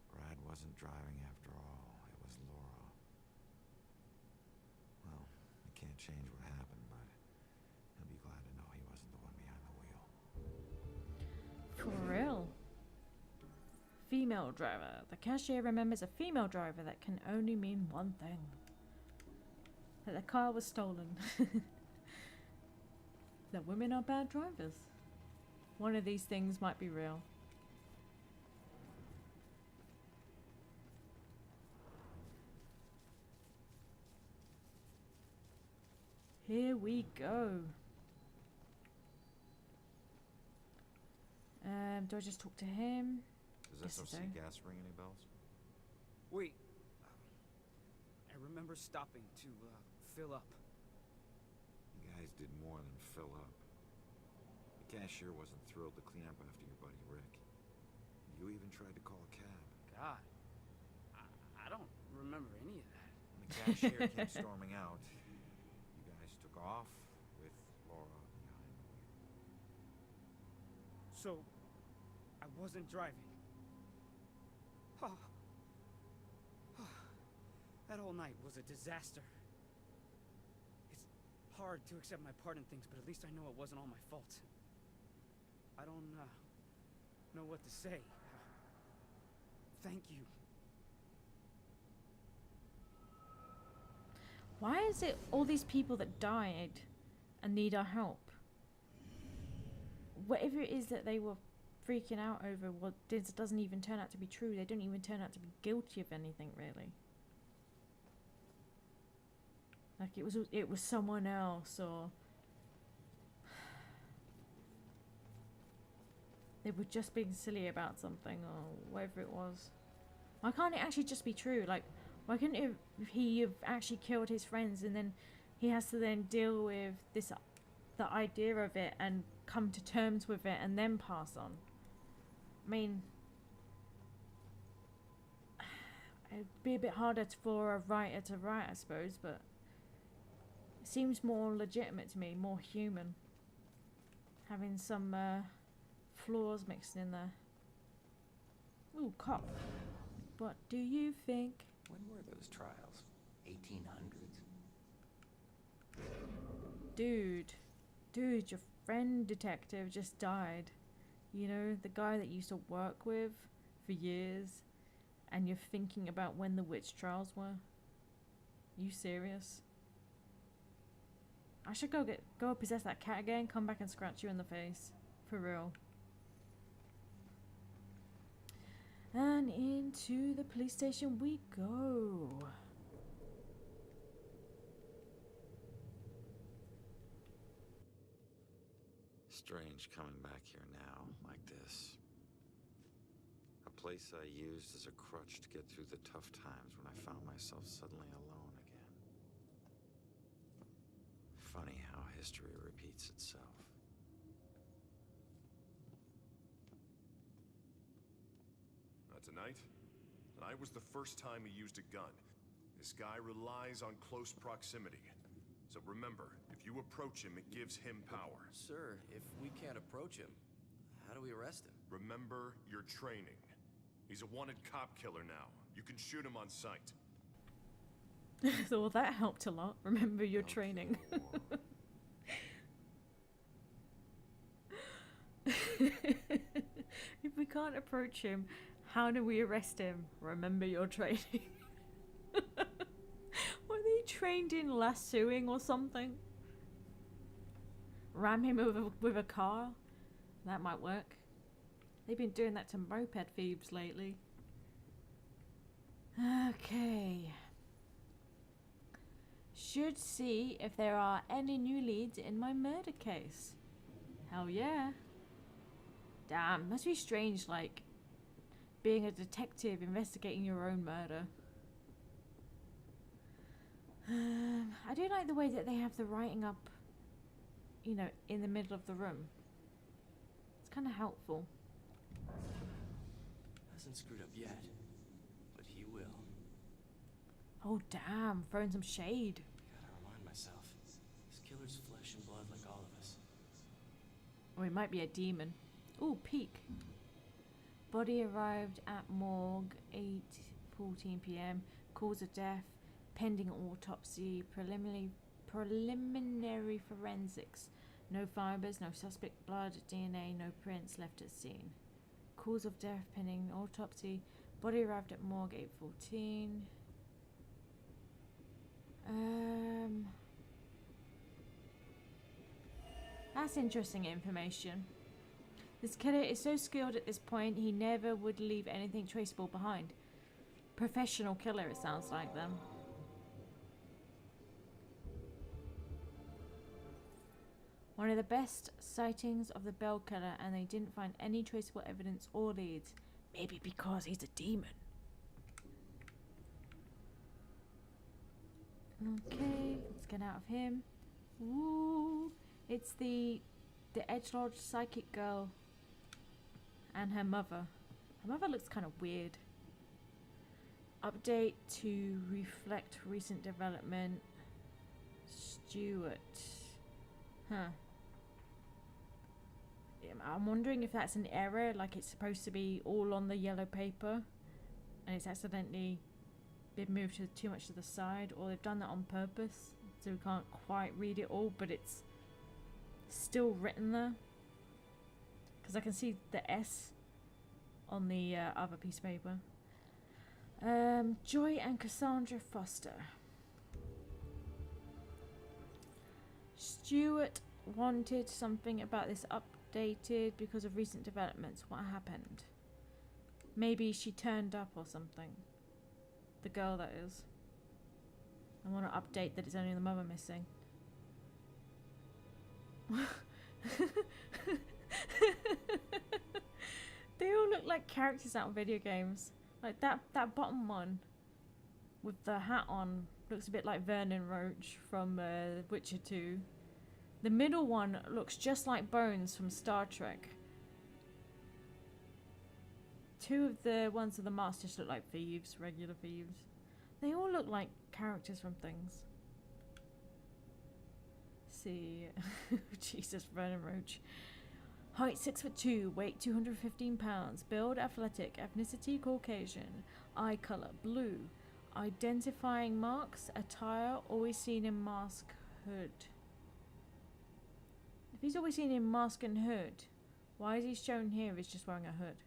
Brad wasn't driving after all. It was Laura. Well, I can't change what happened, but he'll be glad to know he wasn't the one behind the wheel. For real. Female driver. The cashier remembers a female driver that can only mean one thing. That the car was stolen. That women are bad drivers. One of these things might be real. Here we go. Do I just talk to him? Does SOC gas ring any bells? Wait. I remember stopping to fill up. You guys did more than fill up. The cashier wasn't thrilled to clean up after your buddy Rick. You even tried to call a cab. God. I don't remember any of that. When the cashier came storming out, you guys took off with Laura behind the wheel. So, I wasn't driving. Oh. That whole night was a disaster. It's hard to accept my part in things, but at least I know it wasn't all my fault. I don't know what to say. Thank you. Why is it all these people that died and need our help? Whatever it is that they were freaking out over, what doesn't even turn out to be true. They don't even turn out to be guilty of anything, really. Like it was someone else, or they were just being silly about something, or whatever it was. Why can't it actually just be true? Like, why couldn't he have actually killed his friends, and then he has to then deal with the idea of it and come to terms with it and then pass on? I mean, it'd be a bit harder for a writer to write, I suppose, but it seems more legitimate to me, more human, having some flaws mixed in there. Ooh, cop. What do you think? When were those trials? 1800s? Dude, your friend detective just died. You know, the guy that you used to work with for years, and you're thinking about when the witch trials were? You serious? I should go possess that cat again, come back and scratch you in the face. For real. And into the police station we go. Strange coming back here now, like this. A place I used as a crutch to get through the tough times when I found myself suddenly alone again. Funny how history repeats itself. Tonight? Tonight was the first time he used a gun. This guy relies on close proximity. So remember, if you approach him, it gives him power. Sir, if we can't approach him, how do we arrest him? Remember your training. He's a wanted cop killer now. You can shoot him on sight. So well, that helped a lot. Remember your training. If we can't approach him, how do we arrest him? Remember your training. Were they trained in lassoing or something? Ram him with a car? That might work. They've been doing that to moped thieves lately. Okay. Should see if there are any new leads in my murder case. Hell yeah. Damn, must be strange, like, being a detective investigating your own murder. I do like the way that they have the writing up, you know, in the middle of the room. It's kind of helpful. Hasn't screwed up yet, but he will. Oh damn, throwing some shade. Gotta remind myself, this killer's flesh and blood like all of us. Or he might be a demon. Ooh, peek. Body arrived at morgue 8:14 p.m. Cause of death pending autopsy. Preliminary forensics. No fibers, no suspect blood, DNA, no prints left at scene. Cause of death pending autopsy. Body arrived at morgue 8:14. That's interesting information. This killer is so skilled at this point, he never would leave anything traceable behind. Professional killer, it sounds like them. One of the best sightings of the Bell Killer, and they didn't find any traceable evidence or leads. Maybe because he's a demon. Okay, let's get out of him. Ooh, it's the edgelord psychic girl and her mother. Her mother looks kind of weird. Update to reflect recent development. Stewart. Huh. I'm wondering if that's an error, like it's supposed to be all on the yellow paper and it's accidentally been moved too much to the side, or they've done that on purpose so we can't quite read it all, but it's still written there. Because I can see the S on the other piece of paper. Joy and Cassandra Foster. Stewart wanted something about this updated because of recent developments. What happened? Maybe she turned up or something. The girl, that is. I want to update that it's only the mother missing. They all look like characters out of video games. Like that bottom one with the hat on looks a bit like Vernon Roach from Witcher 2. The middle one looks just like Bones from Star Trek. Two of the ones with the mask just look like thieves, regular thieves. They all look like characters from things. See, Jesus, Vernon Roach. Height 6'2", weight 215 pounds, build athletic, ethnicity Caucasian, eye color blue, identifying marks, attire always seen in mask, hood. If he's always seen in mask and hood, why is he shown here if he's just wearing a hood?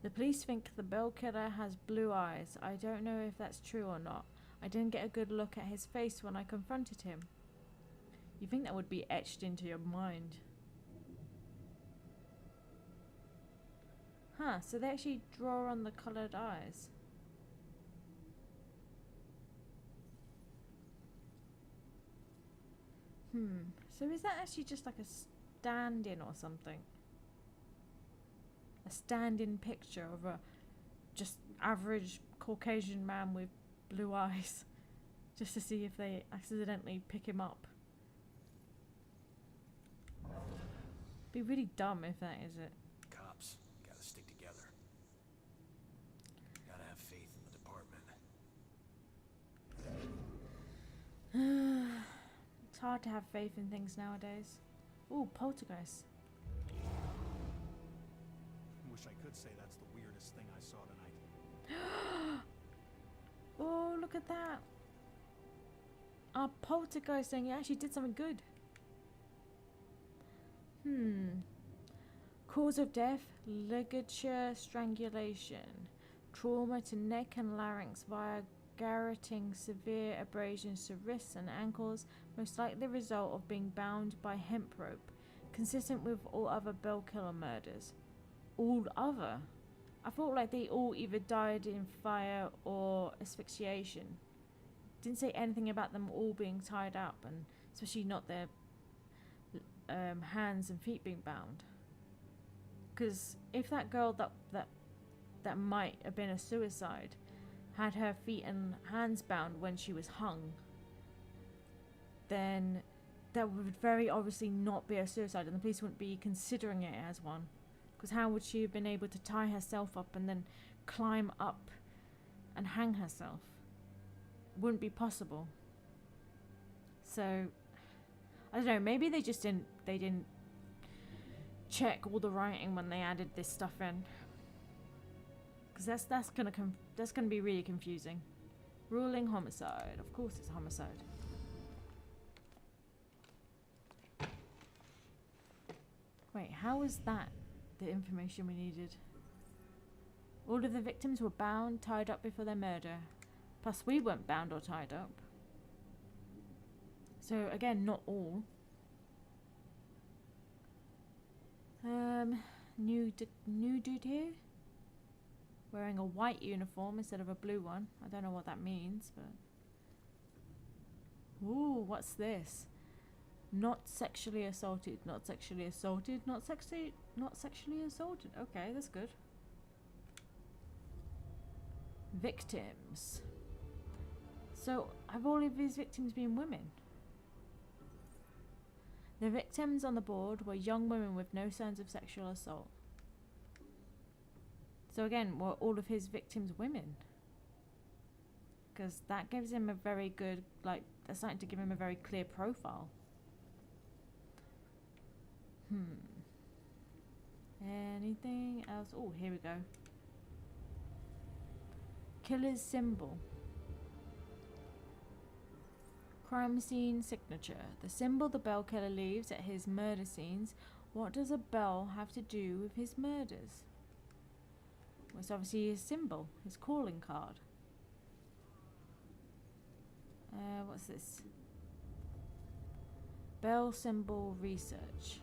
The police think the Bell killer has blue eyes. I don't know if that's true or not. I didn't get a good look at his face when I confronted him. You think that would be etched into your mind. Huh, so they actually draw on the coloured eyes. So is that actually just like a stand-in or something? A stand-in picture of a just average Caucasian man with blue eyes, just to see if they accidentally pick him up. Be really dumb if that is it. Cops gotta stick together. Gotta have faith in the department. It's hard to have faith in things nowadays. Ooh, Poltergeist. Wish I could say that's the weirdest thing I saw tonight. Oh, look at that. Our Poltergeist thing actually did something good. Cause of death, ligature strangulation. Trauma to neck and larynx via garroting, severe abrasions to wrists and ankles, most likely the result of being bound by hemp rope, consistent with all other Bell killer murders. All other? I thought like they all either died in fire or asphyxiation. Didn't say anything about them all being tied up, and especially not their hands and feet being bound. Because if that girl that might have been a suicide had her feet and hands bound when she was hung, then that would very obviously not be a suicide, and the police wouldn't be considering it as one. Because how would she have been able to tie herself up and then climb up and hang herself? Wouldn't be possible. So, I don't know, maybe they just didn't check all the writing when they added this stuff in. Because that's gonna be really confusing. Ruling homicide. Of course it's homicide. Wait, how is that the information we needed? All of the victims were bound, tied up before their murder. Plus we weren't bound or tied up. So again, not all. New dude here. Wearing a white uniform instead of a blue one. I don't know what that means, but... Ooh, what's this? Not sexually assaulted, not sexually assaulted, not sexually assaulted. Okay, that's good. Victims. So, have all of these victims been women? The victims on the board were young women with no signs of sexual assault. So again, were all of his victims women? Because that gives him a very good, like, that's starting to give him a very clear profile. Anything else? Oh, here we go. Killer's symbol. Crime scene signature. The symbol the Bell killer leaves at his murder scenes. What does a bell have to do with his murders? Well, it's obviously his symbol, his calling card. What's this? Bell symbol research.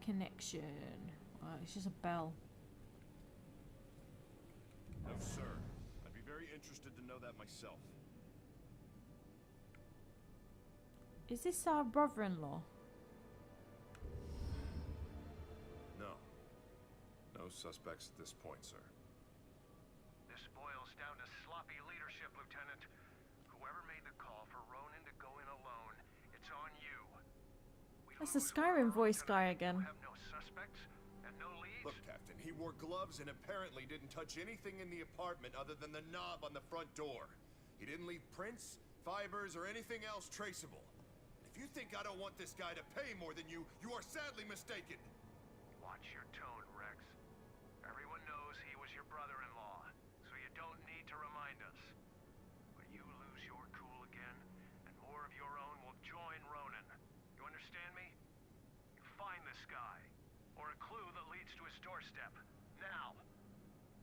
Connection. It's just a bell. No, sir. I'd be very interested to know that myself. Is this our brother-in-law? No. No suspects at this point, sir. This boils down to sloppy leadership, Lieutenant. Whoever made the call for Ronan to go in alone, it's on you. That's the Skyrim voice guy again. Have no suspects and no leads. Look, Captain, he wore gloves and apparently didn't touch anything in the apartment other than the knob on the front door. He didn't leave prints, fibers, or anything else traceable. If you think I don't want this guy to pay more than you, you are sadly mistaken. Watch your tone, Rex. Everyone knows he was your brother-in-law, so you don't need to remind us. But you lose your cool again, and more of your own will join Ronan. You understand me? You find this guy, or a clue that leads to his doorstep. Now!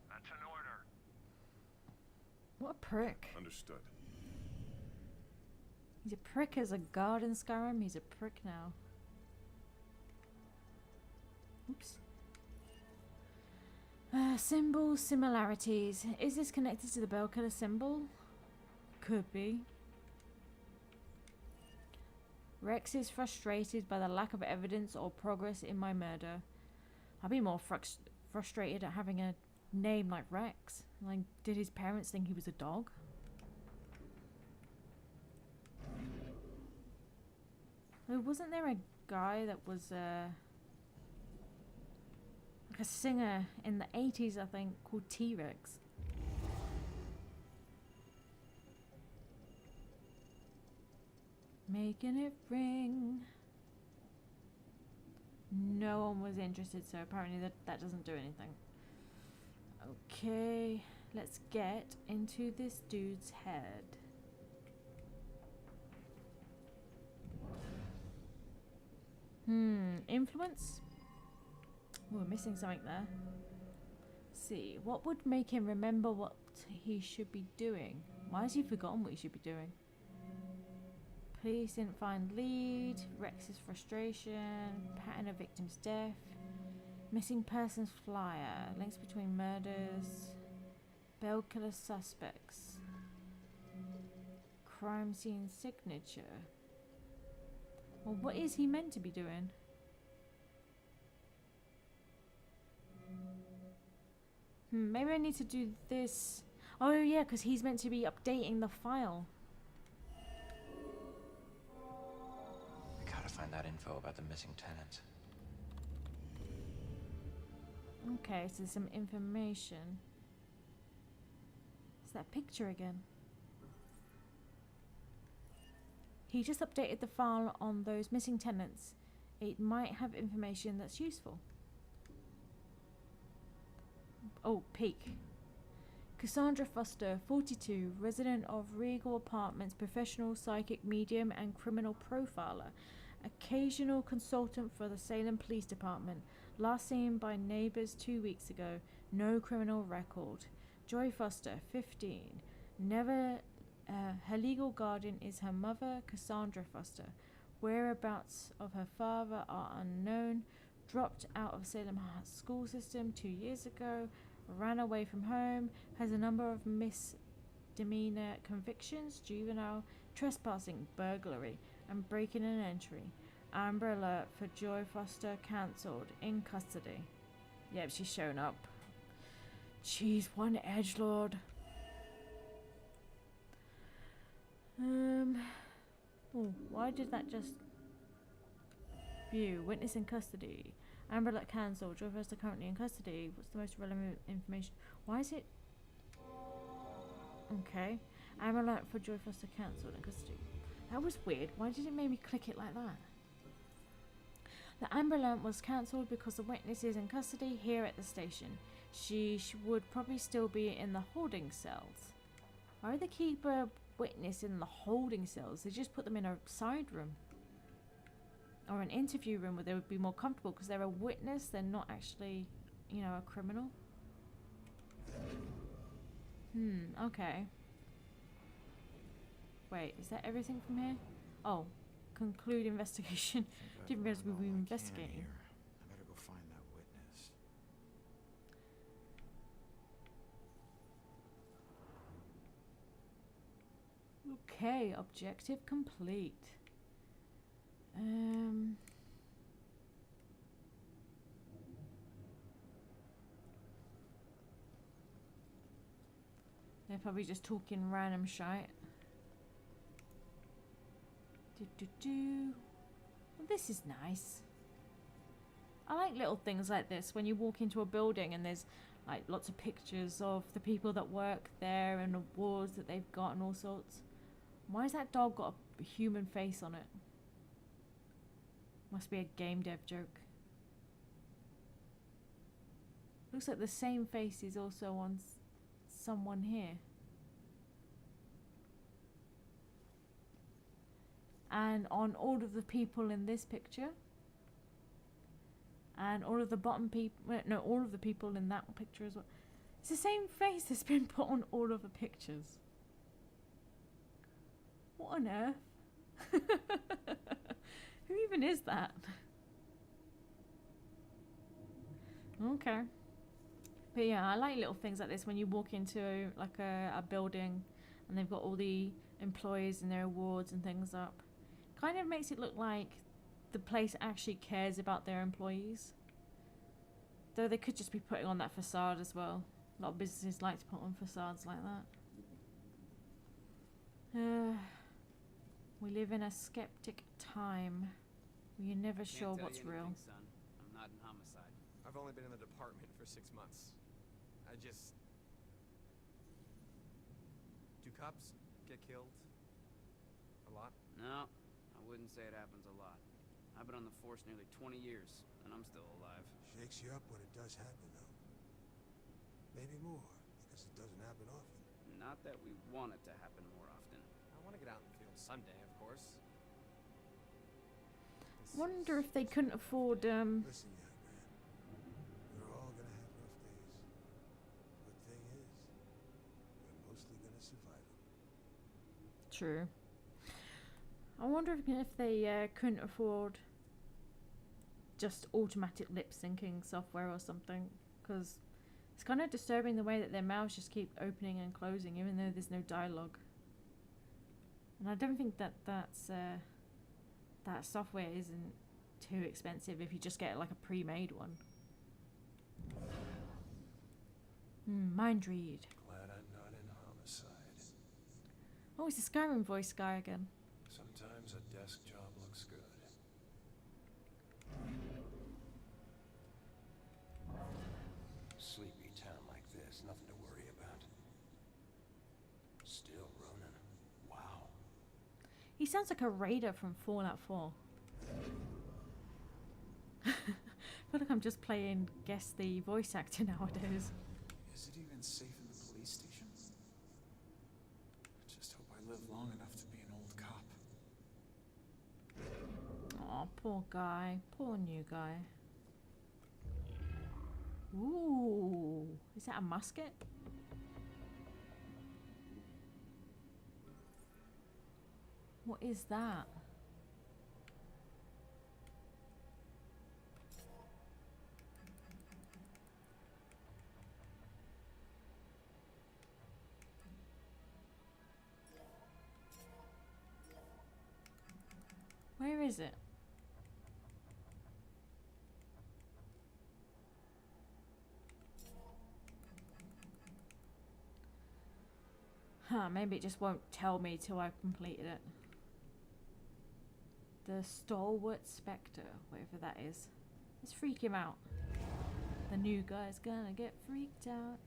That's an order. What a prick. Understood. He's a prick as a guard in Skyrim. He's a prick now. Oops. Symbol similarities. Is this connected to the bell killer symbol? Could be. Rex is frustrated by the lack of evidence or progress in my murder. I'd be more frustrated at having a name like Rex. Like, did his parents think he was a dog? Wasn't there a guy that was like a singer in the 80s, I think, called T-Rex? Making it ring. No one was interested, so apparently that doesn't do anything. Okay, let's get into this dude's head. Influence? Oh, we're missing something there. Let's see, what would make him remember what he should be doing? Why has he forgotten what he should be doing? Police didn't find lead. Rex's frustration. Pattern of victim's death. Missing persons flyer. Links between murders. Bell killer suspects. Crime scene signature. Well, what is he meant to be doing? Maybe I need to do this. Oh yeah, because he's meant to be updating the file. We gotta find that info about the missing tenant. Okay, so some information. It's that picture again. He just updated the file on those missing tenants. It might have information that's useful. Oh, peek. Cassandra Foster, 42, resident of Regal Apartments, professional psychic medium and criminal profiler. Occasional consultant for the Salem Police Department. Last seen by neighbors 2 weeks ago. No criminal record. Joy Foster, 15. Never... her legal guardian is her mother, Cassandra Foster. Whereabouts of her father are unknown. Dropped out of Salem school system 2 years ago. Ran away from home. Has a number of misdemeanor convictions. Juvenile, trespassing, burglary, and breaking and entry. Amber alert for Joy Foster cancelled. In custody. Yep, she's shown up. Jeez, one edgelord. Oh, why did that just... View, witness in custody. Amber alert cancelled. Joy Foster currently in custody. What's the most relevant information? Why is it... Okay. Amber alert for Joy Foster cancelled in custody. That was weird. Why did it make me click it like that? The Amber alert was cancelled because the witness is in custody here at the station. She would probably still be in the holding cells. Why would they keep a witness in the holding cells? They just put them in a side room. Or an interview room where they would be more comfortable because they're a witness, they're not actually, you know, a criminal. Okay. Wait, is that everything from here? Oh, conclude investigation. Didn't realize we were investigating. I better go find that witness. Okay, objective complete. They're probably just talking random shite. Well, this is nice. I like little things like this when you walk into a building and there's like lots of pictures of the people that work there and awards that they've got and all sorts. Why has that dog got a human face on it? Must be a game dev joke. Looks like the same face is also on someone here. And on all of the people in this picture. And all of the bottom people, no, all of the people in that picture as well. It's the same face that's been put on all of the pictures. What on earth? Who even is that? Okay. But yeah, I like little things like this when you walk into like a building and they've got all the employees and their awards and things up. Kind of makes it look like the place actually cares about their employees. Though they could just be putting on that facade as well. A lot of businesses like to put on facades like that. We live in a skeptic time where you're never sure what's real. Son. I'm not in homicide. I've only been in the department for 6 months. Do cops get killed? A lot? No, I wouldn't say it happens a lot. I've been on the force nearly 20 years, and I'm still alive. Shakes you up when it does happen, though. Maybe more, because it doesn't happen often. Not that we want it to happen more often. I want to get out in the field someday, of course. Wonder if they couldn't afford Listen, young man. We're all gonna have rough days. Good thing is, we're mostly gonna survive them. True. I wonder if they couldn't afford just automatic lip syncing software or something, because it's kind of disturbing the way that their mouths just keep opening and closing even though there's no dialogue. And I don't think that that software isn't too expensive if you just get like a pre-made one. Mind read. Glad I'm not in homicide. Oh, it's the Skyrim voice guy again. Sometimes a desk job looks good. Sleepy town like this, nothing to worry about. Still running. Wow. He sounds like a raider from Fallout 4. I feel like I'm just playing guess the voice actor nowadays. Is it even safe in the police station? I just hope I live long enough to be an old cop. Oh, poor guy. Poor new guy. Ooh. Is that a musket? What is that? Where is it? Huh, maybe it just won't tell me till I've completed it. The Stalwart Spectre, whatever that is. Let's freak him out. The new guy's gonna get freaked out.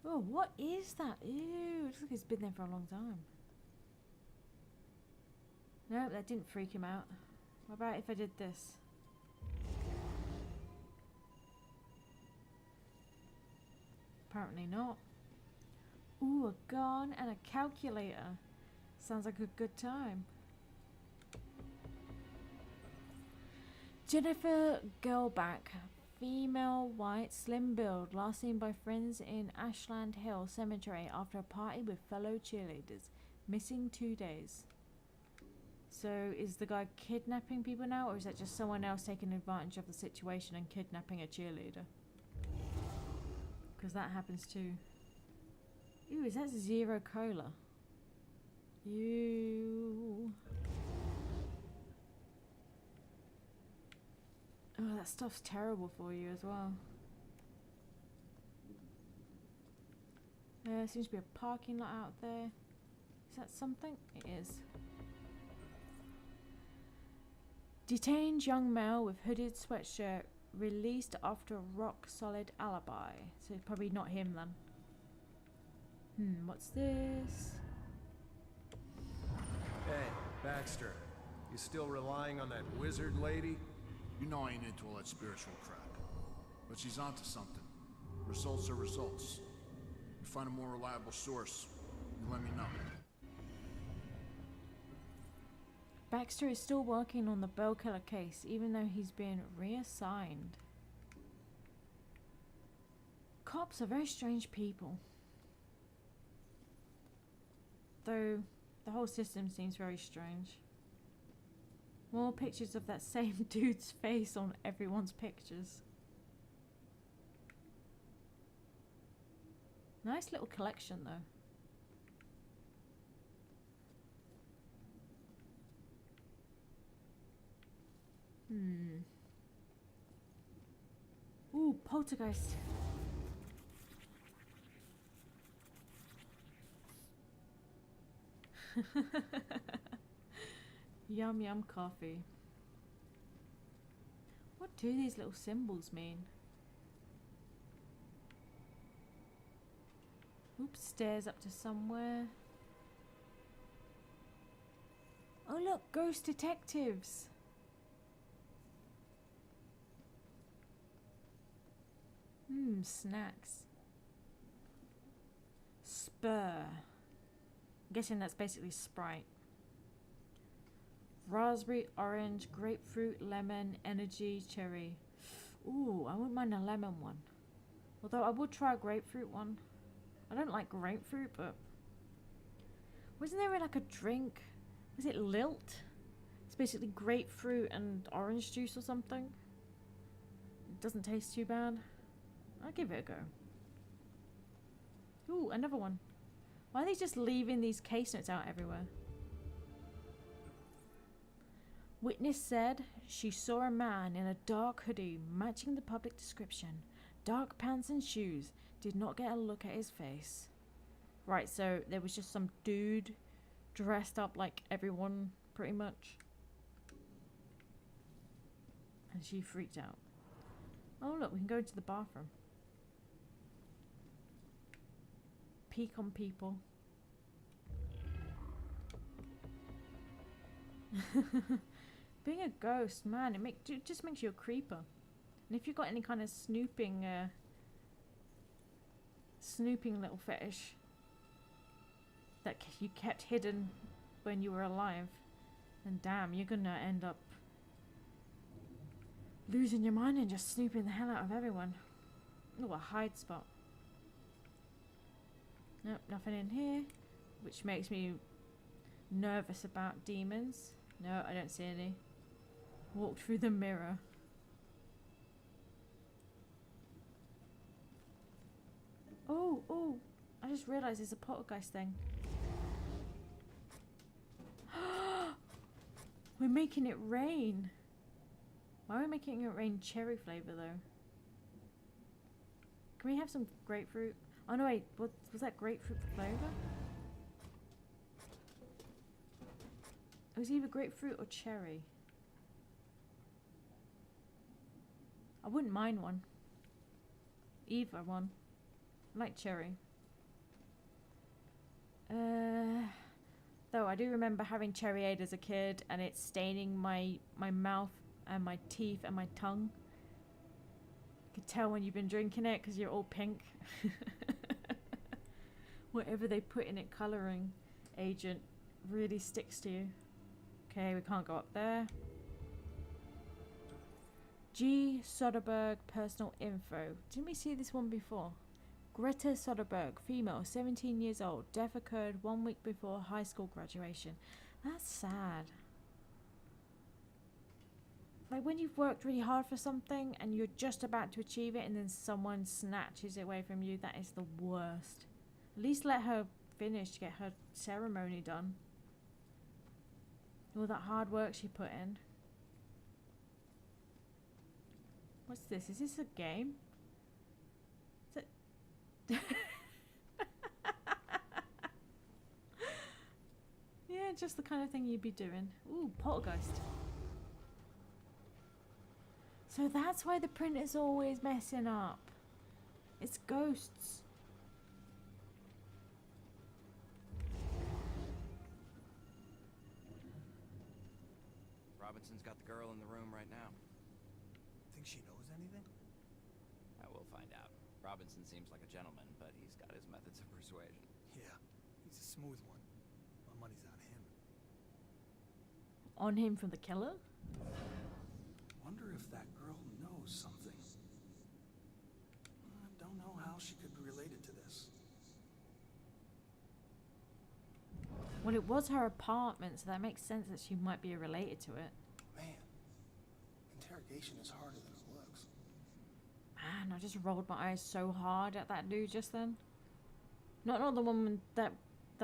Oh, what is that? Ew, it looks like it's been there for a long time. No, that didn't freak him out. What about if I did this? Apparently not. Ooh, a gun and a calculator. Sounds like a good time. Jennifer Girlback, female, white, slim build, last seen by friends in Ashland Hill Cemetery after a party with fellow cheerleaders. Missing 2 days. So is the guy kidnapping people now, or is that just someone else taking advantage of the situation and kidnapping a cheerleader? Because that happens too. Ooh, is that zero cola? Ew. Oh, that stuff's terrible for you as well. There seems to be a parking lot out there. Is that something? It is. Detained young male with hooded sweatshirt released after a rock-solid alibi. So probably not him then. What's this? Hey, Baxter. You still relying on that wizard lady? You know I ain't into all that spiritual crap. But she's onto something. Results are results. You find a more reliable source, you let me know. Baxter is still working on the Bell Killer case, even though he's been reassigned. Cops are very strange people. Though, the whole system seems very strange. More pictures of that same dude's face on everyone's pictures. Nice little collection though. Ooh, poltergeist. Yum yum coffee. What do these little symbols mean? Oops, stairs up to somewhere. Oh look, ghost detectives. Snacks. Spur. I'm guessing that's basically Sprite. Raspberry, orange, grapefruit, lemon, energy, cherry. Ooh, I wouldn't mind a lemon one. Although I would try a grapefruit one. I don't like grapefruit, but... Wasn't there like a drink? Was it Lilt? It's basically grapefruit and orange juice or something. It doesn't taste too bad. I'll give it a go. Ooh, another one. Why are they just leaving these case notes out everywhere? Witness said she saw a man in a dark hoodie matching the public description. Dark pants and shoes. Did not get a look at his face. Right, so there was just some dude dressed up like everyone, pretty much. And she freaked out. Oh look, we can go into the bathroom. Peek on people. Being a ghost, man, it just makes you a creeper. And if you've got any kind of snooping little fetish that you kept hidden when you were alive, then damn, you're gonna end up losing your mind and just snooping the hell out of everyone. Oh, a hide spot. Nope, nothing in here, which makes me nervous about demons. No, I don't see any. Walk through the mirror. Oh, I just realised there's a poltergeist thing. We're making it rain. Why are we making it rain cherry flavour though? Can we have some grapefruit? Oh no, wait, what was that grapefruit flavour? It was either grapefruit or cherry. I wouldn't mind one. Either one. I like cherry. Though I do remember having Cherryade as a kid and it staining my mouth and my teeth and my tongue. You could tell when you've been drinking it because you're all pink. Whatever they put in it, colouring agent, really sticks to you. Okay, we can't go up there. G. Soderbergh personal info. Didn't we see this one before? Greta Soderbergh, female, 17 years old. Death occurred 1 week before high school graduation. That's sad. Like when you've worked really hard for something and you're just about to achieve it and then someone snatches it away from you, that is the worst. At least let her finish, get her ceremony done. All that hard work she put in. What's this? Is this a game? Is it? Yeah, just the kind of thing you'd be doing. Ooh, poltergeist. So that's why the printer's always messing up. It's ghosts. Robinson's got the girl in the room right now. Think she knows anything? I will find out. Robinson seems like a gentleman, but he's got his methods of persuasion. Yeah, he's a smooth one. My money's on him. On him from the killer? Wonder if that girl knows something. I don't know how she could be related to this. Well, it was her apartment, so that makes sense that she might be related to it. Man, interrogation is harder than it looks. Man, I just rolled my eyes so hard at that dude just then. Not the woman that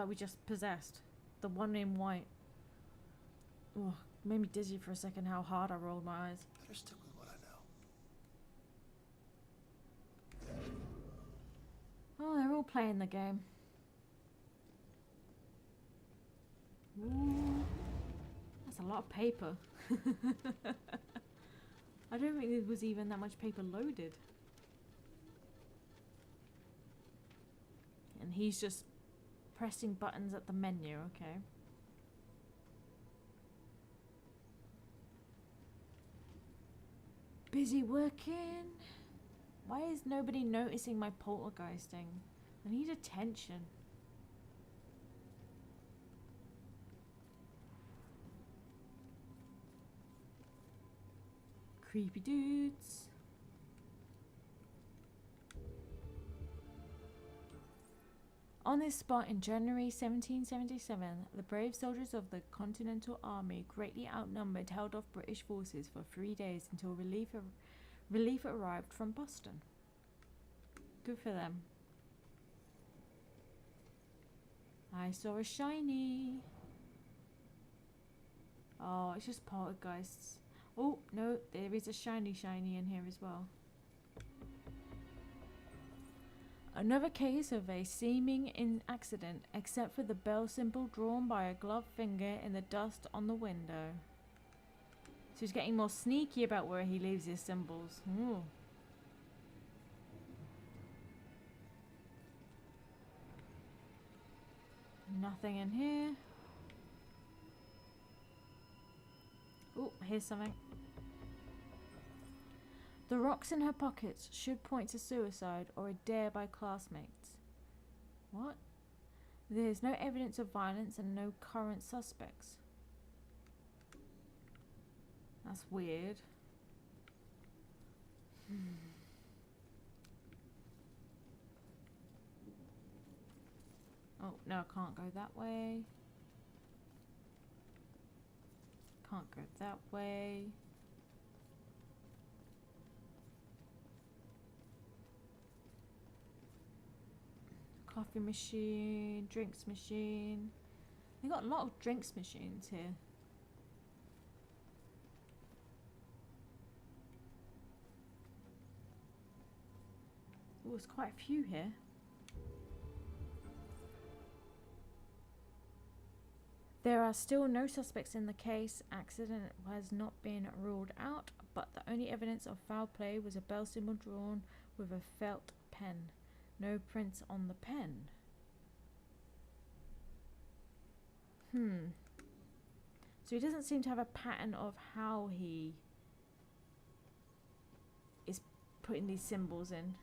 we just possessed. The one in white. Ugh, made me dizzy for a second how hard I rolled my eyes. Better stick with what I know. Oh, they're all playing the game. Ooh, that's a lot of paper. I don't think there was even that much paper loaded. And he's just pressing buttons at the menu, okay. Busy working. Why is nobody noticing my poltergeisting? I need attention. Creepy dudes. On this spot in January 1777, the brave soldiers of the Continental Army, greatly outnumbered, held off British forces for 3 days until relief arrived from Boston. Good for them. I saw a shiny. Oh, it's just poltergeists. Oh, no, there is a shiny in here as well. Another case of a seeming accident, except for the bell symbol drawn by a gloved finger in the dust on the window. So he's getting more sneaky about where he leaves his symbols. Ooh. Nothing in here. Oh, here's something. The rocks in her pockets should point to suicide or a dare by classmates. What? There's no evidence of violence and no current suspects. That's weird. Oh, no, I can't go that way. Can't go that way. Coffee machine, drinks machine. They got a lot of drinks machines here. Oh, there's quite a few here. There are still no suspects in the case. Accident has not been ruled out, but the only evidence of foul play was a bell symbol drawn with a felt pen. No prints on the pen. So he doesn't seem to have a pattern of how he is putting these symbols in.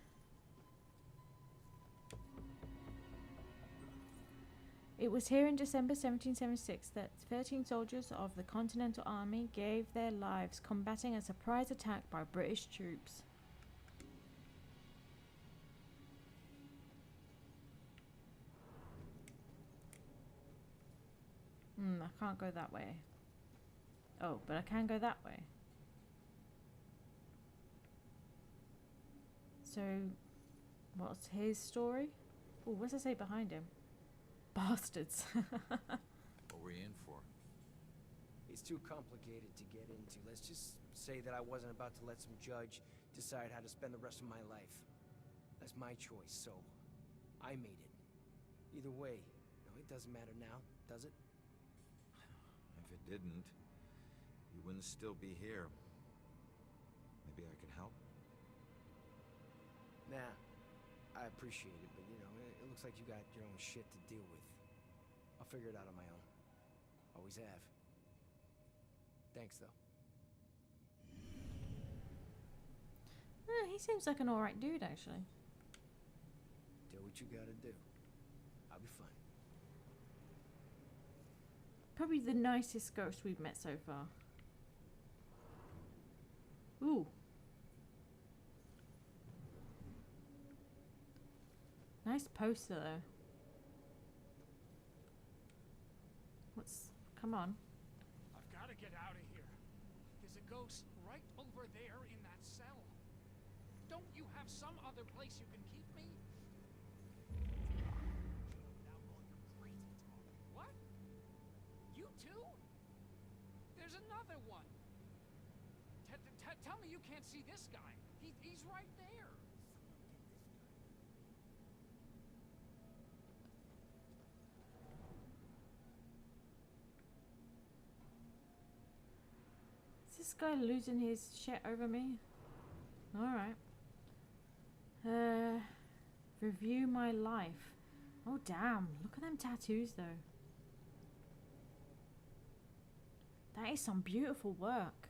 It was here in December 1776 that 13 soldiers of the Continental Army gave their lives combating a surprise attack by British troops. I can't go that way. Oh, but I can go that way. So, what's his story? Oh, what's it say behind him? Bastards. What were you in for? It's too complicated to get into. Let's just say that I wasn't about to let some judge decide how to spend the rest of my life. That's my choice, so I made it. Either way, no, it doesn't matter now, does it? If it didn't, you wouldn't still be here. Maybe I could help? Nah, I appreciate it, but you know, it looks like you got your own shit to deal with. I'll figure it out on my own. Always have. Thanks, though. He seems like an alright dude, actually. Do what you gotta do. I'll be fine. Probably the nicest ghost we've met so far. Ooh. Nice poster, though. What's... Come on. I've got to get out of here. There's a ghost right over there in that cell. Don't you have some other place you can keep me? What? You too? There's another one. Tell me you can't see this guy. He's right there. Is this guy losing his shit over me? Alright. Review my life. Oh damn, look at them tattoos though. That is some beautiful work.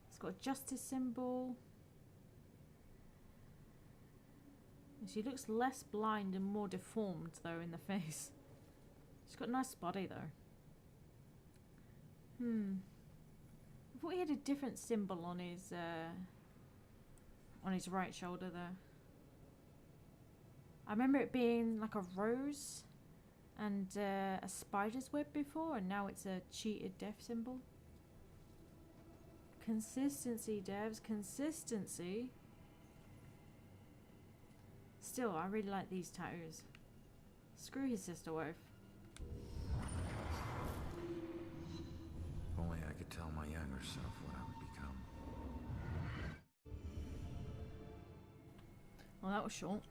It's got a justice symbol. She looks less blind and more deformed though in the face. She's got a nice body though. I thought he had a different symbol on his right shoulder there. I remember it being like a rose and a spider's web before, and now it's a cheated death symbol. Consistency, devs, consistency. Still, I really like these tattoos. Screw his sister wife. If only I could tell my younger self what I would become. Well, that was short.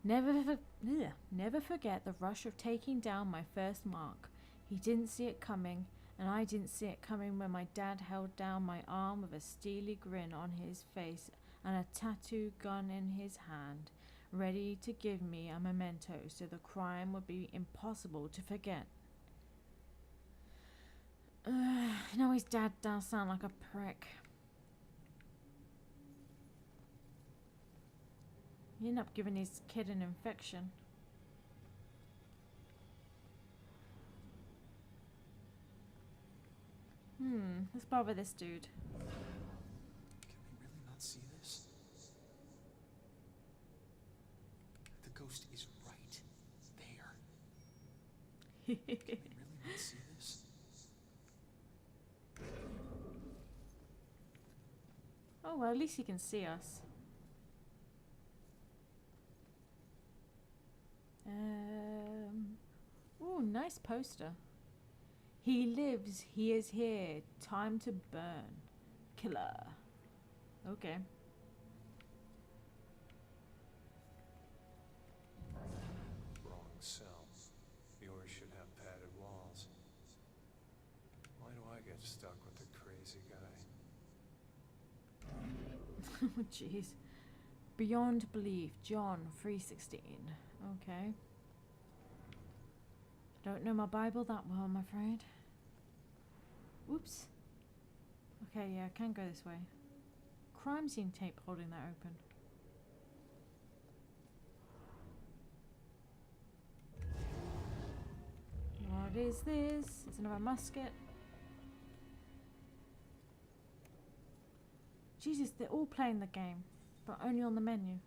Never forget the rush of taking down my first mark. He didn't see it coming, and I didn't see it coming when my dad held down my arm with a steely grin on his face and a tattoo gun in his hand, ready to give me a memento so the crime would be impossible to forget. Now his dad does sound like a prick. He ended up giving his kid an infection. Let's bother this dude. Can they really not see this? The ghost is right there. Can they really not see this? Oh well, at least he can see us. Ooh, nice poster. He lives, he is here. Time to burn. Killer. Okay. Wrong cell. Yours should have padded walls. Why do I get stuck with the crazy guy? Oh jeez. Beyond belief, John 3:16. Okay. Don't know my Bible that well, I'm afraid. Whoops. Okay, yeah, I can go this way. Crime scene tape holding that open. What is this? It's another musket. Jesus, they're all playing the game, but only on the menu.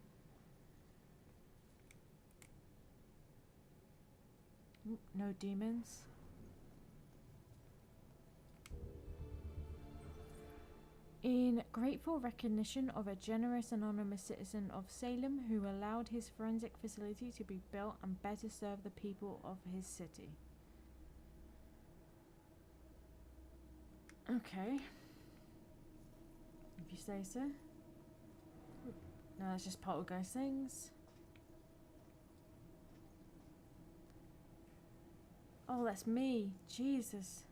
Ooh, no demons. In grateful recognition of a generous anonymous citizen of Salem who allowed his forensic facility to be built and better serve the people of his city. Okay. If you say so. No, that's just poltergeist things. Oh, that's me. Jesus.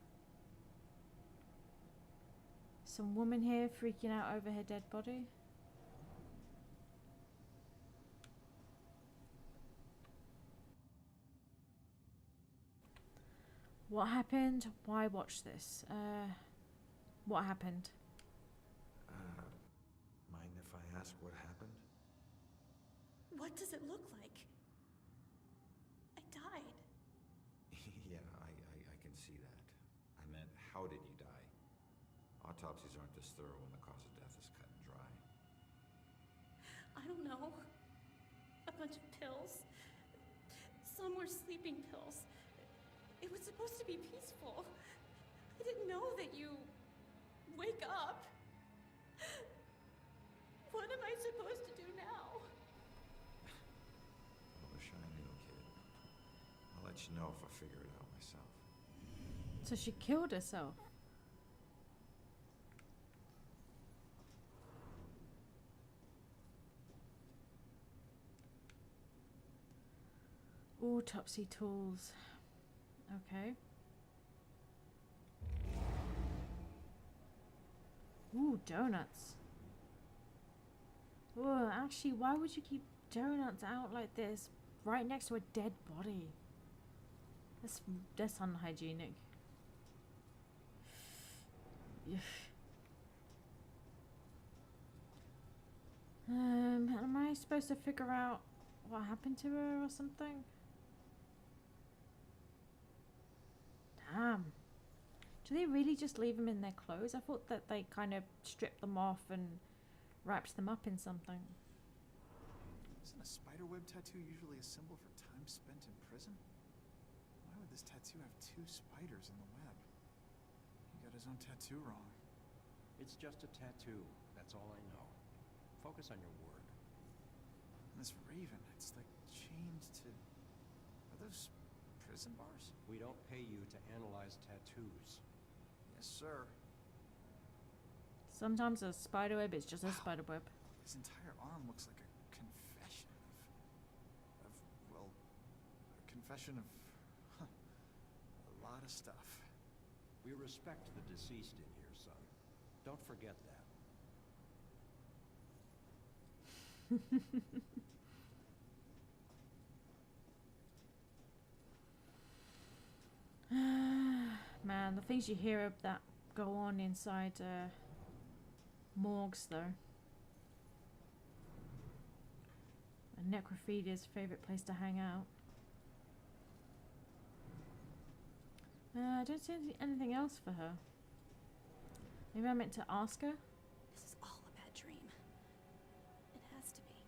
Some woman here freaking out over her dead body. What happened? Why watch this? What happened? Mind if I ask what happened? What does it look like? I died. Yeah, I can see that. I meant, how did you die? Autopsies aren't this thorough when the cause of death is cut and dry. I don't know. A bunch of pills. Some were sleeping pills. It was supposed to be peaceful. I didn't know that you wake up. What am I supposed to do now? I wish I knew, kid. I'll let you know if I figure it out myself. So she killed herself. Autopsy tools. Okay. Ooh, donuts. Oh, actually, why would you keep donuts out like this right next to a dead body? That's unhygienic. Am I supposed to figure out what happened to her or something? Damn. Do they really just leave them in their clothes? I thought that they kind of stripped them off and wrapped them up in something. Isn't a spiderweb tattoo usually a symbol for time spent in prison? Why would this tattoo have two spiders in the web? He got his own tattoo wrong. It's just a tattoo. That's all I know. Focus on your work. And this raven, it's like chained to... Are those prison bars? We don't pay you to analyze tattoos. Yes, sir. Sometimes a spiderweb is just a spiderweb. His entire arm looks like a confession well, a confession of a lot of stuff. We respect the deceased in here, son. Don't forget that. Man, the things you hear of that go on inside morgues, though. A necrophilia's favourite place to hang out. I don't see anything else for her. Maybe I meant to ask her? This is all a bad dream. It has to be.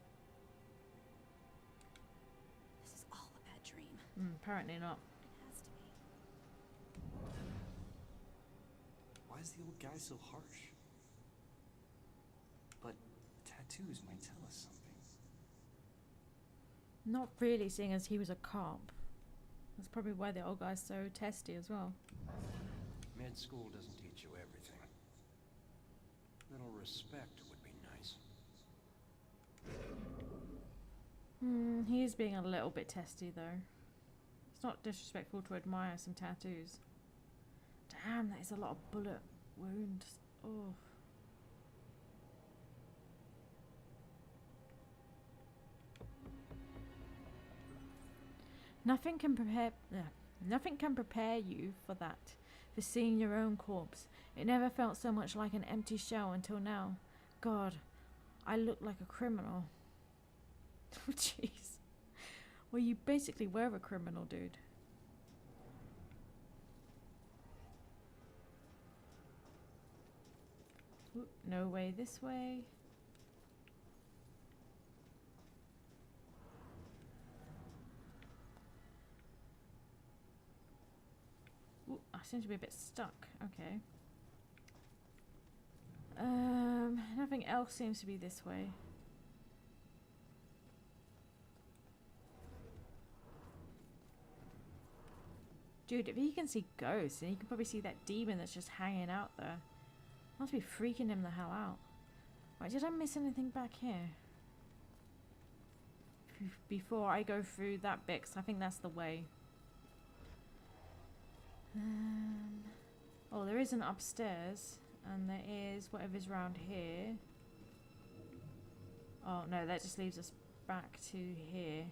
This is all a bad dream. Apparently not. It has to be. Why is the old guy so harsh? But tattoos might tell us something. Not really, seeing as he was a cop. That's probably why the old guy's so testy as well. Med school doesn't teach you everything. Little respect would be nice. He is being a little bit testy, though. It's not disrespectful to admire some tattoos. Damn, that is a lot of bullet wounds. Oh. Nothing can prepare you for that, for seeing your own corpse. It never felt so much like an empty shell until now. God, I look like a criminal. Oh, jeez. Well, you basically were a criminal, dude. Ooh, no way this way. Ooh, I seem to be a bit stuck. Okay. Nothing else seems to be this way. Dude, if he can see ghosts, then he can probably see that demon that's just hanging out there. Must be freaking him the hell out. Right, did I miss anything back here? Before I go through that bit, 'cause I think that's the way. Oh, there is an upstairs, and there is whatever's around here. Oh no, that just leaves us back to here,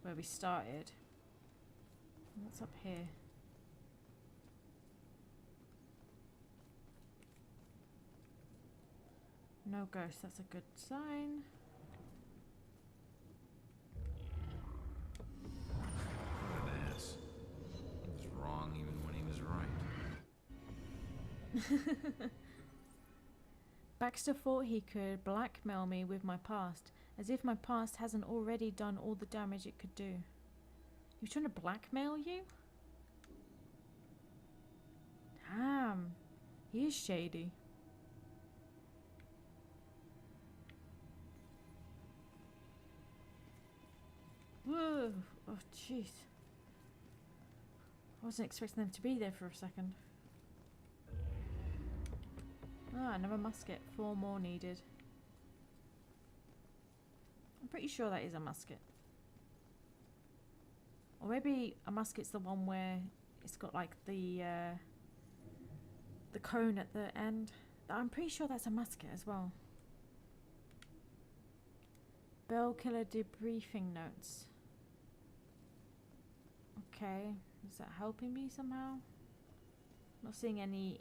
where we started. What's up here? No ghost, that's a good sign. What an ass. He was wrong even when he was right. Baxter thought he could blackmail me with my past, as if my past hasn't already done all the damage it could do. He was trying to blackmail you? Damn, he is shady. Whoa, oh jeez. I wasn't expecting them to be there for a second. Ah, another musket. 4 more needed. I'm pretty sure that is a musket. Or maybe a musket's the one where it's got like the cone at the end. I'm pretty sure that's a musket as well. Bell killer debriefing notes. Okay, is that helping me somehow? Not seeing any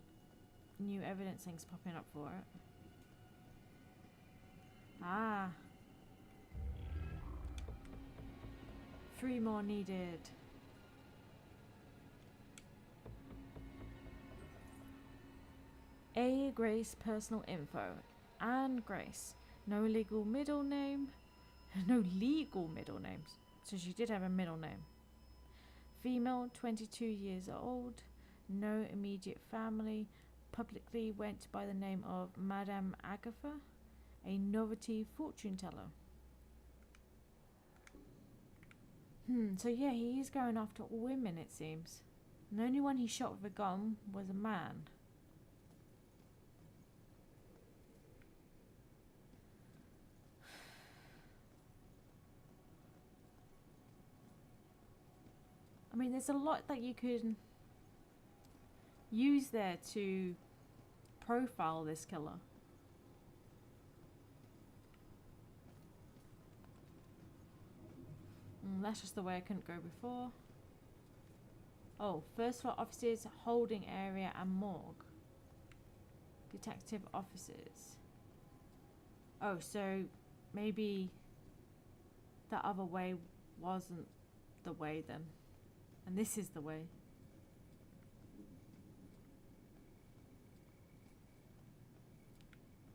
new evidence things popping up for it. Ah. 3 more needed. A. Grace personal info. Anne Grace. No legal middle name. No legal middle names. So she did have a middle name. Female, 22 years old. No immediate family. Publicly went by the name of Madame Agatha. A novelty fortune teller. So yeah, he is going after women, it seems. And the only one he shot with a gun was a man. I mean, there's a lot that you could use there to profile this killer. That's just the way I couldn't go before. Oh, first floor offices, holding area and morgue. Detective offices. Oh, so maybe the other way wasn't the way then. And this is the way.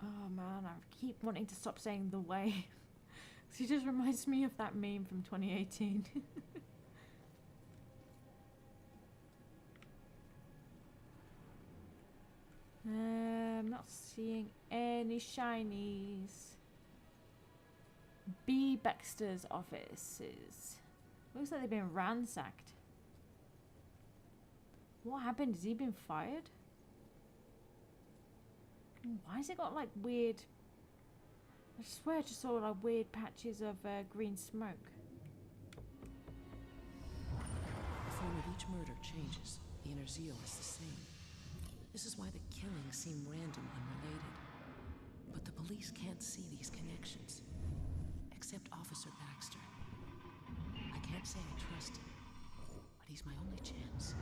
Oh man, I keep wanting to stop saying the way. It just reminds me of that meme from 2018. I'm not seeing any shinies. B. Baxter's offices. Looks like they've been ransacked. What happened? Has he been fired? Why has it got like weird... I swear I just saw like weird patches of green smoke. The form of each murder changes. The inner zeal is the same. This is why the killings seem random and unrelated. But the police can't see these connections. Except Officer Baxter. I can't say I trust him, but he's my only chance.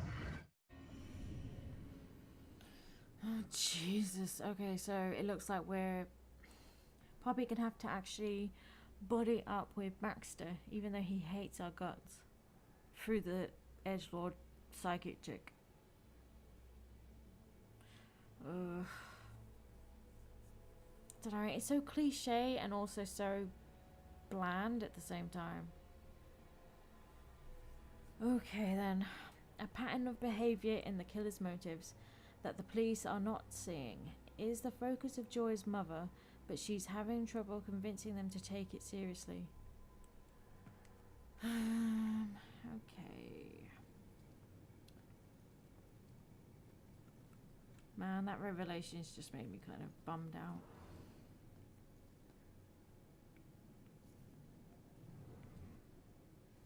Oh, Jesus. Okay, so it looks like we're probably gonna have to actually buddy up with Baxter, even though he hates our guts, through the edgelord psychic chick. Ugh. Don't know, it's so cliche and also so bland at the same time. Okay then, a pattern of behaviour in the killer's motives that the police are not seeing. is the focus of Joy's mother, but she's having trouble convincing them to take it seriously. Okay. Man, that revelation's just made me kind of bummed out.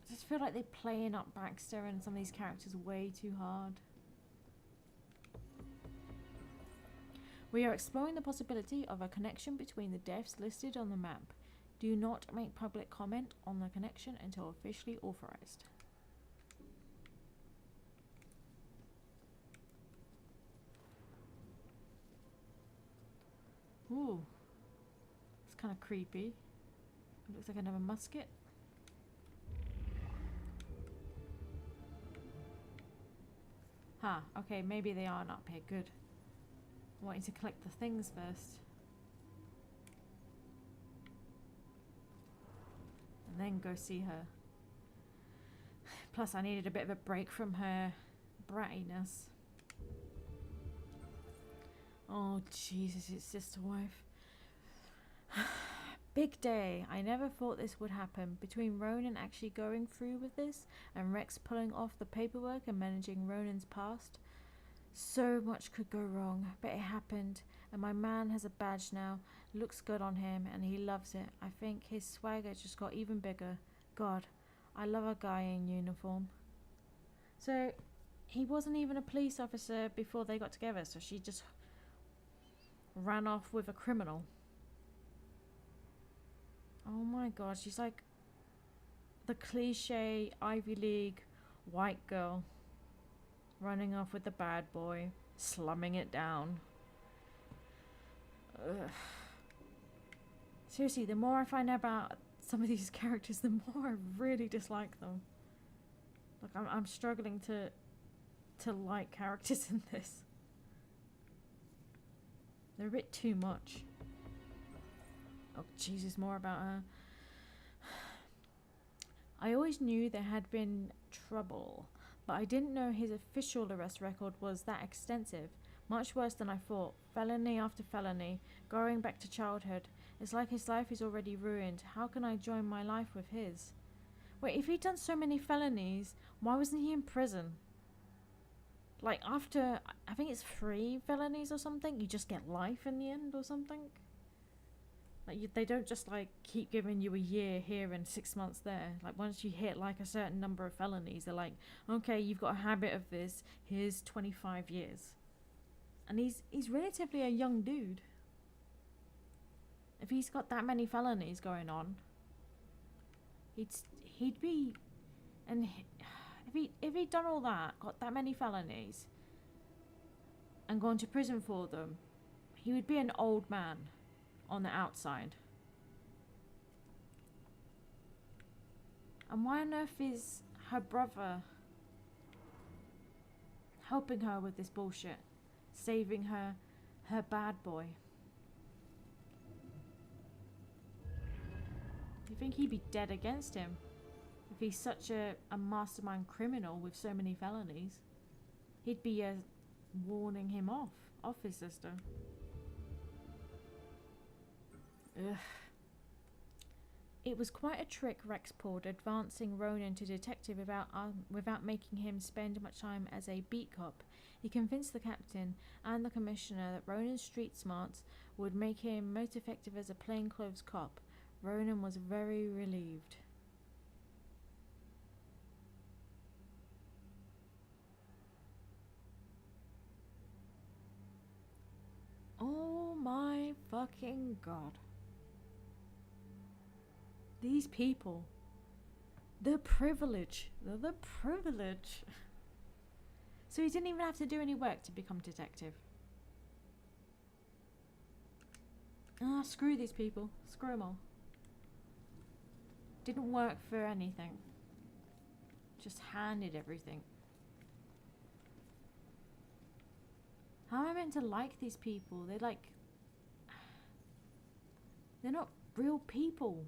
I just feel like they're playing up Baxter and some of these characters way too hard. We are exploring the possibility of a connection between the deaths listed on the map. Do not make public comment on the connection until officially authorized. Ooh. It's kind of creepy. It looks like another musket. Huh, okay, maybe they aren't up here. Good. Wanting to collect the things first. And then go see her. Plus, I needed a bit of a break from her brattiness. Oh, Jesus, it's sister wife. Big day. I never thought this would happen. Between Ronan actually going through with this and Rex pulling off the paperwork and managing Ronan's past, so much could go wrong, but it happened, and my man has a badge now. Looks good on him, and he loves it. I think his swagger just got even bigger. God, I love a guy in uniform. So, he wasn't even a police officer before they got together, so she just ran off with a criminal. Oh my God, she's like the cliche Ivy League white girl. Running off with the bad boy, slumming it down. Ugh. Seriously, the more I find out about some of these characters, the more I really dislike them. Like, I'm struggling to like characters in this. They're a bit too much. Oh, Jesus, more about her. I always knew there had been trouble, but I didn't know his official arrest record was that extensive. Much worse than I thought. Felony after felony, going back to childhood. It's like his life is already ruined. How can I join my life with his? Wait, if he'd done so many felonies, why wasn't he in prison? Like, after, I think it's 3 felonies or something, you just get life in the end or something? Like, they don't just, like, keep giving you a year here and 6 months there. Like, once you hit, like, a certain number of felonies, they're like, okay, you've got a habit of this, here's 25 years. And he's relatively a young dude. If he's got that many felonies going on, he'd be... And if he'd done all that, got that many felonies, and gone to prison for them, he would be an old man on the outside. And why on earth is her brother helping her with this bullshit? Saving her bad boy? You think he'd be dead against him if he's such a mastermind criminal with so many felonies? He'd be warning him off his sister. Ugh. It was quite a trick Rex pulled, advancing Ronan to detective without making him spend much time as a beat cop. He convinced the captain and the commissioner that Ronan's street smarts would make him most effective as a plainclothes cop. Ronan was very relieved. Oh my fucking God. These people. The privilege. The privilege. So he didn't even have to do any work to become detective. Ah, screw these people. Screw them all. Didn't work for anything. Just handed everything. How am I meant to like these people? They're like... They're not real people.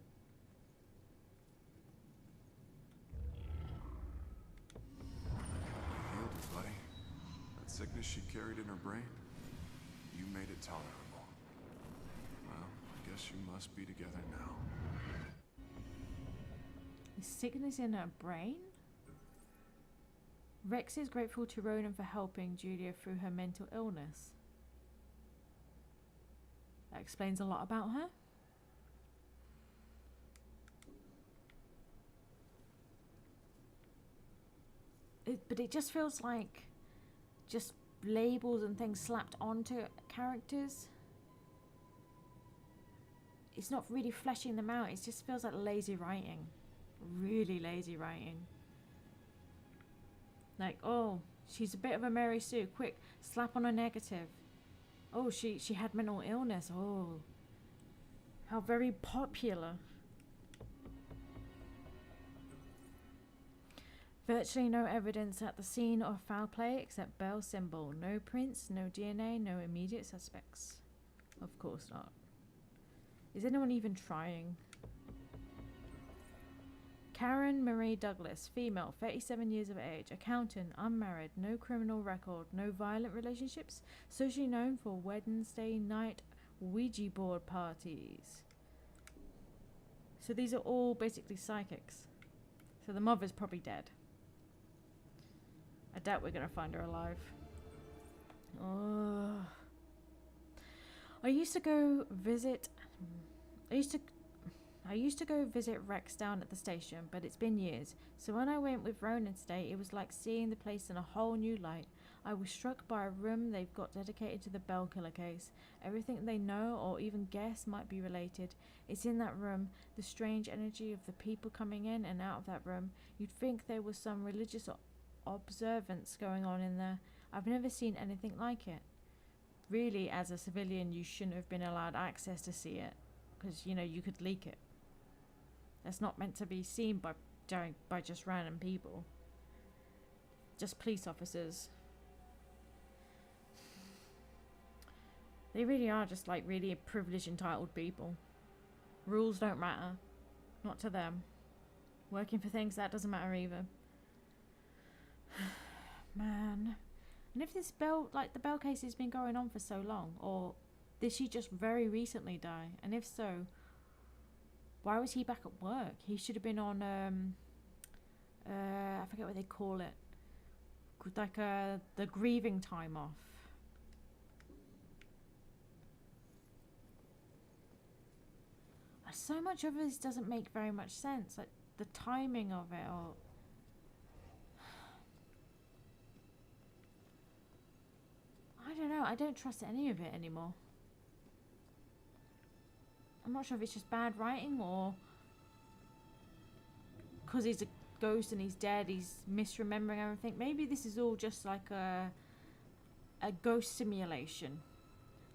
Healed her, buddy. That sickness she carried in her brain, you made it tolerable. Well, I guess you must be together now. Is sickness in her brain? Rex is grateful to Ronan for helping Julia through her mental illness. That explains a lot about her. But it just feels like just labels and things slapped onto characters. It's not really fleshing them out. It just feels like lazy writing. Really lazy writing. Like, oh, she's a bit of a Mary Sue. Quick, slap on a negative. Oh, she had mental illness. Oh, how very popular. Virtually no evidence at the scene of foul play except Belle's symbol. No prints, no DNA, no immediate suspects. Of course not. Is anyone even trying? Karen Marie Douglas, female, 37 years of age, accountant, unmarried, no criminal record, no violent relationships, socially known for Wednesday night Ouija board parties. So these are all basically psychics. So the mother's probably dead. I doubt we're going to find her alive. Oh. I used to go visit Rex down at the station, but it's been years. So when I went with Ronan today, it was like seeing the place in a whole new light. I was struck by a room they've got dedicated to the Bell killer case. Everything they know or even guess might be related. It's in that room, the strange energy of the people coming in and out of that room. You'd think there was some religious observance going on in there. I've never seen anything like it. Really, as a civilian, you shouldn't have been allowed access to see it, because, you know, you could leak it. That's not meant to be seen by just random people. Just police officers. They really are just like really privileged, entitled people. Rules don't matter. Not to them. Working for things, that doesn't matter either. Man. And if this the Bell case has been going on for so long, or did she just very recently die? And if so, why was he back at work? He should have been on, I forget what they call it. Like the grieving time off. So much of this doesn't make very much sense. Like the timing of it, or I don't know. I don't trust any of it anymore. I'm not sure if it's just bad writing or because he's a ghost and he's dead, he's misremembering everything. Maybe this is all just like a ghost simulation.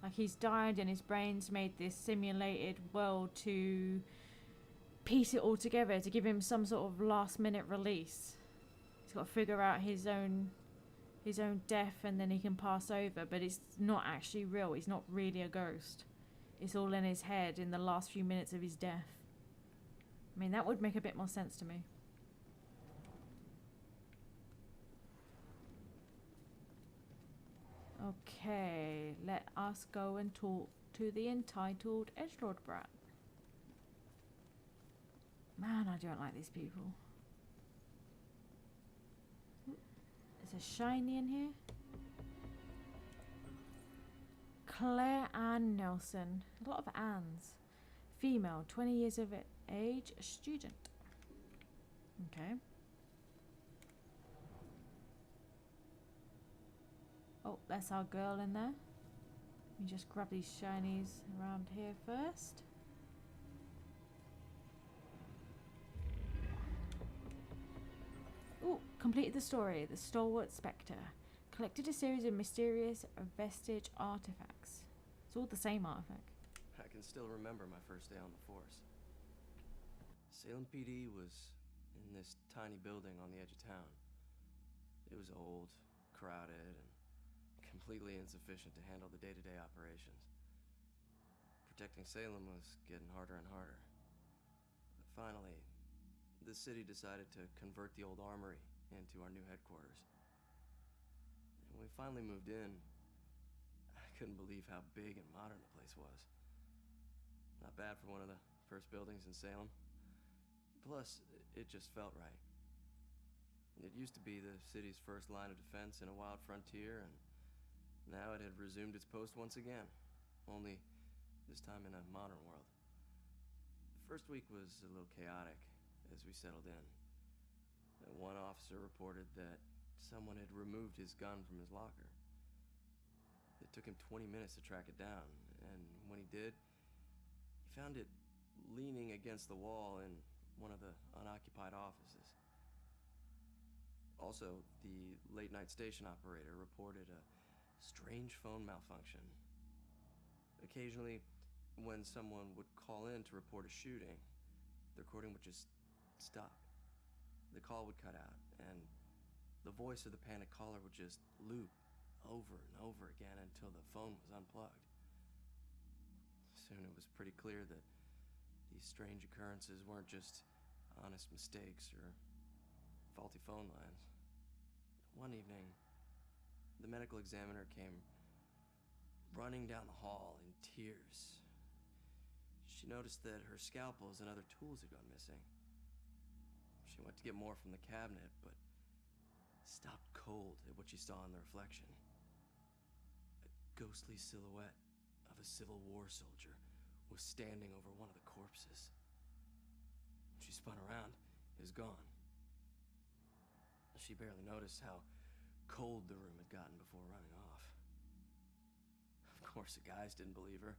Like he's died and his brain's made this simulated world to piece it all together to give him some sort of last minute release. He's got to figure out his own death and then he can pass over, but it's not actually real. He's not really a ghost. It's all in his head in the last few minutes of his death. I mean, that would make a bit more sense to me. Okay, let us go and talk to the entitled Edgelord brat. Man, I don't like these people. Is a shiny in here? Claire Ann Nelson. A lot of Anns. Female, 20 years of age, a student. Okay. Oh, that's our girl in there. Let me just grab these shinies around here first. Ooh, completed the story. The Stalwart Spectre. Collected a series of mysterious vestige artifacts. It's all the same artifact. I can still remember my first day on the force. Salem PD was in this tiny building on the edge of town. It was old, crowded, and completely insufficient to handle the day-to-day operations. Protecting Salem was getting harder and harder. But finally, the city decided to convert the old armory into our new headquarters. And when we finally moved in, I couldn't believe how big and modern the place was. Not bad for one of the first buildings in Salem. Plus, it just felt right. It used to be the city's first line of defense in a wild frontier, and now it had resumed its post once again, only this time in a modern world. The first week was a little chaotic as we settled in. One officer reported that someone had removed his gun from his locker. It took him 20 minutes to track it down, and when he did, he found it leaning against the wall in one of the unoccupied offices. Also, the late-night station operator reported a strange phone malfunction. Occasionally, when someone would call in to report a shooting, the recording would just stop. The call would cut out, and the voice of the panicked caller would just loop over and over again until the phone was unplugged. Soon it was pretty clear that these strange occurrences weren't just honest mistakes or faulty phone lines. One evening, the medical examiner came running down the hall in tears. She noticed that her scalpels and other tools had gone missing. She went to get more from the cabinet, but stopped cold at what she saw in the reflection. A ghostly silhouette of a Civil War soldier was standing over one of the corpses. She spun around. It was gone. She barely noticed how cold the room had gotten before running off. Of course, the guys didn't believe her.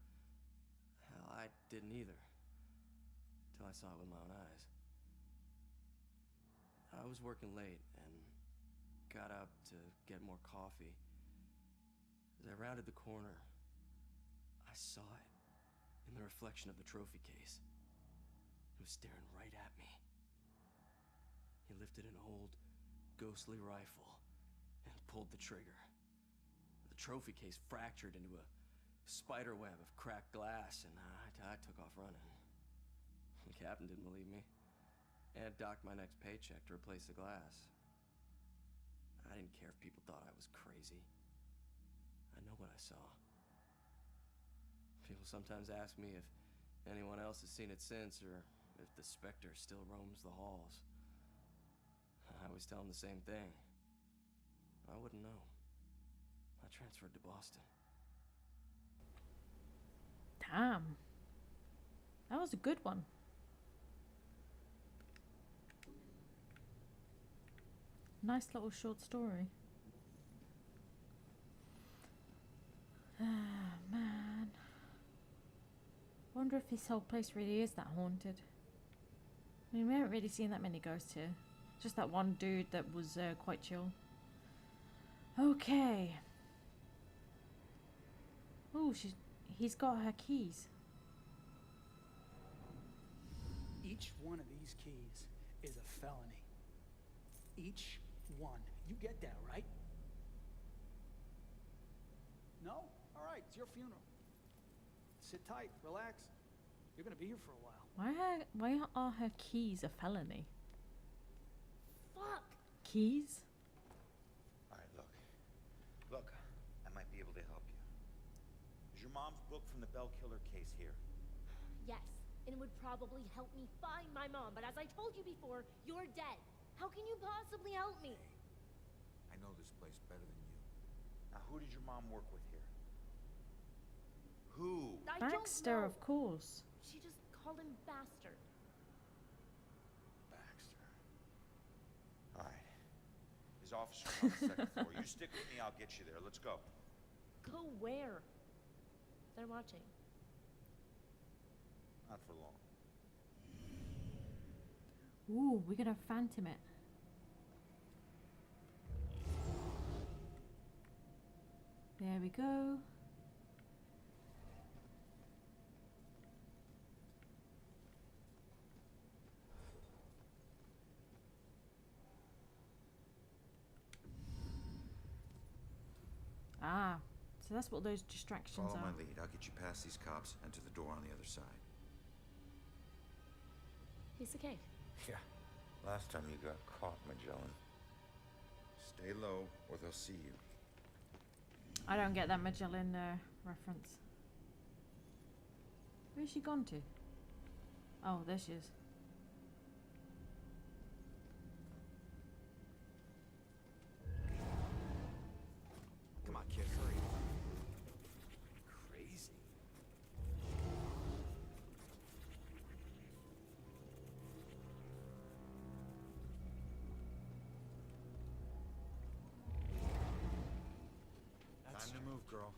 Hell, I didn't either. Till I saw it with my own eyes. I was working late and got up to get more coffee. As I rounded the corner, I saw it in the reflection of the trophy case. It was staring right at me. He lifted an old, ghostly rifle and pulled the trigger. The trophy case fractured into a spider web of cracked glass, and I took off running. The captain didn't believe me and docked my next paycheck to replace the glass. I didn't care if people thought I was crazy. I know what I saw. People sometimes ask me if anyone else has seen it since, or if the specter still roams the halls. I always tell them the same thing. I wouldn't know. I transferred to Boston. Damn. That was a good one. Nice little short story. Ah, man. Wonder if this whole place really is that haunted. I mean, we haven't really seen that many ghosts here. Just that one dude that was quite chill. Okay. Oh, he's got her keys. Each one of these keys is a felony. Each one. You get that, right? No? All right, it's your funeral. Sit tight, relax. You're gonna be here for a while. Why are her keys a felony? Fuck! Keys? Alright, look, I might be able to help you. Is your mom's book from the Bell Killer case here? Yes, and it would probably help me find my mom, but as I told you before, you're dead. How can you possibly help me? I know this place better than you. Now, who did your mom work with here? Who? I Baxter, don't know. of course. She just called him Bastard. Baxter. Alright. His officer's on the second floor. You stick with me, I'll get you there. Let's go. Go where? They're watching. Not for long. Ooh, we're gonna phantom it. There we go. Ah, so that's what those distractions Follow are. my lead. I'll get you past these cops and to the door on the other side. Piece of cake. Yeah. Last time you got caught, Magellan. Stay low, or they'll see you. I don't get that Magellan reference. Where's she gone to? Oh, there she is. Come on, kid, hurry. Crazy. Time to move, girl.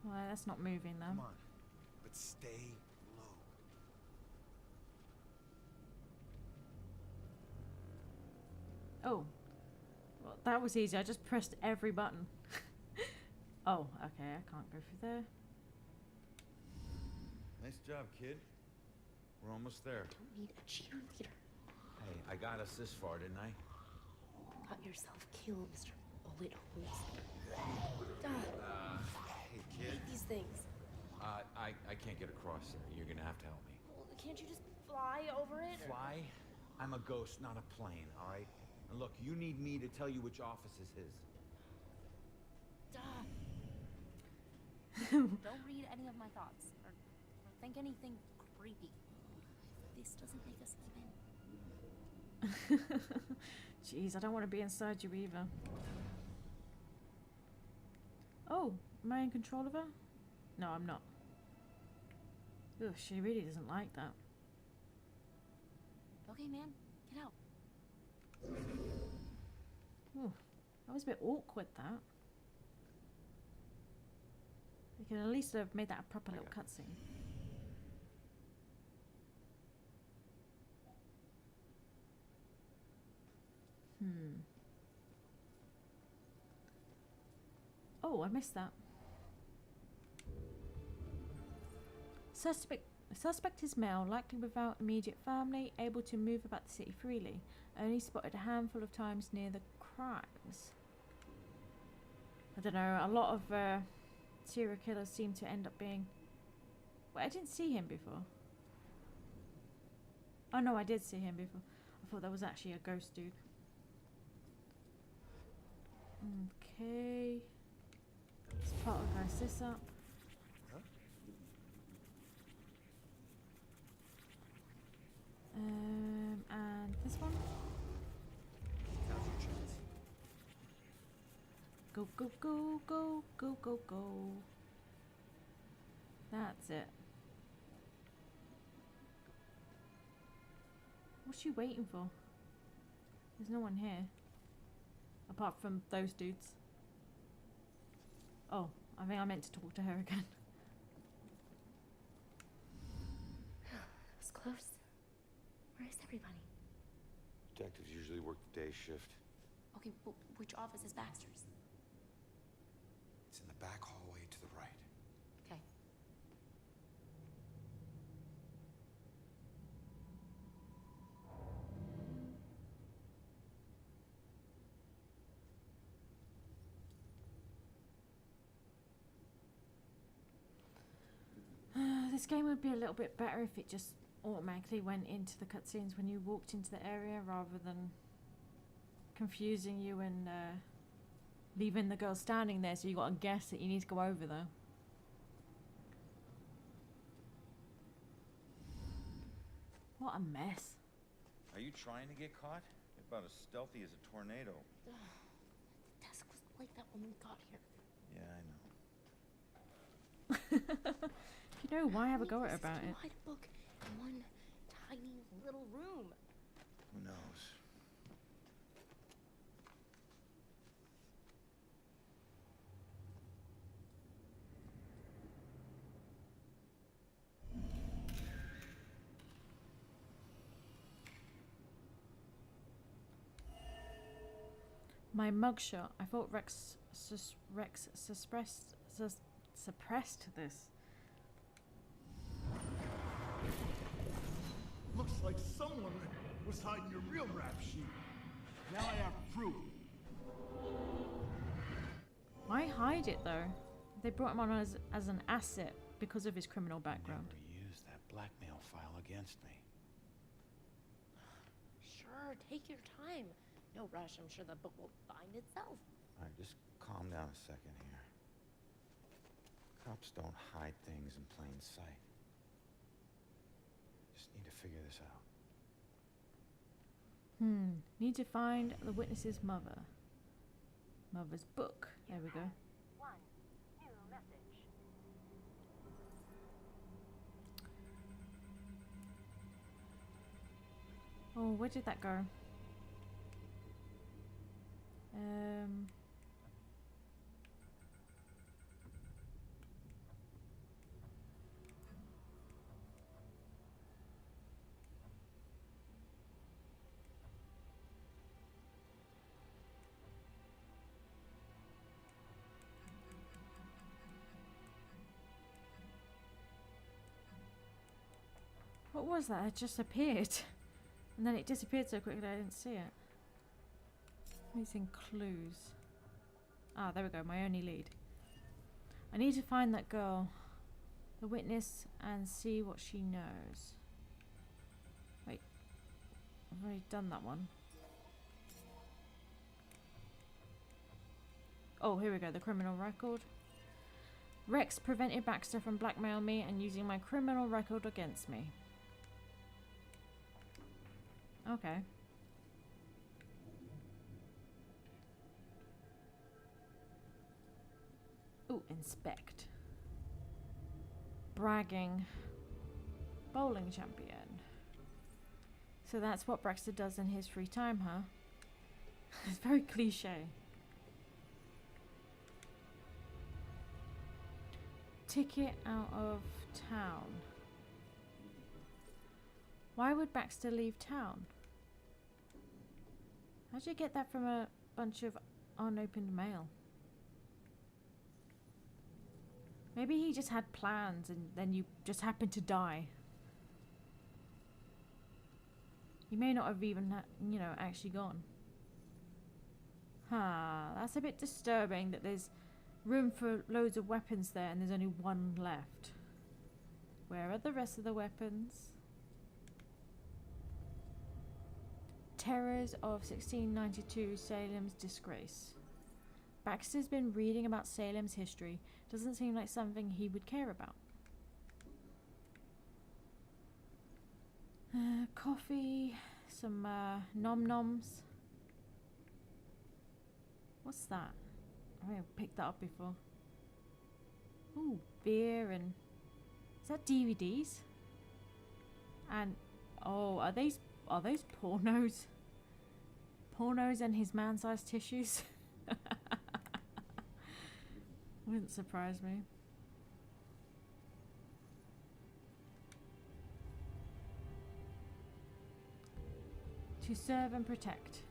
Well, that's not moving though. Come on, but stay low. Oh. Well, that was easy. I just pressed every button. Oh, okay. I can't go through there. Nice job, kid. We're almost there. Don't need a cheerleader. Hey, I got us this far, didn't I? Got yourself killed, Mr. Bullet Holes. Hey, kid. Hate these things. I can't get across there. You're gonna have to help me. Well, can't you just fly over it? or- Fly? I'm a ghost, not a plane, all right? And look, you need me to tell you which office is his. Don't read any of my thoughts, or think anything creepy. This doesn't make us even. Jeez, I don't want to be inside you either. Oh, am I in control of her? No, I'm not. Ugh, she really doesn't like that. Okay, man, get out. Ooh, that was a bit awkward, that. You could at least have made that a proper little cutscene. Oh, I missed that. Suspect is male, likely without immediate family, able to move about the city freely. Only spotted a handful of times near the crimes. I don't know, a lot of serial killers seem to end up being... Wait, I didn't see him before. Oh no, I did see him before. I thought that was actually a ghost dude. Okay. Let's poltergeist this up. And this one. Now's your chance. Go, go, go, go, go, go, go. That's it. What's she waiting for? There's no one here. Apart from those dudes. Oh, I think I meant to talk to her again. It was close. Where is everybody? Detectives usually work the day shift. Okay, but which office is Baxter's? It's in the back hallway to the right. Okay. This game would be a little bit better if it just automatically went into the cutscenes when you walked into the area rather than confusing you and leaving the girl standing there so you got to guess that you need to go over there. What a mess. Are you trying to get caught? You're about as stealthy as a tornado. The desk was like that when we got here. Yeah, I know. You know, why have a go at her about it? Hide a book in one tiny little room. Who knows? My mugshot. I thought Rex suppressed this. Looks like someone was hiding your real rap sheet. Now I have proof. Why hide it though? They brought him on as an asset because of his criminal background. Never use that blackmail file against me. Sure, take your time. No rush, I'm sure the book will find itself. All right, just calm down a second here. Cops don't hide things in plain sight. Just need to figure this out. Need to find the witness's mother. Mother's book. There we go. One new message. Oh, where did that go? What was that? It just appeared. And then it disappeared so quickly I didn't see it. Missing clues. Ah, there we go, my only lead. I need to find that girl, the witness, and see what she knows. Wait, I've already done that one. Oh, here we go, the criminal record. Rex prevented Baxter from blackmailing me and using my criminal record against me. Okay. Ooh, inspect. Bragging. Bowling champion. So that's what Baxter does in his free time, huh? It's very cliche. Ticket out of town. Why would Baxter leave town? How'd you get that from a bunch of unopened mail? Maybe he just had plans and then you just happened to die. You may not have even, you know, actually gone. That's a bit disturbing that there's room for loads of weapons there and there's only one left. Where are the rest of the weapons? Terrors of 1692, Salem's disgrace. Baxter's been reading about Salem's history. Doesn't seem like something he would care about. Coffee, some nom-noms. What's that? I haven't picked that up before. Ooh, beer and... Is that DVDs? And... Oh, are those pornos? Pornos and his man-sized tissues? Wouldn't surprise me. To serve and protect.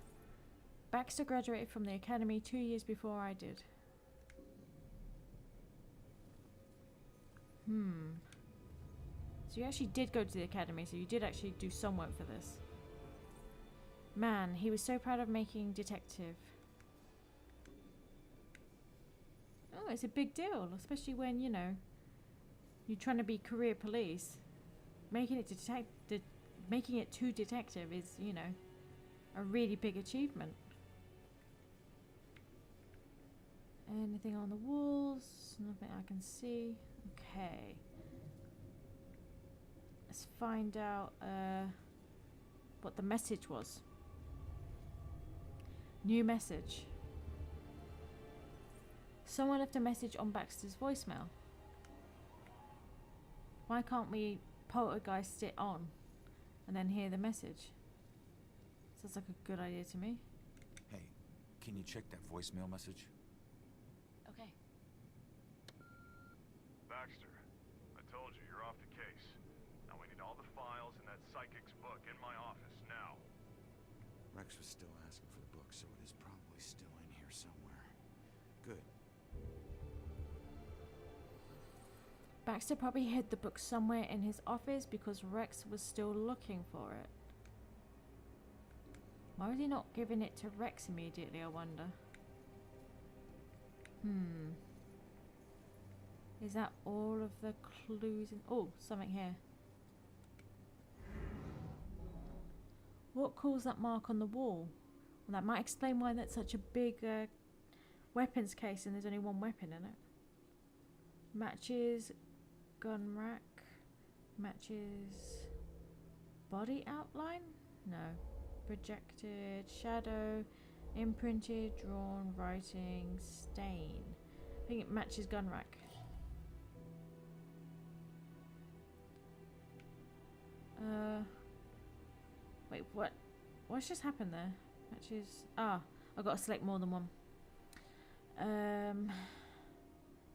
Baxter graduated from the academy 2 years before I did. So you actually did go to the academy, so you did actually do some work for this. Man, he was so proud of making detective. Oh, it's a big deal, especially when, you know, you're trying to be career police. Making it to detective is, you know, a really big achievement. Anything on the walls? Nothing I can see. Okay. Let's find out what the message was. New message. Someone left a message on Baxter's voicemail. Why can't we poltergeist it on and then hear the message? Sounds like a good idea to me. Hey, can you check that voicemail message? Okay. Baxter, I told you, you're off the case. Now we need all the files in that psychic's book in my office, now. Rex was still asking for the book, so it is probably still in here somewhere. Good. Baxter probably hid the book somewhere in his office because Rex was still looking for it. Why was he not giving it to Rex immediately, I wonder? Is that all of the clues? Oh, something here. What caused that mark on the wall? Well, that might explain why that's such a big weapons case and there's only one weapon in it. Matches, gun rack, matches, body outline? No. Projected, shadow, imprinted, drawn, writing, stain. I think it matches gun rack. Wait, what? What's just happened there? Matches. Ah, I've got to select more than one.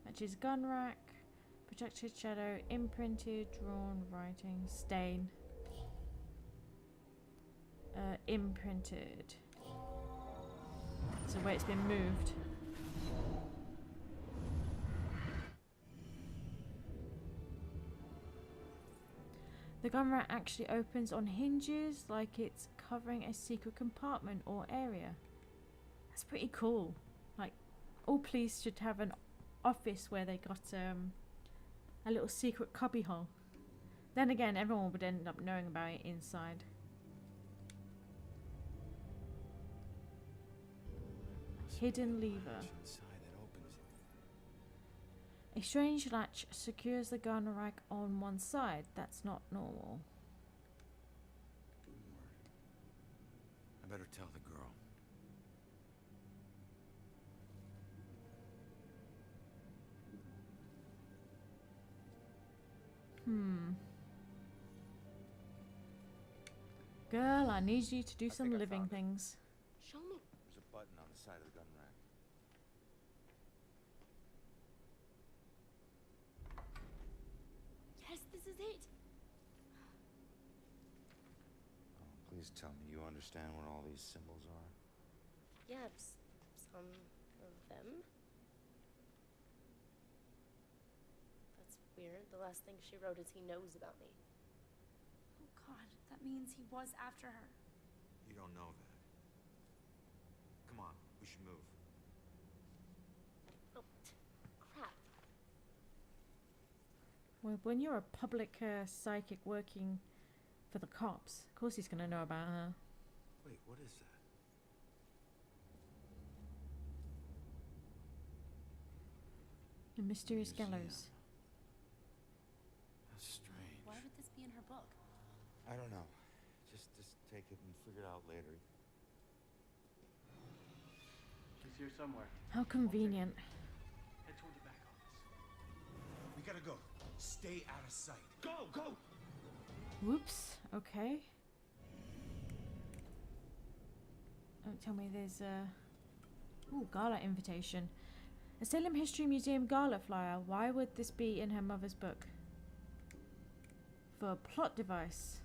Matches gun rack, projected shadow, imprinted, drawn, writing, stain. Imprinted. So where it's been moved. The gun rack actually opens on hinges like it's covering a secret compartment or area. That's pretty cool. Like, all police should have an office where they got a little secret cubby hole. Then again, everyone would end up knowing about it inside. Hidden lever. A strange latch secures the gun rack on one side. That's not normal. I better tell the girl. Girl, I need you to do some living things. Show me. There's a button on the side of the gun rack. Yes, this is it. Oh, please tell me you understand what all these symbols are. Yeah, some of them. That's weird. The last thing she wrote is he knows about me. Oh God, that means he was after her. You don't know that. Come on, we should move. Oh, crap. Well, when you're a public psychic working for the cops, of course he's going to know about her. Wait, what is that? The mysterious gallows. That's strange. Why would this be in her book? I don't know. Just take it and figure it out later. He's here somewhere. How convenient. Head toward the back office. We gotta go. Stay out of sight. Go, go! Whoops. Okay. Don't tell me there's a... Ooh, gala invitation. A Salem History Museum gala flyer. Why would this be in her mother's book? For a plot device.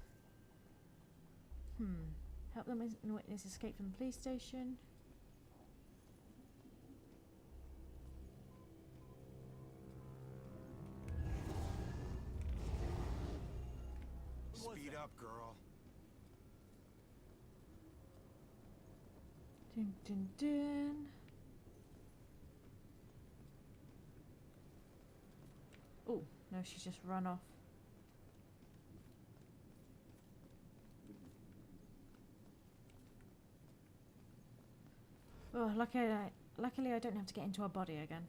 Help them witness escape from the police station. Speed up, girl. Dun dun dun. Oh, no, she's just run off. Oh, luckily I don't have to get into her body again.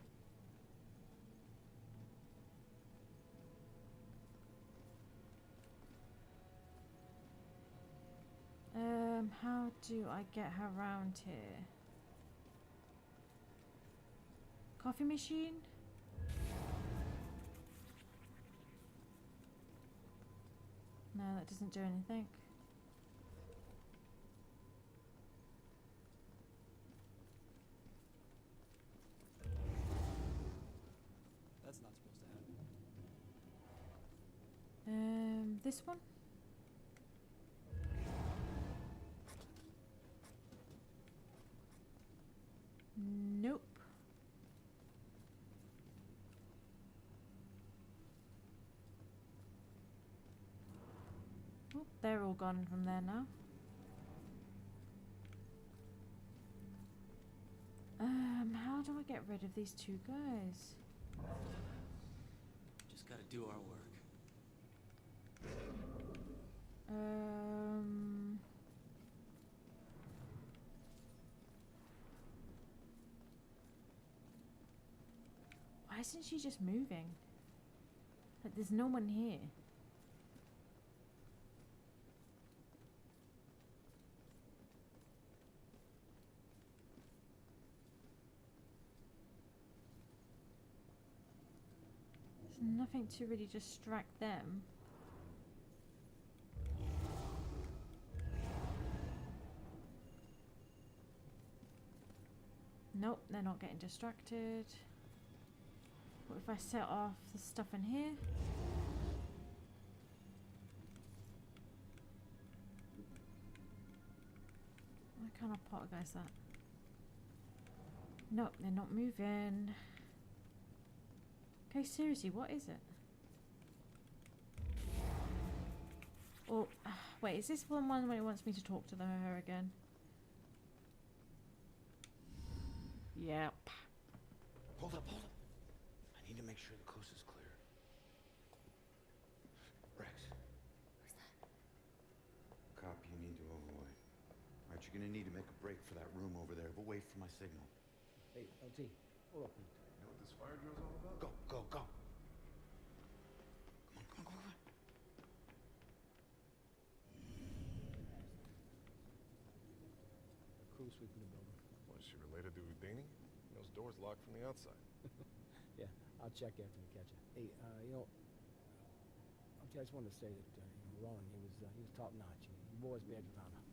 How do I get her around here? Coffee machine? No, that doesn't do anything. That's not supposed to happen. This one? Nope. Oh, they're all gone from there now. How do I get rid of these two guys? gotta do our work. Why isn't she just moving? Like, there's no one here. There's nothing to really distract them. Nope, they're not getting distracted. What if I set off the stuff in here? Why can't I poltergeist that? Nope, they're not moving. Okay, seriously, what is it? Oh, wait, is this one when it wants me to talk to her again? Yep. Hold up, hold up. I need to make sure the coast is clear. Rex. Who's that? Cop you need to avoid. Alright, you're gonna need to make a break for that room over there, but wait for my signal. Hey, LT, hold up. You know what this fire drill's all about? Go, go, go. Come on, come on, come on. Crew sweeping the building. Was she related to Houdini? Those doors locked from the outside. Yeah, I'll check after we catch her. Hey, you know, I just wanted to say that, Ron, he was top notch. You boys badge of honor.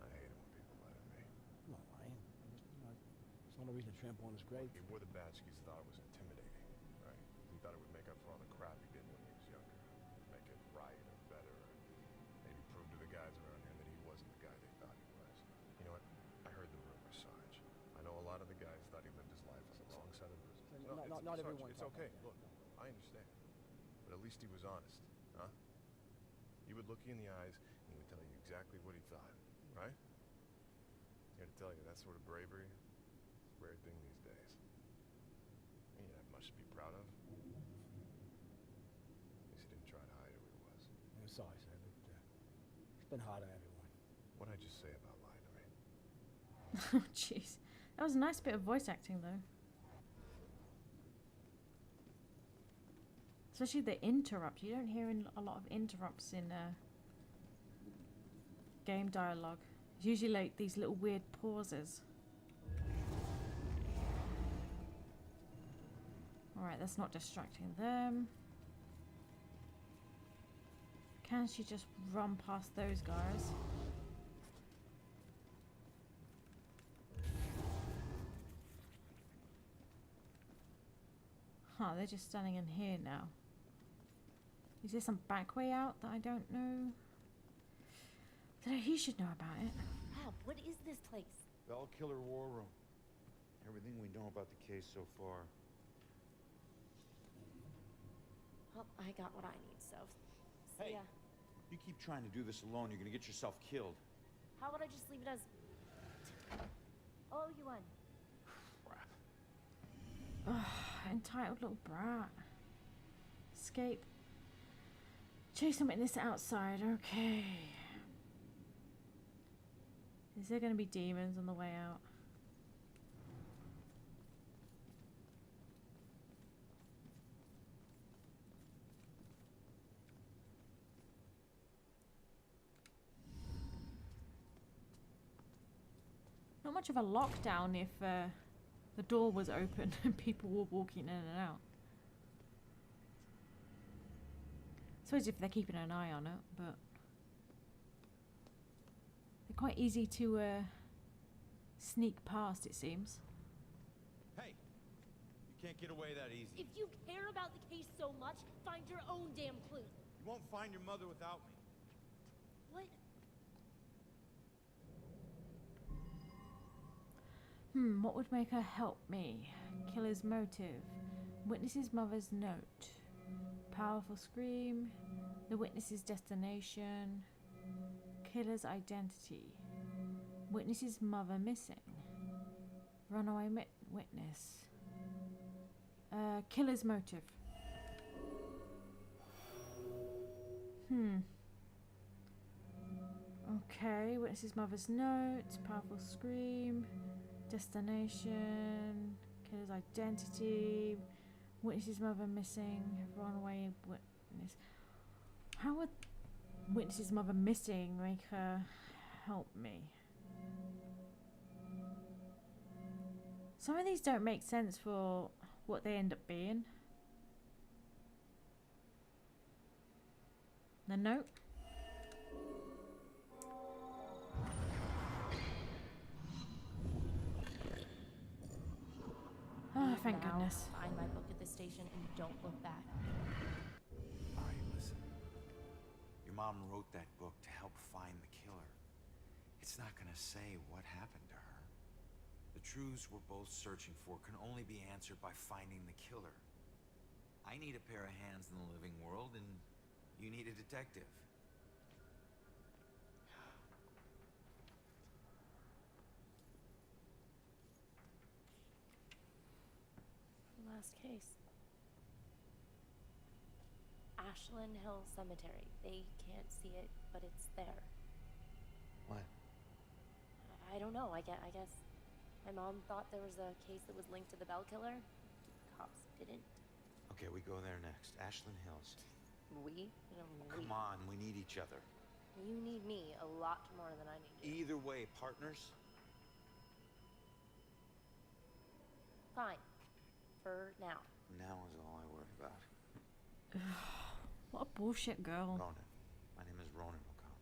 I hate it when people lie to me. I'm not lying. There's no reason to trample on his grave. He wore the badge because he thought it was intimidating, right? He thought it would make up for all the crap he did when he was younger. Make it right or better, or maybe prove to the guys around here that he wasn't the guy they thought he was. You know what? I heard the rumor, Sarge. I know a lot of the guys thought he lived his life on the wrong side of the business. Not Sarge, everyone. It's okay. Look, I understand. But at least he was honest, huh? He would look you in the eyes and he would tell you exactly what he thought, right? Here to tell you, that sort of bravery is a rare thing these days. And you have much to be proud of. At least he didn't try to hide who he was. I'm sorry, sir, but it's been hard on everyone. What'd I just say about lying to me? Oh, jeez. That was a nice bit of voice acting, though. Especially the interrupt. You don't hear a lot of interrupts in game dialogue. It's usually like these little weird pauses. Alright, that's not distracting them. Can she just run past those guys? Huh, they're just standing in here now. Is there some back way out that I don't know? He should know about it. Rob, what is this place? Bell Killer War Room. Everything we know about the case so far. Well, I got what I need, so... Hey. See ya. You keep trying to do this alone, you're gonna get yourself killed. How would I just leave it as... Oh, you won. Crap. Ugh, entitled little brat. Escape. Chase some witness outside, okay. Is there going to be demons on the way out? Not much of a lockdown if the door was open and people were walking in and out. I suppose if they're keeping an eye on it, but they're quite easy to sneak past, it seems. Hey, you can't get away that easy. If you care about the case so much, find your own damn clue. You won't find your mother without me. What? What would make her help me? Killer's motive. Witness's mother's note. Powerful scream. The witness's destination. Killer's identity. Witness's mother missing. Runaway witness. Killer's motive. Okay, witnesses mother's notes, powerful scream, destination, killer's identity, witnesses mother missing, runaway witness. How would witnesses mother missing make her help me? Some of these don't make sense for what they end up being. The note. Oh, thank Now, goodness. Find my book at the station and don't look back. Alright, listen. Your mom wrote that book to help find the killer. It's not gonna say what happened to her. The truths we're both searching for can only be answered by finding the killer. I need a pair of hands in the living world, and you need a detective. Last case. Ashland Hill Cemetery. They can't see it, but it's there. What? I don't know. I guess my mom thought there was a case that was linked to the Bell Killer. Cops didn't. Okay, we go there next. Ashland Hills. We? Come on, we need each other. You need me a lot more than I need you. Either way, partners. Fine. For now. Now is all I worry about. What a bullshit girl. Ronan. My name is Ronan O'Connor.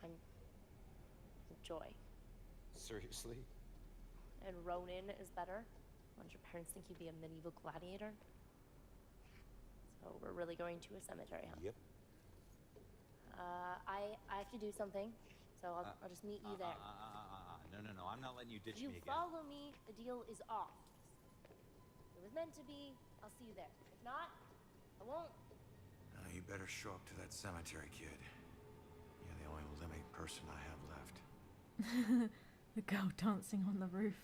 I'm Joy. Seriously? And Ronin is better? Don't your parents think you'd be a medieval gladiator? So we're really going to a cemetery, huh? Yep. I have to do something, so I'll just meet you there. No, I'm not letting you ditch If you me again. follow me, the deal is off. If it was meant to be, I'll see you there. If not, I won't. You better show up to that cemetery, kid. You're the only living person I have left. The girl dancing on the roof.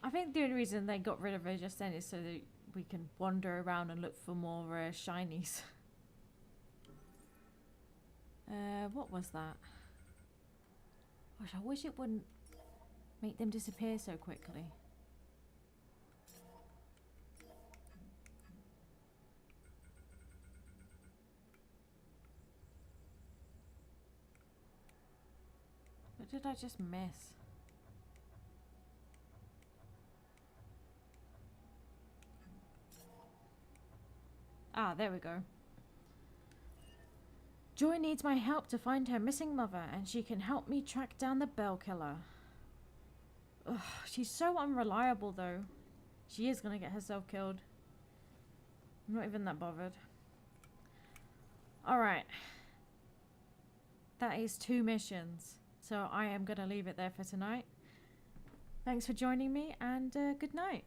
I think the only reason they got rid of her just then is so that we can wander around and look for more shinies. What was that? Gosh, I wish it wouldn't make them disappear so quickly. What did I just miss? Ah, there we go. Joy needs my help to find her missing mother, and she can help me track down the Bell Killer. Ugh, she's so unreliable, though. She is gonna get herself killed. I'm not even that bothered. Alright. That is 2 missions. So I am gonna leave it there for tonight. Thanks for joining me, and good night.